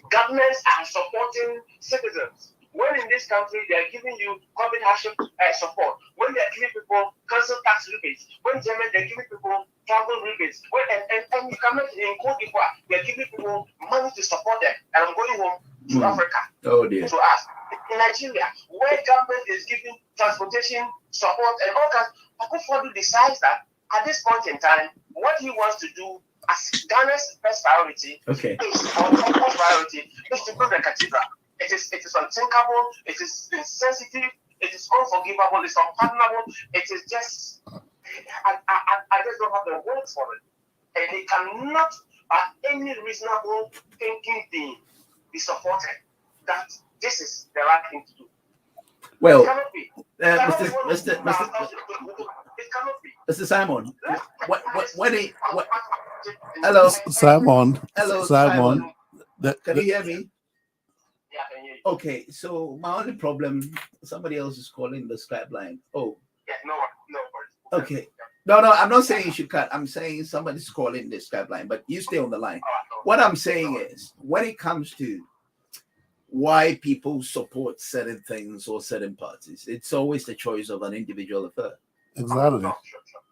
governments are supporting citizens, when in this country they are giving you COVID hardship support, when they are giving people council tax rebates, when they're giving people travel rebates, and you come in Cote d'Ivoire, they are giving people money to support them. And I'm going home to Africa to ask. In Nigeria, where government is giving transportation support and all that, Akufo decides that at this point in time, what he wants to do as Ghana's first priority is to build a cathedral. It is unthinkable, it is insensitive, it is unforgivable, it's unpardonable, it is just, I just don't have the words for it. And it cannot, at any reasonable thinking being, be supported that this is the right thing to do. Well, it cannot be. It cannot be. Mr. Simon, hello, Simon. Hello, Simon. Can you hear me? Okay, so my only problem, somebody else is calling the Skype line. Oh. Yeah, no. Okay. No, I'm not saying you should cut. I'm saying somebody's calling the Skype line, but you stay on the line. What I'm saying is, when it comes to why people support certain things or certain parties, it's always the choice of an individual affair. Exactly.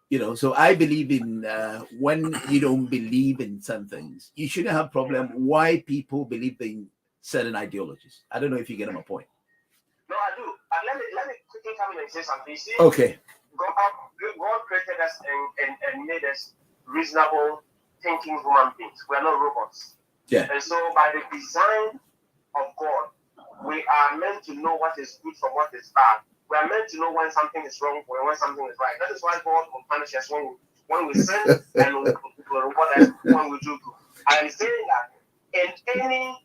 You know, so I believe in when you don't believe in some things, you shouldn't have problem why people believe in certain ideologies. I don't know if you get my point. No, I do. Let me quickly come in and say something. You see, okay. God created us and made us reasonable thinking human beings. We are not robots. Yeah. And so by the design of God, we are meant to know what is good from what is bad. We are meant to know when something is wrong or when something is right. That is why God will punish us when we sin and will reward us when we do good. I am saying that in any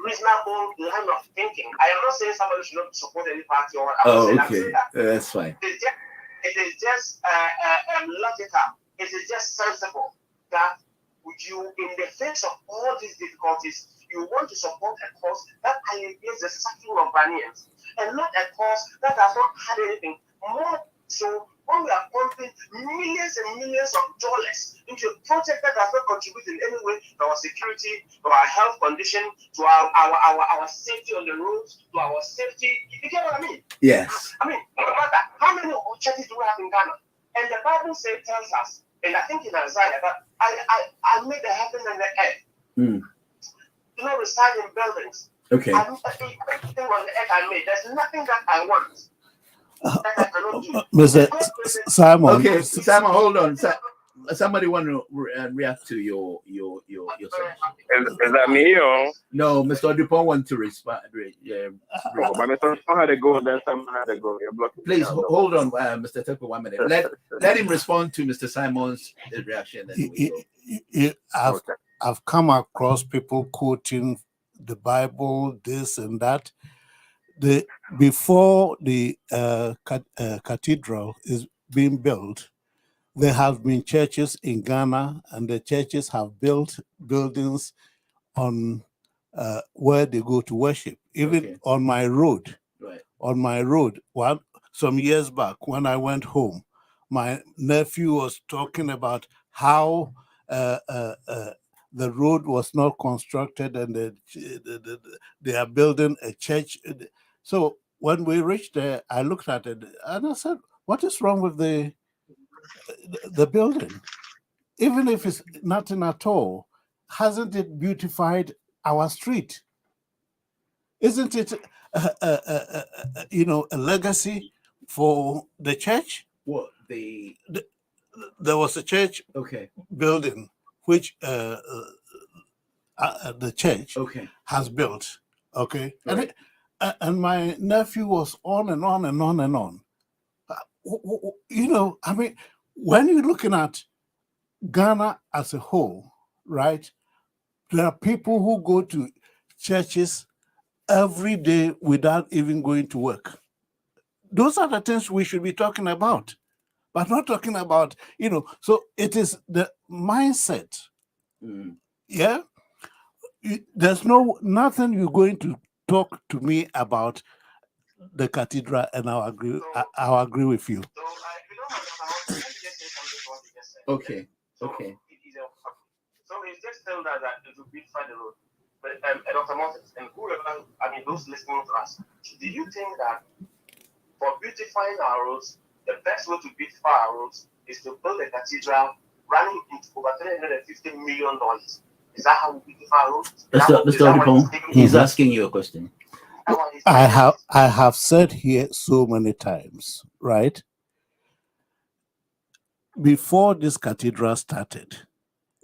reasonable line of thinking, I am not saying somebody should not support any party or okay. That's fine. It is just logical. It is just sensible that you, in the face of all these difficulties, you want to support a cause that alleviates the suffering of Ghanaians, and not a cause that has not had anything more. So when we are pumping millions and millions of dollars into a project that does not contribute in any way to our security, to our health condition, to our safety on the roads, to our safety, you get what I mean? Yes. I mean, how many churches do we have in Ghana? And the Bible tells us, and I think in Isaiah, that I made the heaven and the earth. Do not reside in buildings. Okay. Everything on the earth I made. There's nothing that I want that I cannot do. Mr. Simon. Okay, Simon, hold on. Somebody want to react to your submission. Is that me or no? Mr. Dupont want to respond. Yeah. Oh, but Mr. Dupont had to go. Then someone had to go. You're blocking. Please hold on, Mr. Tepo, 1 minute. Let him respond to Mr. Simon's reaction. Then I've come across people quoting the Bible, this and that. Before the cathedral is being built, there have been churches in Ghana, and the churches have built buildings on where they go to worship. Even on my road, some years back when I went home, my nephew was talking about how the road was not constructed, and they are building a church. So when we reached there, I looked at it and I said, "What is wrong with the building? Even if it's nothing at all, hasn't it beautified our street? Isn't it, a legacy for the church?" What there was a church building which the church has built. Okay, right. And my nephew was on and on and on and on. I mean, when you're looking at Ghana as a whole, right? There are people who go to churches every day without even going to work. Those are the things we should be talking about, but not talking about, so it is the mindset. Yeah. There's nothing you're going to talk to me about the cathedral, and I'll agree with you. Okay. So it's just tell that it will beautify the road. But Dr. Moses and whoever, those listening to us, do you think that for beautifying our roads, the best way to beautify our roads is to build a cathedral running into over $350 million? Is that how we beautify our roads? Mr. Dupont, he's asking you a question. I have said here so many times, right? Before this cathedral started,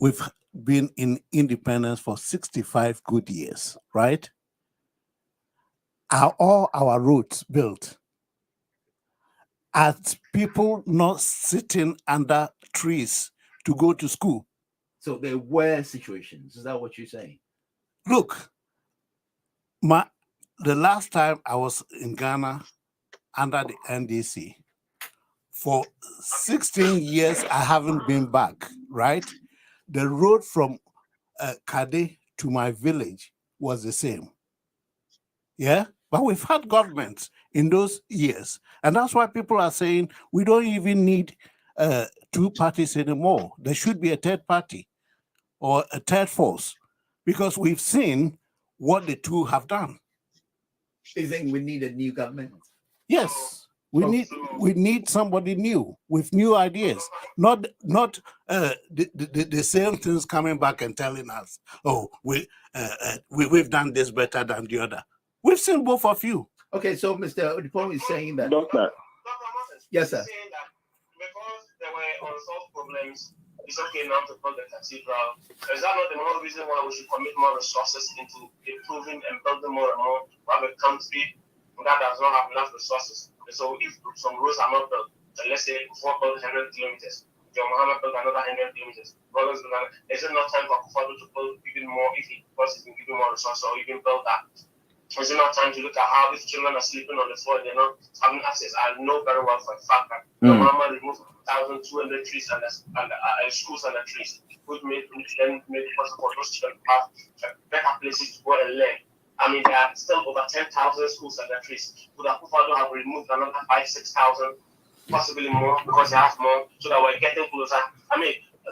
we've been in independence for 65 good years, right? Are all our roads built? Are people not sitting under trees to go to school? So there were situations. Is that what you're saying? Look, the last time I was in Ghana under the NDC, for 16 years, I haven't been back, right? The road from Kade to my village was the same. Yeah? But we've had governments in those years. And that's why people are saying we don't even need two parties anymore. There should be a third party or a third force, because we've seen what the two have done. You think we need a new government? Yes. We need somebody new with new ideas, not the same things coming back and telling us, "Oh, we've done this better than the other." We've seen both of you. Okay, so Mr. Odipon is saying that. Doctor. Yes, sir. Saying that because there were unsolved problems, it's okay now to build the cathedral. Is that not the more reason why we should commit more resources into improving and building more and more? We have a country that does not have enough resources. So if some roads are not built, let's say before build 100 kilometers, John Muhammad built another 100 kilometers. Is it not time for Akufo-Addo to build even more if he can give more resources or even build that? Is it not time to look at how these children are sleeping on the floor and they're not having access? I know very well for a fact that John Muhammad removed 1,200 trees and schools and the trees, which made it possible for those children to have better places to go and learn. There are still over 10,000 schools and the trees. Would Akufo-Addo have removed another 5,000-6,000, possibly more, because he has more, so that we're getting closer?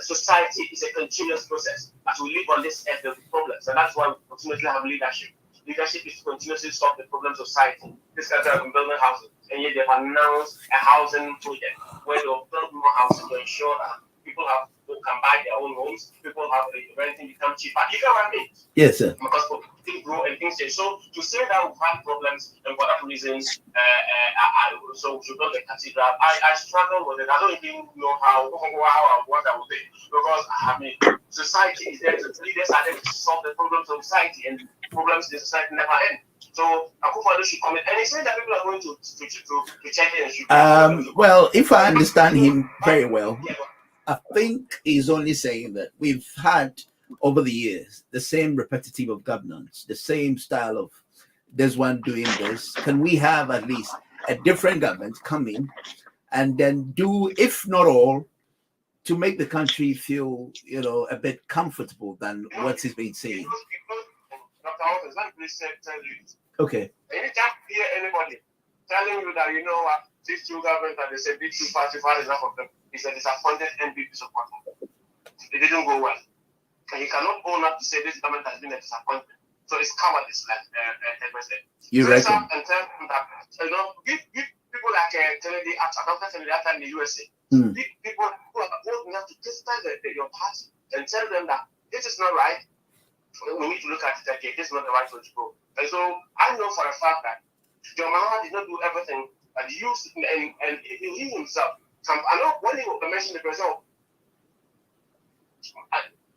Society is a continuous process. As we live on this earth, there'll be problems, and that's why we continuously have leadership. Leadership is to continuously solve the problems of society. This country has been building houses, and yet they've announced a housing project where they'll build more houses to ensure that people can buy their their own homes. People have renting become cheaper. You get what I mean? Yes, sir. Because things grow and things change. So to say that we've had problems and for that reason, so we should build the cathedral, I struggle with it. I don't even know what I would do. Because I mean, society is there to leaders are there to solve the problems of society, and problems in society never end. So Akufo-Addo should come in, and he said that people are going to check it and should. Well, if I understand him very well, I think he's only saying that we've had over the years the same repetitive of governance, the same style of this one doing this. Can we have at least a different government come in and then do, if not all, to make the country feel, a bit comfortable than what he's been saying? Okay. Anytime you hear anybody telling you that these two governments that they said these two parties is enough of them, it's a disappointed NPP supporter. It didn't go well. And you cannot own up to say this government has been a disappointment. So it's cowardice, like Edward said. You reckon? And tell them that, give people like Kennedy, Dr. Kennedy in the USA, people who are old enough to criticize your party and tell them that this is not right. We need to look at it again. This is not the right way to go. And so I know for a fact that John Mahama did not do everything that he used, and he himself. I know when he mentioned the president,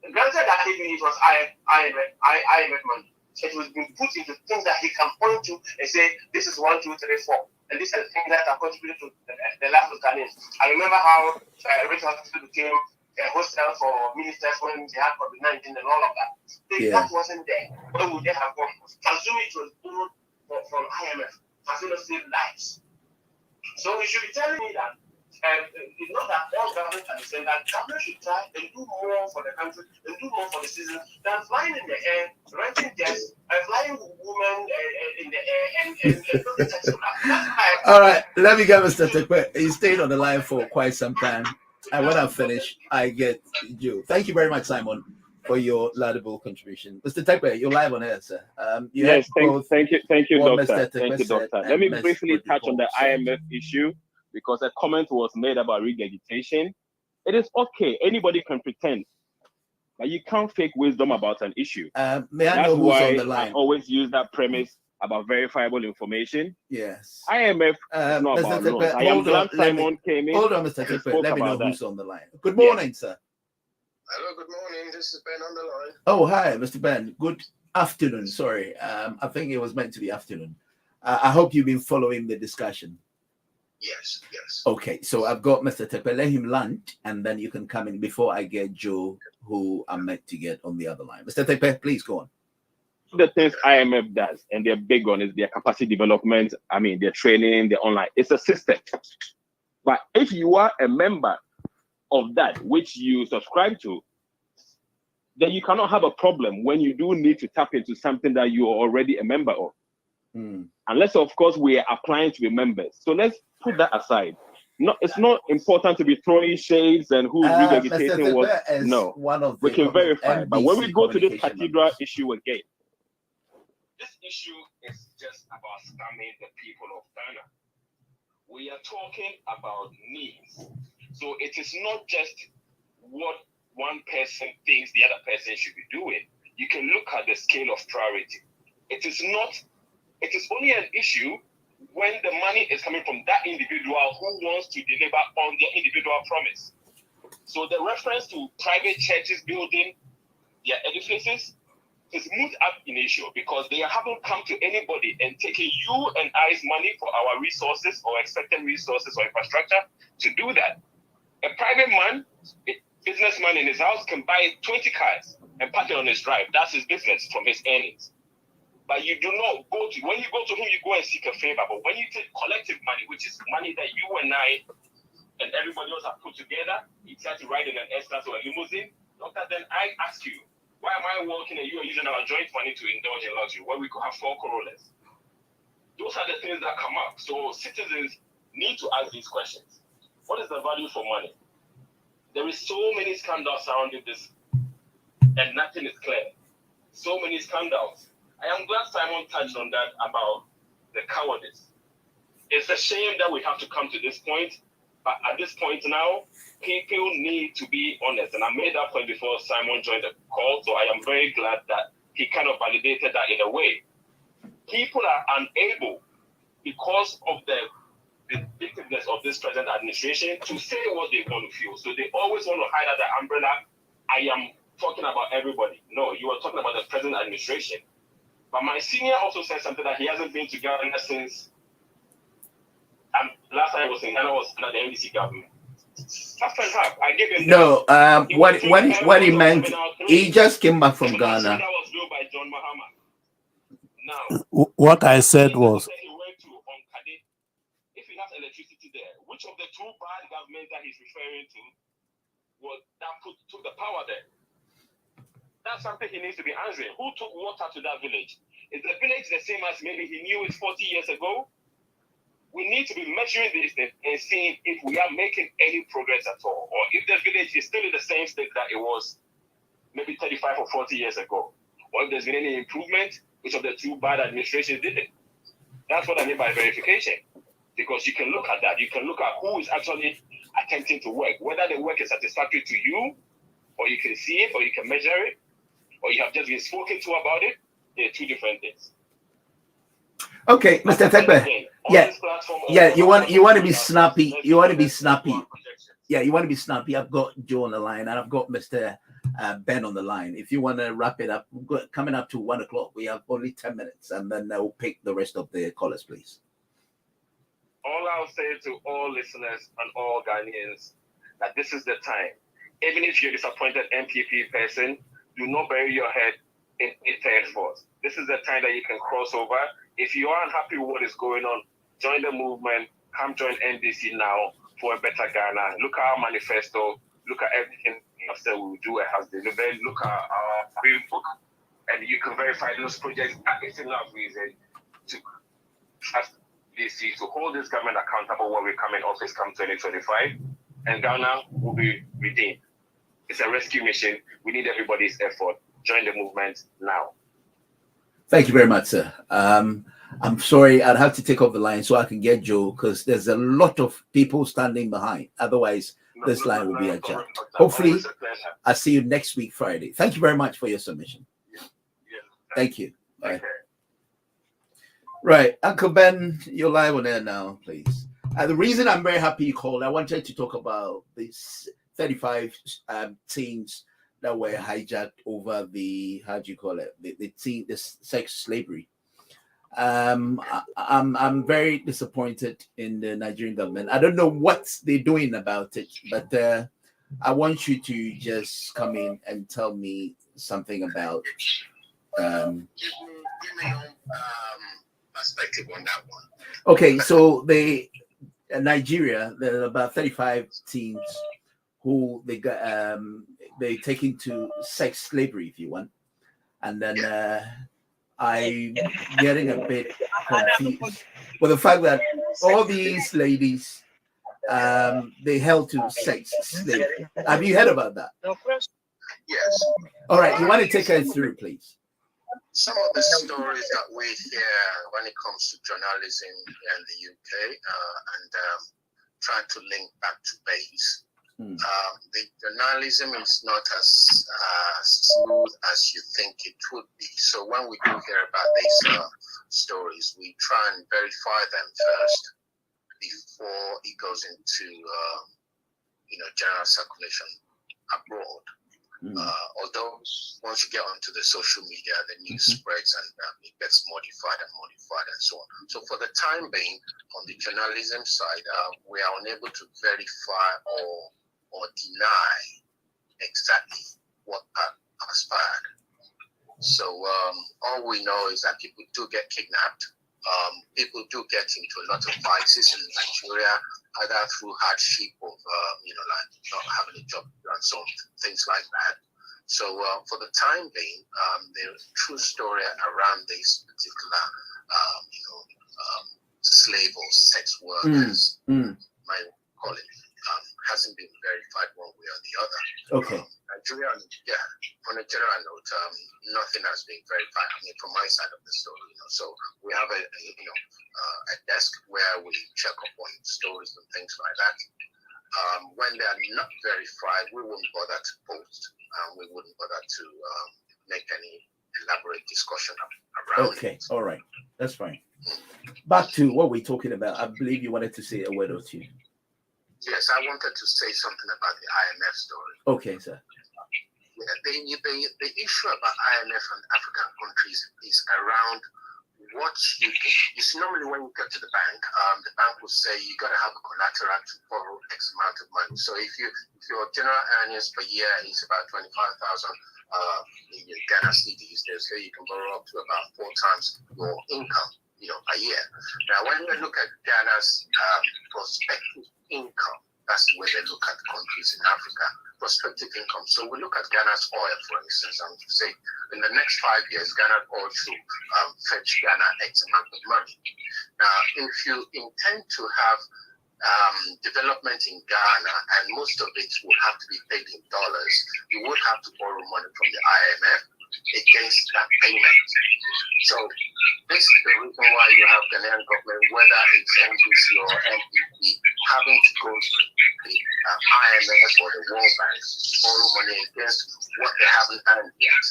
granted that it was IMF money. It was being put into things that he can point to and say, this is 1, 2, 3, 4. And these are the things that are contributing to the life of Ghanaians. I remember how Rich Hospital became a hostel for ministers when they had COVID-19 and all of that. That wasn't there. Where would they have gone? Assuming it was borrowed from IMF. Has it not saved lives? So you should be telling me that it's not that all governments are the same, that government should try and do more for the country and do more for the citizens than flying in the air, renting jets, and flying women in the air and building taxi. All right, let me get Mr. Tekwe. He stayed on the line for quite some time. And when I'm finished, I get you. Thank you very much, Simon, for your laudable contribution. Mr. Tekwe, you're live on air, sir. Yes, thank you, Doctor. Thank you, Doctor. Let me briefly touch on the IMF issue, because a comment was made about regurgitation. It is okay. Anybody can pretend, but you can't fake wisdom about an issue. May I know who's on the line? I always use that premise about verifiable information. Yes. IMF is not about loans. I am glad Simon came in. Hold on, Mr. Tekwe. Let me know who's on the line. Good morning, sir. Hello, good morning. This is Ben on the line. Oh, hi, Mr. Ben. Good afternoon. Sorry. I think it was meant to be afternoon. I hope you've been following the discussion. Yes. Okay, so I've got Mr. Tekwe. Let him land, and then you can come in before I get Joe, who I'm meant to get on the other line. Mr. Tekwe, please go on. The things IMF does, and they're big on, is their capacity development. I mean, their training, their online. It's a system. But if you are a member of that which you subscribe to, then you cannot have a problem when you do need to tap into something that you are already a member of. Unless, of course, we are applying to be members. So let's put that aside. No, it's not important to be throwing shades and who's regurgitating what. No, we can verify. But when we go to this cathedral issue again, this issue is just about scamming the people of Ghana. We are talking about needs. So it is not just what one person thinks the other person should be doing. You can look at the scale of priority. It is only an issue when the money is coming from that individual who wants to deliver on their individual promise. So the reference to private churches building their edifices is moot ab initio, because they haven't come to anybody and taken you and I's money for our resources or expected resources or infrastructure to do that. A private man, a businessman in his house, can buy 20 cars and park it on his drive. That's his business from his earnings. But you do not go to, when you go to him, you go and seek a favor. But when you take collective money, which is money that you and I and everybody else have put together, you try to ride in an S-Class or a limousine, doctor, then I ask you, why am I working and you are using our joint money to indulge in luxury when we could have 4 Corollas? Those are the things that come up. So citizens need to ask these questions. What is the value for money? There is so many scandals surrounding this, and nothing is clear. So many scandals. I am glad Simon touched on that about the cowardice. It's a shame that we have to come to this point, But at this point now, people need to be honest. And I made that point before Simon joined the call, so I am very glad that he kind of validated that in a way. People are unable, because of the vindictiveness of this present administration, to say what they want to feel. So they always want to hide under the umbrella. I am talking about everybody. No, you are talking about the present administration. But my senior also said something that he hasn't been to Ghana since last time I was in Ghana was under the NDC government. Half and half. I gave him No, what he meant, he just came back from Ghana. That was built by John Mahama. Now, What I said was, he went to Onkade. If he has electricity there, which of the two bad governments that he's referring to was that took the power there? That's something he needs to be answering. Who took water to that village? Is the village the same as maybe he knew it 40 years ago? We need to be measuring this and seeing if we are making any progress at all, or if the village is still in the same state that it was maybe 35 or 40 years ago, or if there's been any improvement, which of the two bad administrations did it. That's what I mean by verification, because you can look at that. You can look at who is actually attempting to work, whether the work is satisfactory to you, or you can see it, or you can measure it, or you have just been spoken to about it. They're two different things. Okay, Mr. Tekbe. Yeah, you want to be snappy. You want to be snappy. Yeah, you want to be snappy. I've got Joe on the line, and I've got Mr. Ben on the line. If you want to wrap it up, coming up to 1 o'clock, we have only 10 minutes, and then we'll pick the rest of the callers, please. All I'll say to all listeners and all Ghanaians that this is the time. Even if you're a disappointed MPP person, do not bury your head in third force. This is the time that you can cross over. If you are unhappy with what is going on, join the movement. Come join NDC now for a better Ghana. Look at our manifesto. Look at everything we will do and has delivered. Look at our green book, and you can verify those projects. It's enough reason to ask DC to hold this government accountable when we come in office come 2025, and Ghana will be redeemed. It's a rescue mission. We need everybody's effort. Join the movement now. Thank you very much, sir. I'm sorry, I'd have to take off the line so I can get Joe, because there's a lot of people standing behind. Otherwise, this line will be adjourned. Hopefully, I'll see you next week, Friday. Thank you very much for your submission. Thank you. Bye. Right, Uncle Ben, you're live on air now, please. The reason I'm very happy you called, I wanted to talk about these 35 teens that were hijacked over the, how do you call it, the sex slavery. I'm very disappointed in the Nigerian government. I don't know what they're doing about it, but I want you to just come in and tell me something about. Give me your perspective on that one. Okay, so Nigeria, there are about 35 teens who they got they taken to sex slavery, if you want, and then I'm getting a bit confused with the fact that all these ladies they held to sex slavery. Have you heard about that? Yes. All right, you want to take us through, please? Some of the stories that we hear when it comes to journalism here in the UK and trying to link back to base. The journalism is not as smooth as you think it would be. So when we do hear about these stories, we try and verify them first before it goes into general circulation abroad. Although once you get onto the social media, the news spreads and it gets modified and so on. So for the time being, on the journalism side, we are unable to verify or deny exactly what transpired. So all we know is that people do get kidnapped. People do get into a lot of vices in Nigeria, either through hardship of, like not having a job and so on, things like that. So for the time being, the true story around this particular, slave or sex workers, might call it, hasn't been verified one way or the other. Okay. Nigeria, on a general note, nothing has been verified. I mean, from my side of the story, so we have a desk where we check up on stories and things like that. When they are not verified, we wouldn't bother to post. We wouldn't bother to make any elaborate discussion around it. Okay, all right, that's fine. Back to what we're talking about. I believe you wanted to say a word or two. Yes, I wanted to say something about the IMF story. Okay, sir. The issue about IMF and African countries is around what you can. You see, normally when you get to the bank will say you got to have a collateral to borrow X amount of money. So if your general earnings per year is about 25,000 in your Ghana cedis, they say you can borrow up to about 4 times your income, a year. Now, when we look at Ghana's prospective income, that's the way they look at countries in Africa, prospective income. So we look at Ghana's oil, for instance, and say in the next 5 years, Ghana oil should fetch Ghana X amount of money. Now, if you intend to have development in Ghana, and most of it will have to be paid in dollars, you would have to borrow money from the IMF against that payment. So this is the reason why you have Ghanaian government, whether it's NDC or NPP, having to go to the IMF or the World Bank to borrow money against what they haven't earned yet.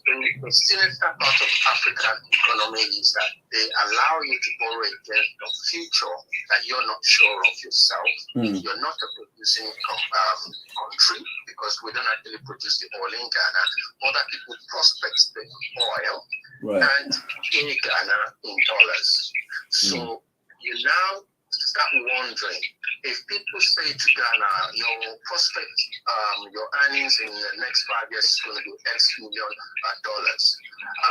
The sinister part of African economy is that they allow you to borrow against a future that you're not sure of yourself. You're not a producing country, because we don't actually produce the oil in Ghana. Other people prospect the oil and in Ghana in dollars. So you now start wondering, if people say to Ghana, your prospect, your earnings in the next 5 years is going to be X million dollars,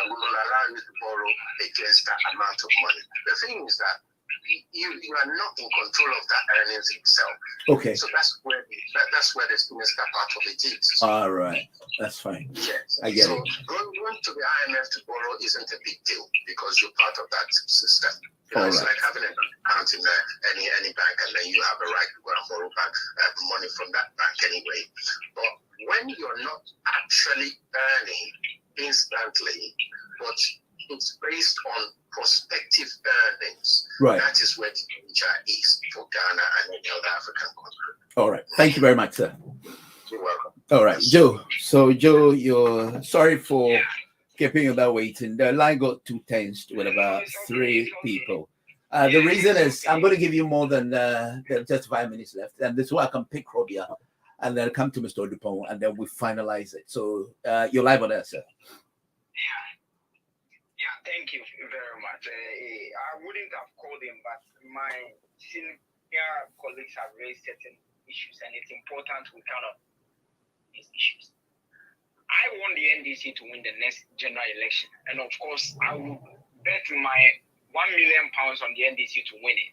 we will allow you to borrow against that amount of money. The thing is that you are not in control of that earnings itself. Okay. So that's where the sinister part of it is. All right, that's fine. Yes. I get so it. Going to the IMF to borrow isn't a big deal, because you're part of that system. It's All right. like having an account in any bank, and then you have a right to go and borrow money from that bank anyway. But when you're not actually earning instantly, but it's based on prospective earnings, that is where the danger is for Ghana and any other African country. All right. Thank you very much, sir. You're welcome. All right, Joe. So, Joe, you're sorry for keeping you that waiting. The line got too tense with about 3 people. The reason is I'm going to give you more than just 5 minutes left, and this way I can pick Robia and then come to Mr. Dupont, and then we finalize it. So you're live on air, sir. Yeah, thank you very much. I wouldn't have called him, but my senior colleagues have raised certain issues, and it's important we kind of these issues. I want the NDC to win the next general election, and of course, I will bet my £1 million on the NDC to win it.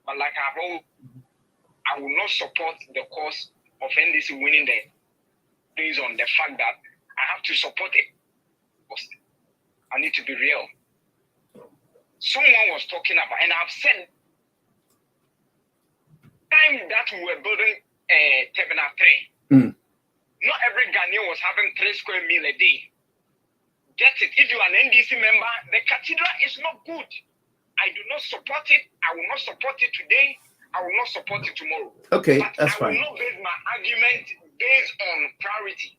But like I will not support the cause of NDC winning based on the fact that I have to support it. I need to be real. Someone was talking about, and I've said, time that we were building Terminal 3, not every Ghanaian was having 3 square meals a day. Get it? If you are an NDC member, the cathedral is not good. I do not support it. I will not support it today. I will not support it tomorrow. Okay, but that's fine. I will not base my argument based on priority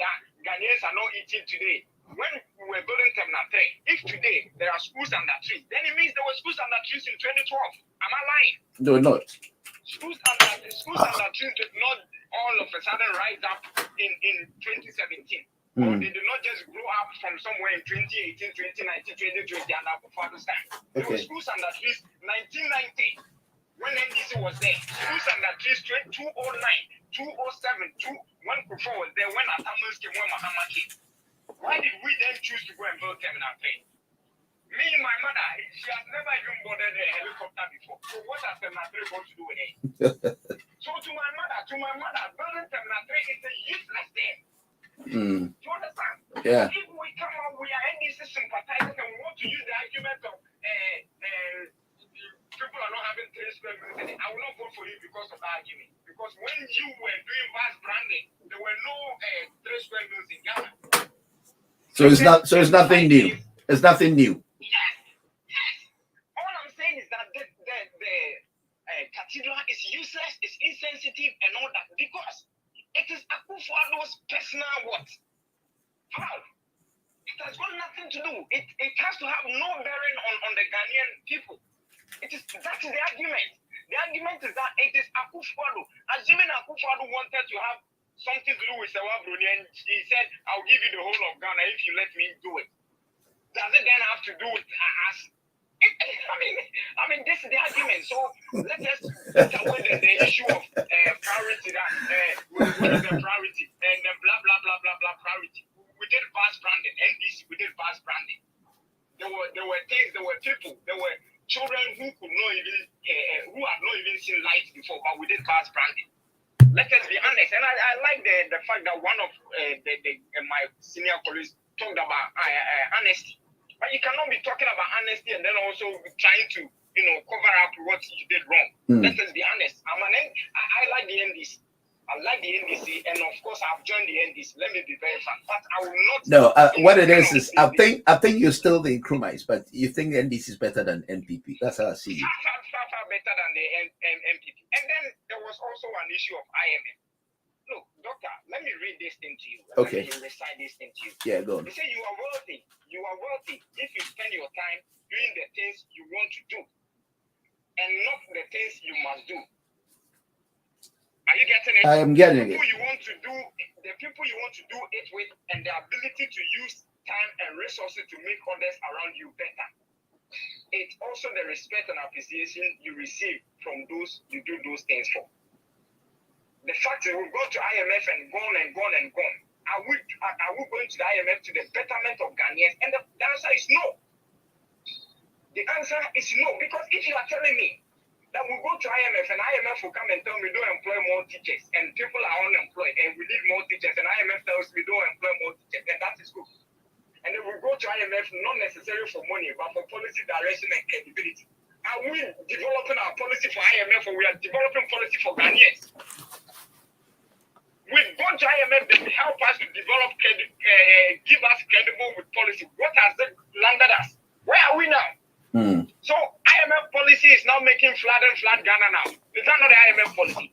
that Ghanaians are not eating today. When we were building Terminal 3, if today there are schools under trees, then it means there were schools under trees in 2012. Am I lying? No, not. Schools under trees did not all of a sudden rise up in 2017. Or they did not just grow up from somewhere in 2018, 2019, 2020, and before this time. There were schools under trees 1990 when NDC was there. Schools under trees 2009, 2007, when before was there, when Atamas came, when Mahama came. Why did we then choose to go and build Terminal 3? Me and my mother, she has never even boarded a helicopter before. So what has Terminal 3 got to do with it? So to my mother, building Terminal 3 is a useless thing. Do you understand? Yeah. If we come out, we are NDC sympathizers, and we want to use the argument of people are not having 3 square meters, I will not vote for you because of that argument. Because when you were doing mass branding, there were no 3 square meals in Ghana. So it's not. So it's nothing new. It's nothing new. Yes. All I'm saying is that the cathedral is useless, it's insensitive, and all that because it is Akufo-Addo's personal what? How? It has got nothing to do. It has to have no bearing on the Ghanaian people. That is the argument. The argument is that it is Akufo-Addo. Assuming Akufo-Addo wanted to have something to do with Sewa Bruni, and he said, "I'll give you the whole of Ghana if you let me do it." Does it then have to do with us? I mean, this is the argument. So let us take away the issue of priority. That what is the priority? And then blah blah blah blah blah priority. We did mass branding. NDC, we did mass branding. There were things. There were people. There were children who could not even who had not even seen light before, but we did mass branding. Let us be honest. And I like the fact that one of my senior colleagues talked about honesty. But you cannot be talking about honesty and then also trying to, cover up what you did wrong. Let us be honest. I like the NDC. I like the NDC, and of course, I've joined the NDC. Let me be very frank. But I will not. No, what it is I think you're still the Nkrumahs, but you think the NDC is better than NPP. That's how I see you. Far better than the NPP. And then there was also an issue of IMF. Look, doctor, let me read this thing to you. Okay. Let me recite this thing to you. Yeah, go on. They say you are wealthy. You are wealthy if you spend your time doing the things you want to do and not the things you must do. Are you getting it? I am getting it. The people you want to do it with and the ability to use time and resources to make others around you better. It's also the respect and appreciation you receive from those you do those things for. The fact that we've gone to IMF and gone and gone and gone. Are we going to the IMF to the betterment of Ghanaians? And the answer is no. The answer is no. Because if you are telling me that we go to IMF and IMF will come and tell me don't employ more teachers and people are unemployed and we need more teachers and IMF tells me don't employ more teachers, then that is good. And then we go to IMF not necessarily for money but for policy direction and credibility. Are we developing our policy for IMF or we are developing policy for Ghanaians? We go to IMF to help us to develop, give us credible with policy. What has it landed us? Where are we now? So IMF policy is now making flat Ghana now. Is that not the IMF policy?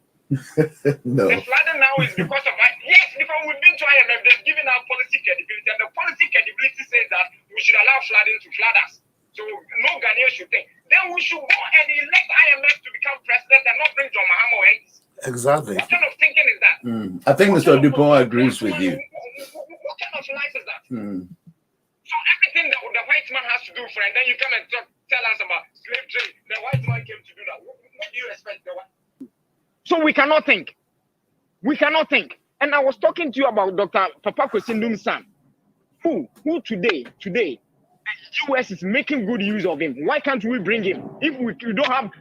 No. The flooding now is because of yes, because we've been to IMF, they've given our policy credibility, and the policy credibility says that we should allow flooding to flood us. So no Ghanaian should think. Then we should go and elect IMF to become president and not bring John Mahama or NDC. Exactly. What kind of thinking is that? I think Mr. Dupont agrees with you. What kind of life is that? So everything that the white man has to do, friend, then you come and tell us about slave trade. The white man came to do that. What do you expect the white? So we cannot think. We cannot think. And I was talking to you about Dr. Papa Kwesindum's son, who today, the US is making good use of him. Why can't we bring him? If we don't have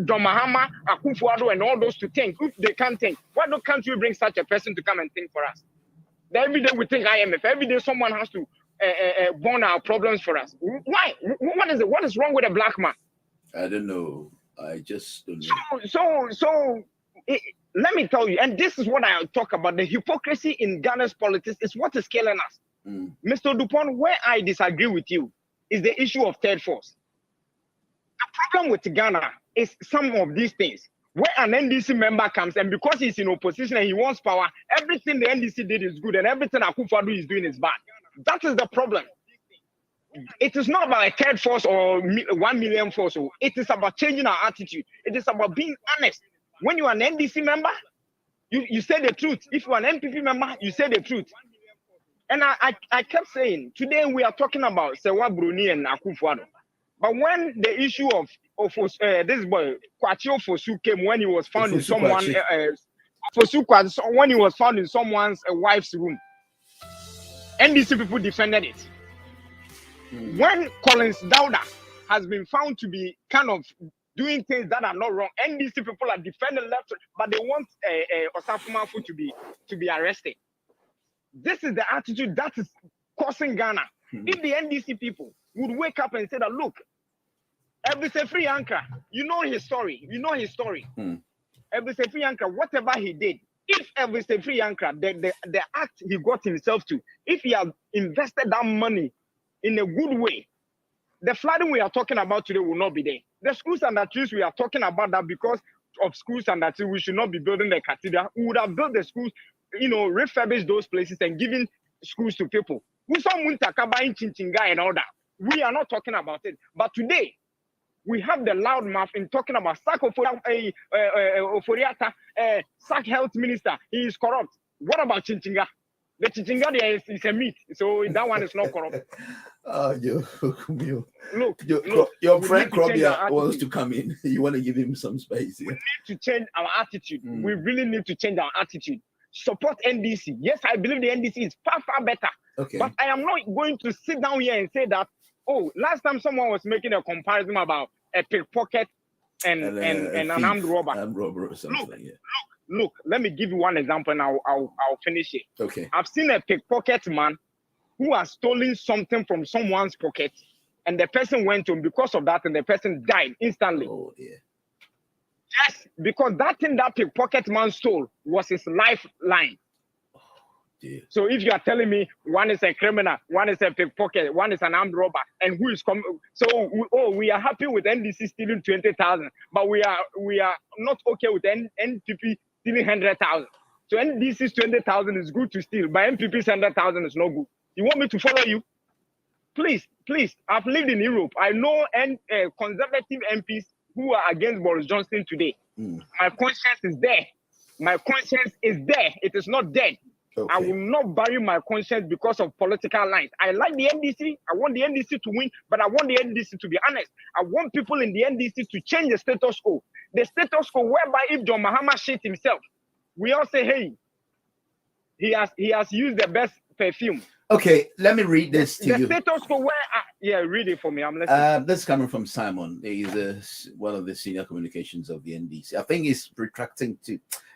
John Mahama, Akufo-Addo, and all those to think, if they can't think, why can't we bring such a person to come and think for us? Then every day we think IMF. Every day someone has to burn our problems for us. Why? What is it? What is wrong with a black man? I don't know. I just don't know. So let me tell you, and this is what I talk about. The hypocrisy in Ghana's politics is what is killing us. Mr. Dupont, where I disagree with you is the issue of third force. The problem with Ghana is some of these things. Where an NDC member comes and because he's in opposition and he wants power, everything the NDC did is good and everything Akufo-Addo is doing is bad. That is the problem. It is not about a third force or 1 million force. It is about changing our attitude. It is about being honest. When you are an NDC member, you say the truth. If you are an NPP member, you say the truth. And I kept saying, today we are talking about Sewa Bruni and Akufo-Addo. But when the issue of this boy, Kwachio Fosu, came when he was found in someone, when he was found in someone's wife's room, NDC people defended it. When Collins Dauda has been found to be kind of doing things that are not wrong, NDC people are defending left, but they want Osafumafu to be arrested. This is the attitude that is causing Ghana. If the NDC people would wake up and say that, look, everything free anchor, you know his story. Elvis Efriankra, whatever he did, if Elvis Efriankra, the act he got himself to, if he had invested that money in a good way, the flooding we are talking about today will not be there. The schools and the trees, we are talking about that because of schools and that we should not be building the cathedral. We would have built the schools, refurbish those places and giving schools to people. We saw Muntakaba in Chinchinga and all that. We are not talking about it. But today, we have the loud mouth in talking about Oforiata, Sack Health Minister. He is corrupt. What about Chinchinga? The Chinchinga there is a myth, so that one is not corrupt. Look, your friend Krobia wants to come in. You want to give him some space. Yeah? We need to change our attitude. We really need to change our attitude. Support NDC. Yes, I believe the NDC is far, far better. Okay. But I am not going to sit down here and say that, oh, last time someone was making a comparison about a pickpocket and an armed robber. Armed robber or something. Look, let me give you one example and I'll finish it. Okay. I've seen a pickpocket man who has stolen something from someone's pocket and the person went to him because of that and the person died instantly. Oh, dear. Yes, because that thing that pickpocket man stole was his lifeline. So if you are telling me one is a criminal, one is a pickpocket, one is an armed robber, and who is coming? So we are happy with NDC stealing 20,000, but we are not okay with NPP stealing 100,000. So NDC's 20,000 is good to steal, but NPP's 100,000 is no good. You want me to follow you? Please. I've lived in Europe. I know conservative MPs who are against Boris Johnson today. My conscience is there. It is not dead. Okay. I will not bury my conscience because of political lines. I like the NDC. I want the NDC to win, but I want the NDC to be honest. I want people in the NDC to change the status quo. The status quo whereby if John Mahama shit himself, we all say, hey, he has used the best perfume. Okay, let me read this to you. The status quo where, read it for me. I'm listening. This is coming from Simon. He's one of the senior communications of the NDC. I think he's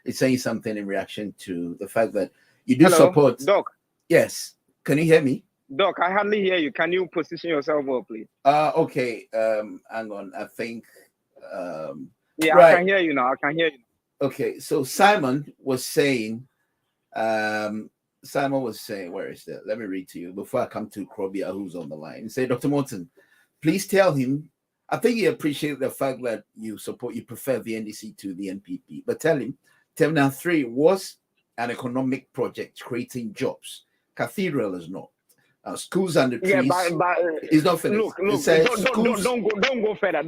he's saying something in reaction to the fact that you do support. Doc. Yes. Can you hear me? Doc, I hardly hear you. Can you position yourself well, please? Okay. Hang on. I think. Right. I can hear you now. Okay. So Simon was saying, where is that? Let me read to you before I come to Krobia, who's on the line. He said, Dr. Morton, please tell him, I think he appreciates the fact that you prefer the NDC to the NPP, but tell him, Terminal 3 was an economic project creating jobs. Cathedral is not. Schools and the trees. Yeah, but it's not finished. Look, don't go further.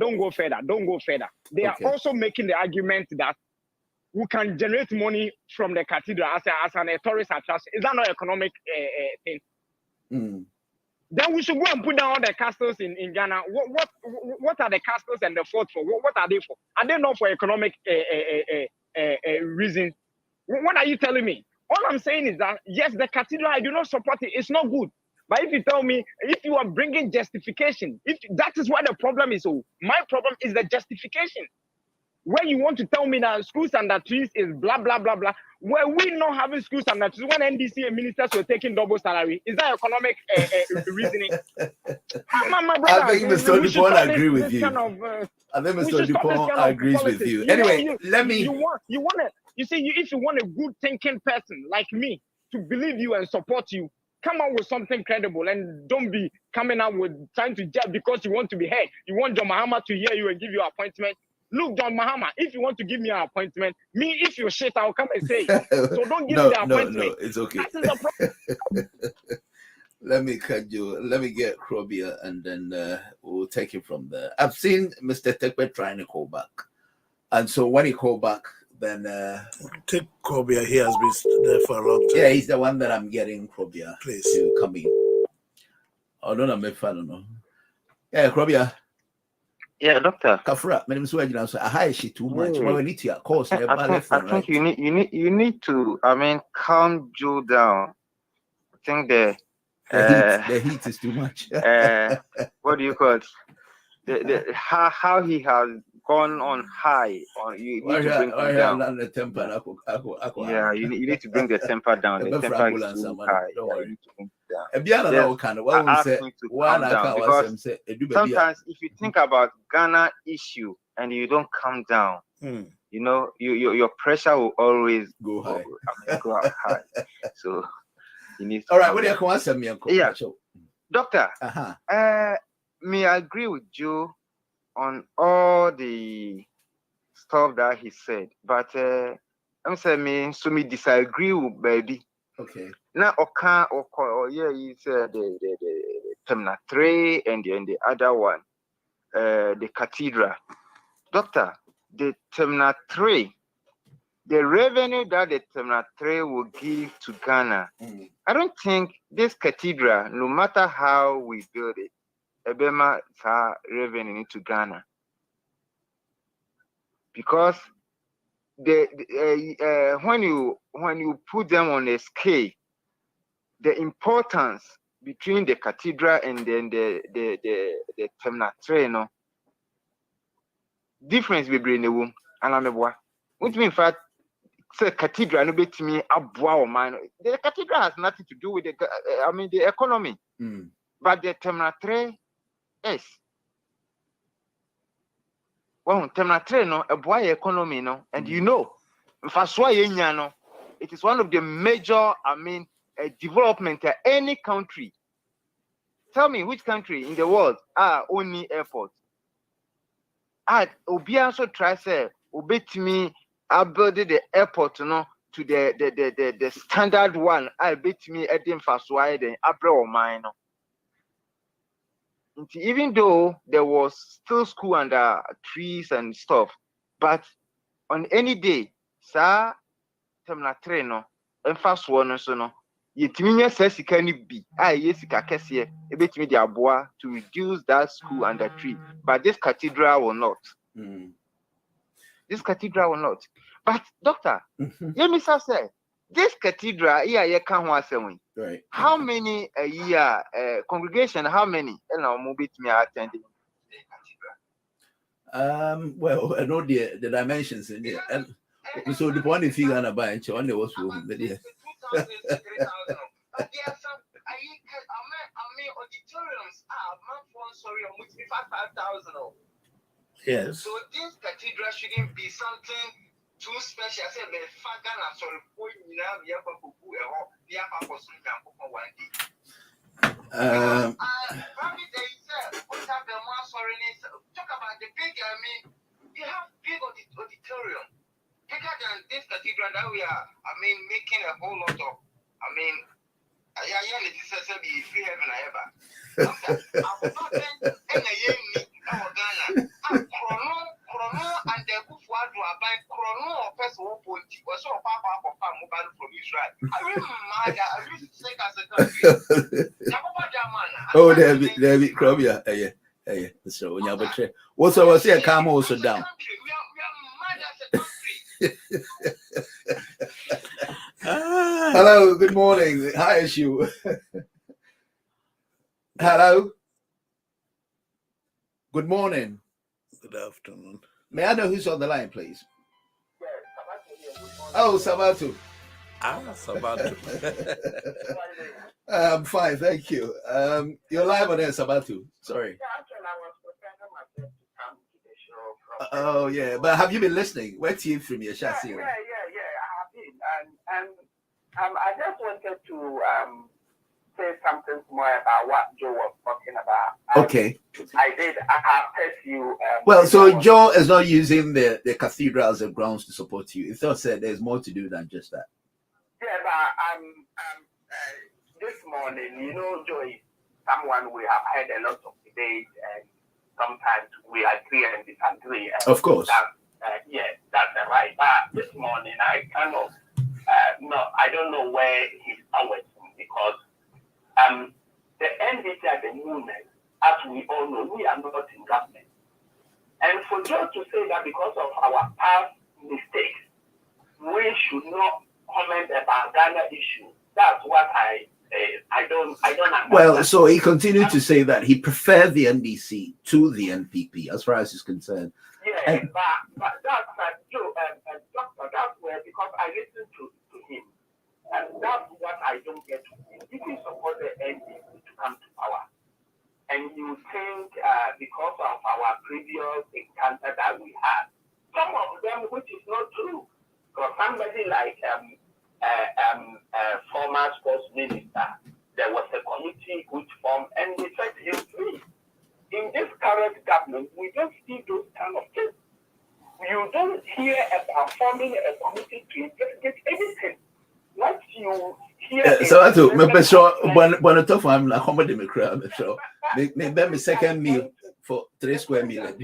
They are also making the argument that we can generate money from the cathedral as an tourist attraction. Is that not economic thing? Then we should go and put down all the castles in Ghana. What are the castles and the forts for? What are they for? Are they not for economic reasons? What are you telling me? All I'm saying is that, yes, the cathedral, I do not support it. It's not good. But if you tell me, if you are bringing justification, if that is what the problem is, my problem is the justification. Where you want to tell me that schools under trees is blah, blah, blah, blah. Where we not having schools under trees, when NDC ministers were taking double salary, is that economic reasoning? My brother, I think Mr. Dupont agree with you. I think Mr. Dupont agrees with you. Anyway, let me... You see, if you want a good thinking person like me to believe you and support you, come out with something credible and don't be coming out with trying to judge because you want to be heard. You want John Mahama to hear you and give you an appointment. Look, John Mahama, if you want to give me an appointment, if you shit, I'll come and say it. So don't give me the appointment. No, it's okay. That is the problem. Let me cut you. Let me get Krobia and then we'll take it from there. I've seen Mr. Tekwe trying to call back. And so when he called back, then take Krobia. He has been there for a long time. Yeah, he's the one that I'm getting Krobia to come in. Oh, no, I don't know. Yeah, Krobia. Yeah, doctor. Kafra, my name is Wajina. So I hire she too much. Well, we need to, of course. I think you need to. I mean, calm Joe down. I think the heat is too much. What do you call it? How he has gone on high. You need to bring him down. The temper. Yeah, you need to bring the temper down. The temper is too high. Don't worry. Sometimes if you think about Ghana issue and you don't calm down, you know, your pressure will always go high. Go up high. So you need to. All right, what do you want to me? Yeah, doctor. Me I agree with you on all the stuff that he said, but I'm saying me disagree with baby. Okay. Now yeah, he said the Terminal 3 and the other one, the Cathedral. Doctor, the Terminal 3, the revenue that the Terminal 3 will give to Ghana, I don't think this cathedral, no matter how we build it, Ebema revenue into Ghana. Because when you put them on a scale, the importance between the cathedral and then the Terminal 3, you know, difference between the womb and I'm which means in fact say cathedral no bet me abua man. The cathedral has nothing to do with the economy. But the Terminal 3, yes. Well, Terminal 3 no abua economy no, and you know, no, it is one of the major development in any country. Tell me which country in the world only airport. Obi also try say obet me build the airport no to the standard one. I bet me Edim Faswai then April mine. Even though there was still school under trees and stuff, but on any day, sir, Terminal 3 no, and fast one so no. Yetiminya says he can be. Yes, Kakesia, a bit me the aboa to reduce that school under tree. But this cathedral will not. This cathedral will not. But doctor, let me say, this cathedral, you can't right. How many a year congregation? How many? And I'll move it me attending the cathedral. Well, I know the dimensions in there. And so the point if you gonna buy and on the was room. Yes. So this cathedral shouldn't be something too special. I said, the Fagan and sorry, talk about the big, you have big auditorium. Bigger than this cathedral that we are, making a whole lot of, it is a free heaven ever. And the Kufuadu are buying Chrono person who put was so papa mobile from Israel. I remember I really sick as a country. Oh, David Crobia. Hey, so when you have a chair. What's I was here, come also down. Hello, good morning. Hi, Issue. Hello. Good morning. Good afternoon. May I know who's on the line, please? Oh, Sabatu. Sabatu. I'm fine, thank you. You're live on air, Sabatu. Sorry. Oh, yeah. But have you been listening? Where to you from your chassis? Yeah, I have been. And I just wanted to say something more about what Joe was talking about. Okay. I have heard you. Well, so Joe is not using the cathedral as a grounds to support you. It's not said there's more to do than just that. Yeah, but this morning, Joe is someone we have had a lot of debate, and sometimes we agree and disagree. Of course. That's right. But this morning, I kind of, I don't know where he's away from, because the NDC at the moment, as we all know, we are not in government. And for Joe to say that because of our past mistakes, we should not comment about Ghana issue, that's what I don't understand. Well, so he continued to say that he preferred the NDC to the NPP as far as he's concerned. Yeah, but that's Joe, Doctor, that's where, because I listened to him, and that's what I don't get to him. If you support the NDC to come to power, and you think because of our previous encounter that we had, some of them which is not true. For somebody like former sports minister, there was a committee which formed and they set him free. In this current government, we don't see those kind of things. You don't hear about forming a committee to investigate anything. What you hear so I thought, maybe so when I talk I'm accommodate me crowd, so maybe my second meal for 3 square meal. Okay.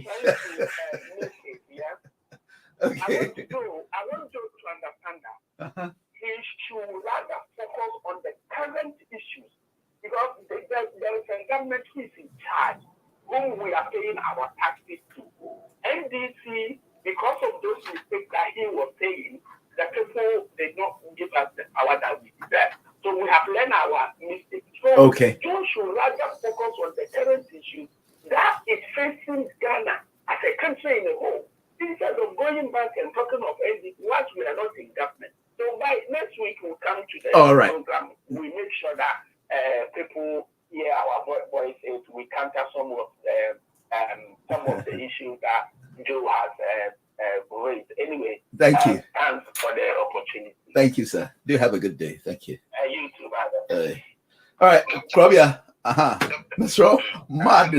I want you to understand that he should rather focus on the current issues because there is a government who is in charge, whom we are paying our taxes to. NDC, because of those mistakes that he was saying, the people did not give us the power that we deserve. So we have learned our mistakes. So you should rather focus on the current issues that is facing Ghana as a country in a whole, instead of going back and talking of NDC once we are not in government. So by next week we'll come to the program. We make sure that people hear our voices. We counter some of the issues that Joe has raised. Anyway, thank you. Thanks for the opportunity. Thank you, sir. Do have a good day. Thank you. You too, brother. All right, Krobia. Mr. Mad,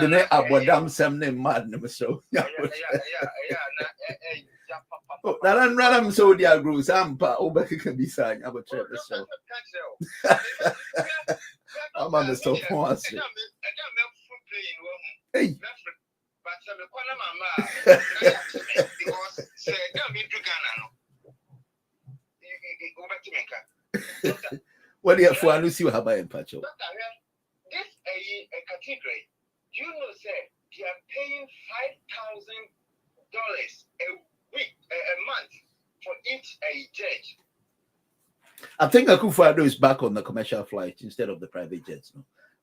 ne abodam sem ne mad ne Mr. Oh, that so dear group sampa obeka can be saying about trip so. I'm on the so far. Hey. What do you have for Lucy have by Pacho? This a cathedral, you know, sir, they are paying $5,000 a week, a month for each a judge. I think Akufo-Addo is back on the commercial flight instead of the private jets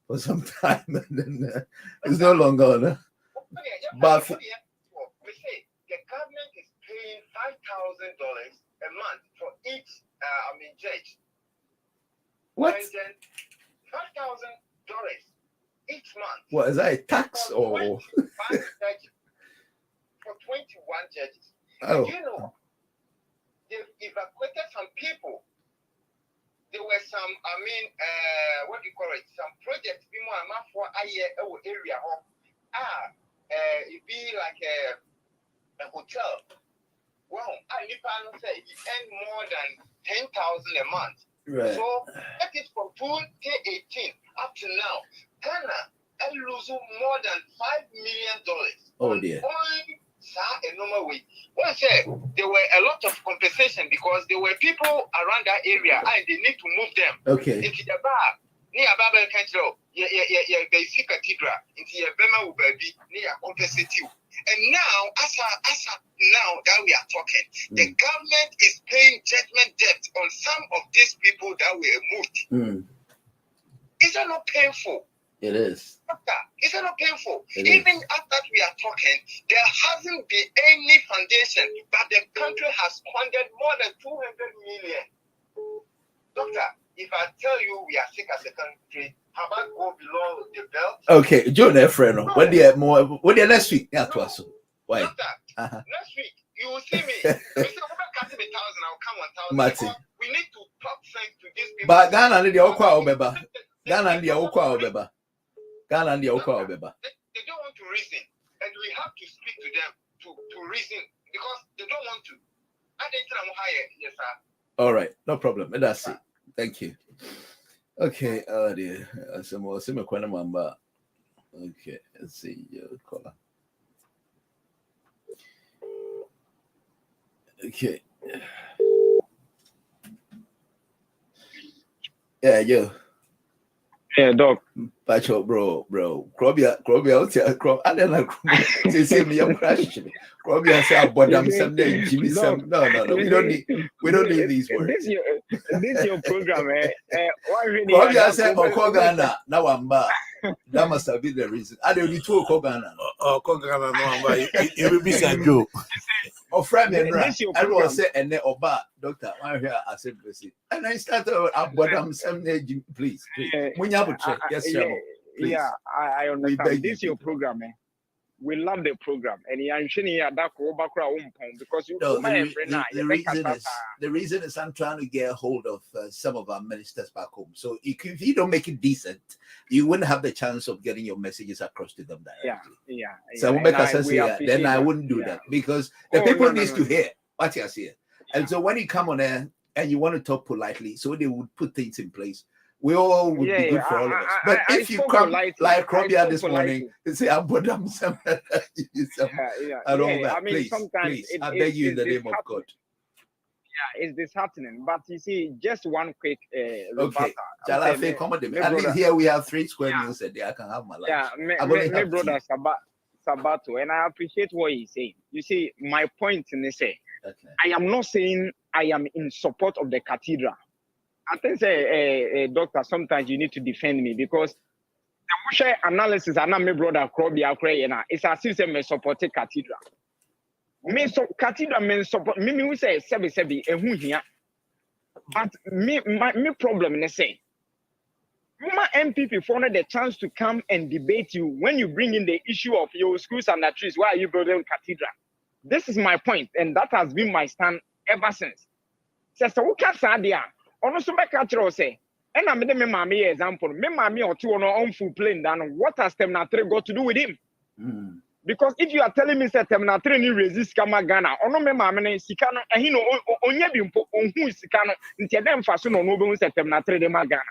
for some time, and then it's no longer on. But we say the government is paying $5,000 a month for each judge. What? $5,000 each month. What is that? A tax or? 21 judges. For 21 judges. Oh. You know, they've evacuated some people. There were some, what do you call it? Some projects being more for area of it be like a hotel. Well, I say you earn more than 10,000 a month. Right. So that is from 2018 up to now. Ghana lose more than $5 million. Oh dear. A normal way. Well, there were a lot of compensation because there were people around that area and they need to move them. Okay. Into the bar, near Babel Country, basic cathedral, into your Bema will be near compensate you. And now, as now that we are talking, the government is paying judgment debt on some of these people that were moved. Is that not painful? It is. Is that not painful? It Even is. after we are talking, there hasn't been any foundation, but the country has squandered more than 200 million. Doctor, if I tell you we are sick as a country, how about go below the belt? Okay, Joe, friend, what do you more? What do you next week? Yeah, to us. Why? Doctor, next week you will see me. We say over cutting 1,000, I'll come 1,000. Martin. We need to talk sense to these people. But Ghana and the Okwa Obeba. Ghana and the Okwa Obeba. Ghana and the Okwa Obeba. They don't want to reason, and we have to speak to them to reason because they don't want to. I think I'm higher, yes, sir. All right, no problem. That's it. Thank you. Okay, dear. Some more number. Okay, let's see your caller. Okay. Yeah, yo. Yeah, dog. Pacho, bro. Krobia, I don't know. They say me a crash. Krobia say bodam someday, Jimmy some. No. We don't need these words. This your program, Krobia say Okogana. Now I'm back. That must have been the reason. I don't need to Okogana. Okogana, no, it will be St. Joe. Or friend, I was say and then Oba, doctor, I'm here as a and I started at bodam someday, please. When you have a check, yes, sir. Yeah, I understand. This is your program, we love the program, and I'm saying that because you No, my friend, the reason is I'm trying to get a hold of some of our ministers back home. So if you don't make it decent, you wouldn't have the chance of getting your messages across to them directly. Yeah. So then I wouldn't do that because the people need to hear what you're saying. And so when you come on air and you want to talk politely, so they would put things in place. We all would be good for all of us. But if you come like Robia this morning and say, I'm Bodam, and all that, please, I beg you in the name of God. Yeah, it's disheartening. But you see, just one quick okay. Shall I say, come on, at least here we have 3 square meals a day. I can have my life. Yeah, my brother Sabato, and I appreciate what he's saying. You see, my point in this, I am not saying I am in support of the cathedral. I think, doctor, sometimes you need to defend me because the share analysis and my brother Krobia Krayena is as if I support the cathedral. Me so cathedral men support me we say sebi here. But my problem is say my MPP for the chance to come and debate you when you bring in the issue of your schools and the trees. Why are you building cathedral? This is my point, and that has been my stand ever since. Says who can say ono so be catch say and I made me mommy example me mommy or two on full plane down what has Terminal 3 got to do with him because if you are telling me that Terminal 3 ni resist kama Ghana ono me mommy sika no ehi no onye bi mpo onhu sika no ntia dem fa so no no be Terminal 3 de ma Ghana.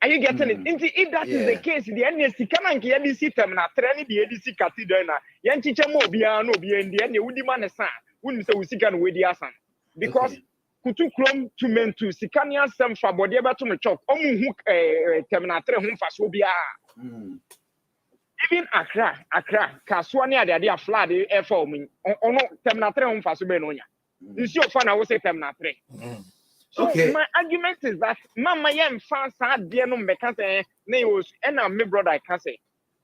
Are you getting it? If that is the case, the end sika na nke ye di si Terminal 3 ni de di si cathedral na ye nchiche mo bia no bia ndi e wudi ma ne sa wuni se usika no wedi asan because kutu krom to men to sikania sem fa body ebe to me chop omu hu Terminal 3 hu fa so bia even Accra kasuwa ni ade a flood e fa omu ono Terminal 3 hu fa so be no nya nsi ofa na wo say Terminal 3 so my argument is that mama yem fa sa de no mbeka say na yo na me brother I can say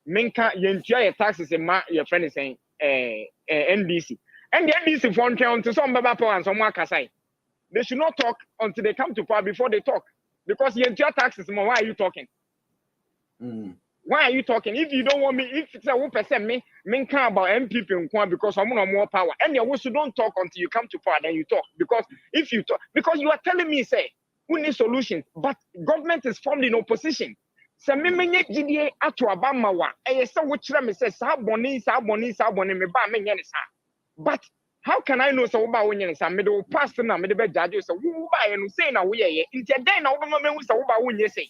menka yentua your taxes ma your friend is saying NDC and the NDC for to some baba power and some akasai. They should not talk until they come to power before they talk. Because your taxes, why are you talking? Why are you talking? If you don't want me, if it's a 1% me care about MPP because I'm more power. And you also don't talk until you come to power, then you talk. Because if you talk, because you are telling me, say, we need solutions, but government is formed in opposition. So me GDA atu abama wa. So which me say, sa boni me ba me nyane sa. But how can I know so about when you say middle pastor na middle judge so who buy and say na we ye into then na we me so about when you say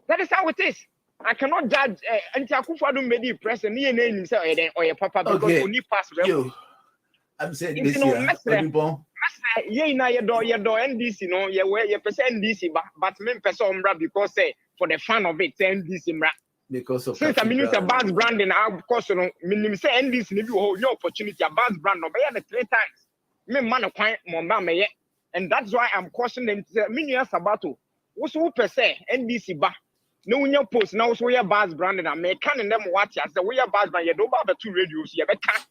that is how it is. I cannot judge anti akufado made press and ye name say or your papa because only pass I'm saying this here ye na ye do NDC no ye we ye person NDC but me person because say for the fun of it NDC mra because of since I mean it's a bad branding, of course, minimum say NDC if you hold your opportunity a bad brand no be 3 times. Me man quite me and that's why I'm cautioning them to say me sabato. What's who per se NDC ba no when you post now so your bad branding and me can them watch as the way your bad brand you don't have 2 radios you be can.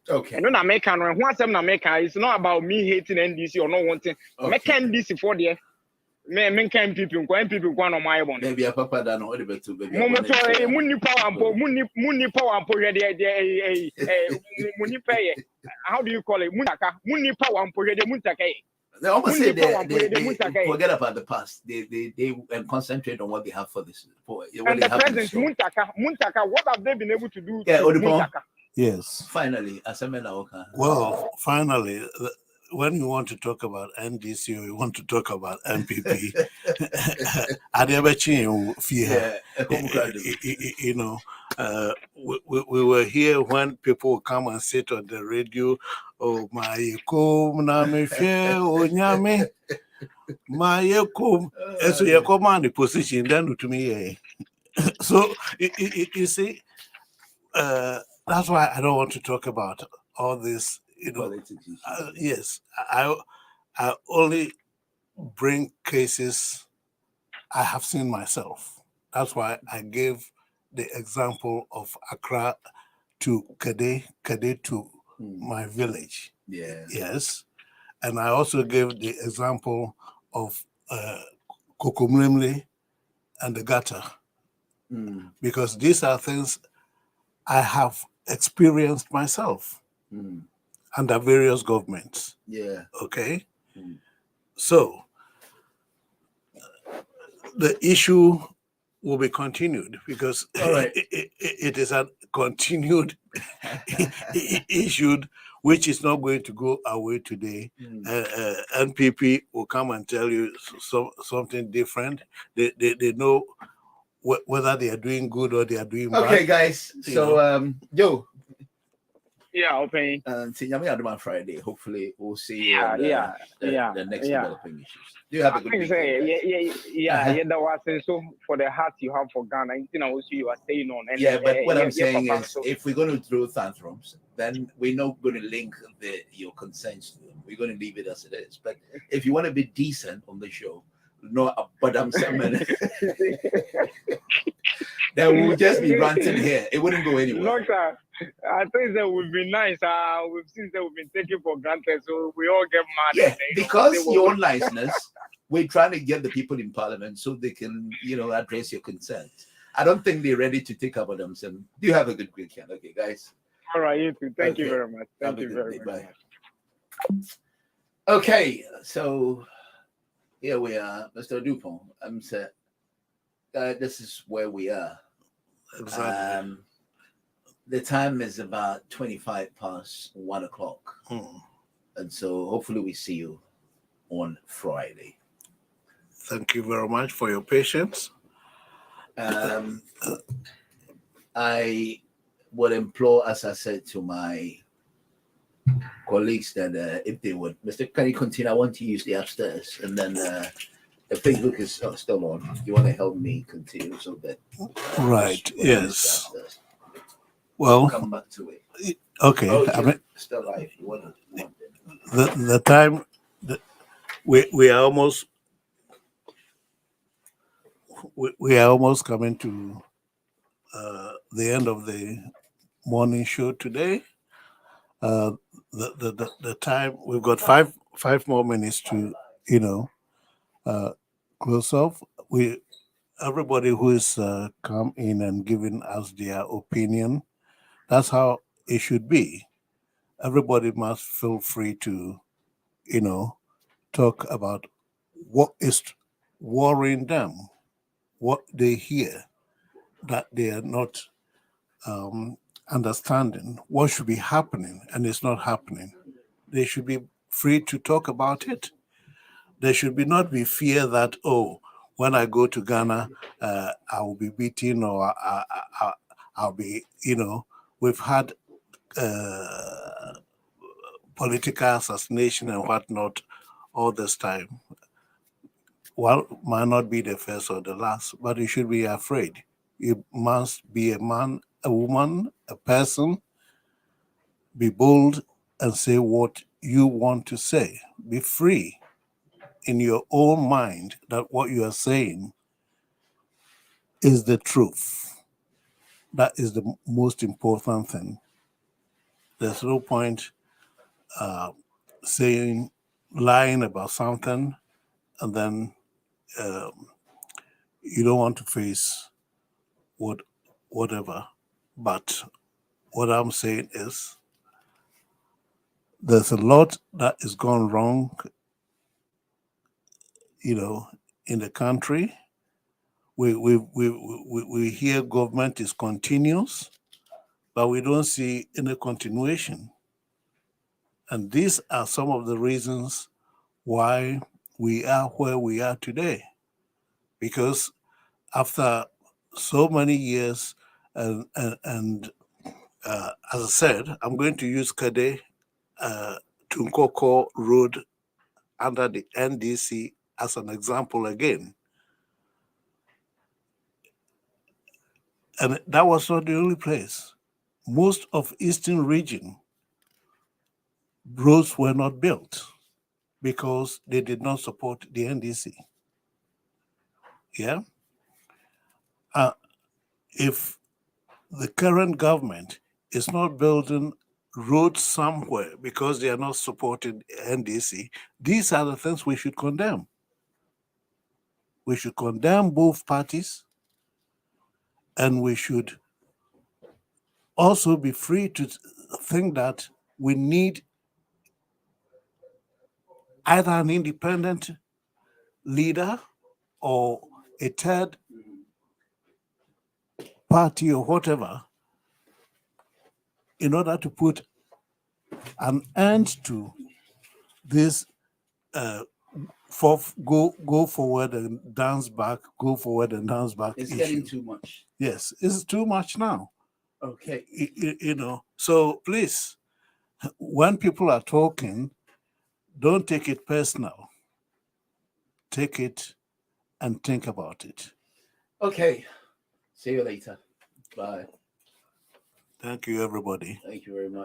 Okay. And no American when once I'm American it's not about me hating NDC or not wanting make NDC for there. Men can people go on my one. Maybe a papa done all the better. Muni power and muni pay. How do you call it? Munaka, muni power and muntaka. They almost say they forget about the past. They concentrate on what they have for this. And the present, muntaka. What have they been able to do? Yeah, Muntaka? Yes. Finally, well, finally. When you want to talk about NDC or you want to talk about MPP, you know, we were here when people would come and sit on the radio, oh, my kum na me fear, oh, nyame, my kum, and so you command the position, then to me. So, you see, that's why I don't want to talk about all this. You know, yes, I only bring cases I have seen myself. That's why I gave the example of Accra to Kade to my village. Yeah. Yes. And I also gave the example of Kokomlemle and the gutter. Because these are things I have experienced myself under various governments. Yeah. Okay. So the issue will be continued because it is a continued issue which is not going to go away today. NPP will come and tell you something different. They know whether they are doing good or they are doing bad. Okay, guys. So, Joe. Yeah, okay. See, on Friday. Hopefully, we'll see you on the next developing issues. Do you have a good weekend, guys? Yeah. That was so for the heart you have for Ghana. You know, you are staying on. And, yeah, but what I'm saying is, if we're going to throw tantrums, then we're not going to link your concerns to them. We're going to leave it as it is. But if you want to be decent on the show, no, but I'm saying. That will just be ranting here. It wouldn't go anywhere. No, sir. I think that would be nice. We've seen that we've been taken for granted, so we all get mad. Yeah, because your niceness, we're trying to get the people in parliament so they can, address your concerns. I don't think they're ready to take up on themselves. Do you have a good weekend? Okay, guys. All right, you too. Thank you very much. Thank you very much. Okay, so here we are, Mr. Dupont. I'm set. This is where we are. Exactly. The time is about 25 past 1 o'clock. And so hopefully we see you on Friday. Thank you very much for your patience. I would implore, as I said to my colleagues, that if they would, Mr. Can you continue? I want to use the upstairs, and then the Facebook is still on. You want to help me continue so that right? Yes. Well, come back to it. Okay. I mean, still live. You want to the time we are almost we are almost coming to the end of the morning show today. The time we've got five more minutes to close off. Everybody who is come in and giving us their opinion, that's how it should be. Everybody must feel free to talk about what is worrying them, what they hear that they are not understanding, what should be happening and it's not happening. They should be free to talk about it. There should not be fear that, when I go to Ghana, I will be beaten or I'll be, we've had political assassination and whatnot all this time. Well, might not be the first or the last, but you should be afraid. You must be a man, a woman, a person. Be bold and say what you want to say. Be free in your own mind that what you are saying is the truth. That is the most important thing. There's no point lying about something and then you don't want to face whatever. But what I'm saying is there's a lot that is gone wrong, in the country. We hear government is continuous, but we don't see any continuation. And these are some of the reasons why we are where we are today. Because after so many years, and as I said, I'm going to use Kade Tunkoko Road under the NDC as an example again. And that was not the only place. Most of Eastern region, roads were not built because they did not support the NDC. Yeah? If the current government is not building roads somewhere because they are not supporting NDC, these are the things we should condemn. We should condemn both parties, and we should also be free to think that we need either an independent leader or a third party or whatever in order to put an end to this go forward and dance back, go forward and dance back It's issue. getting too much. Yes, it's too much now. Okay. You know, so please, when people are talking, don't take it personal. Take it and think about it. Okay. See you later. Bye. Thank you, everybody. Thank you very much.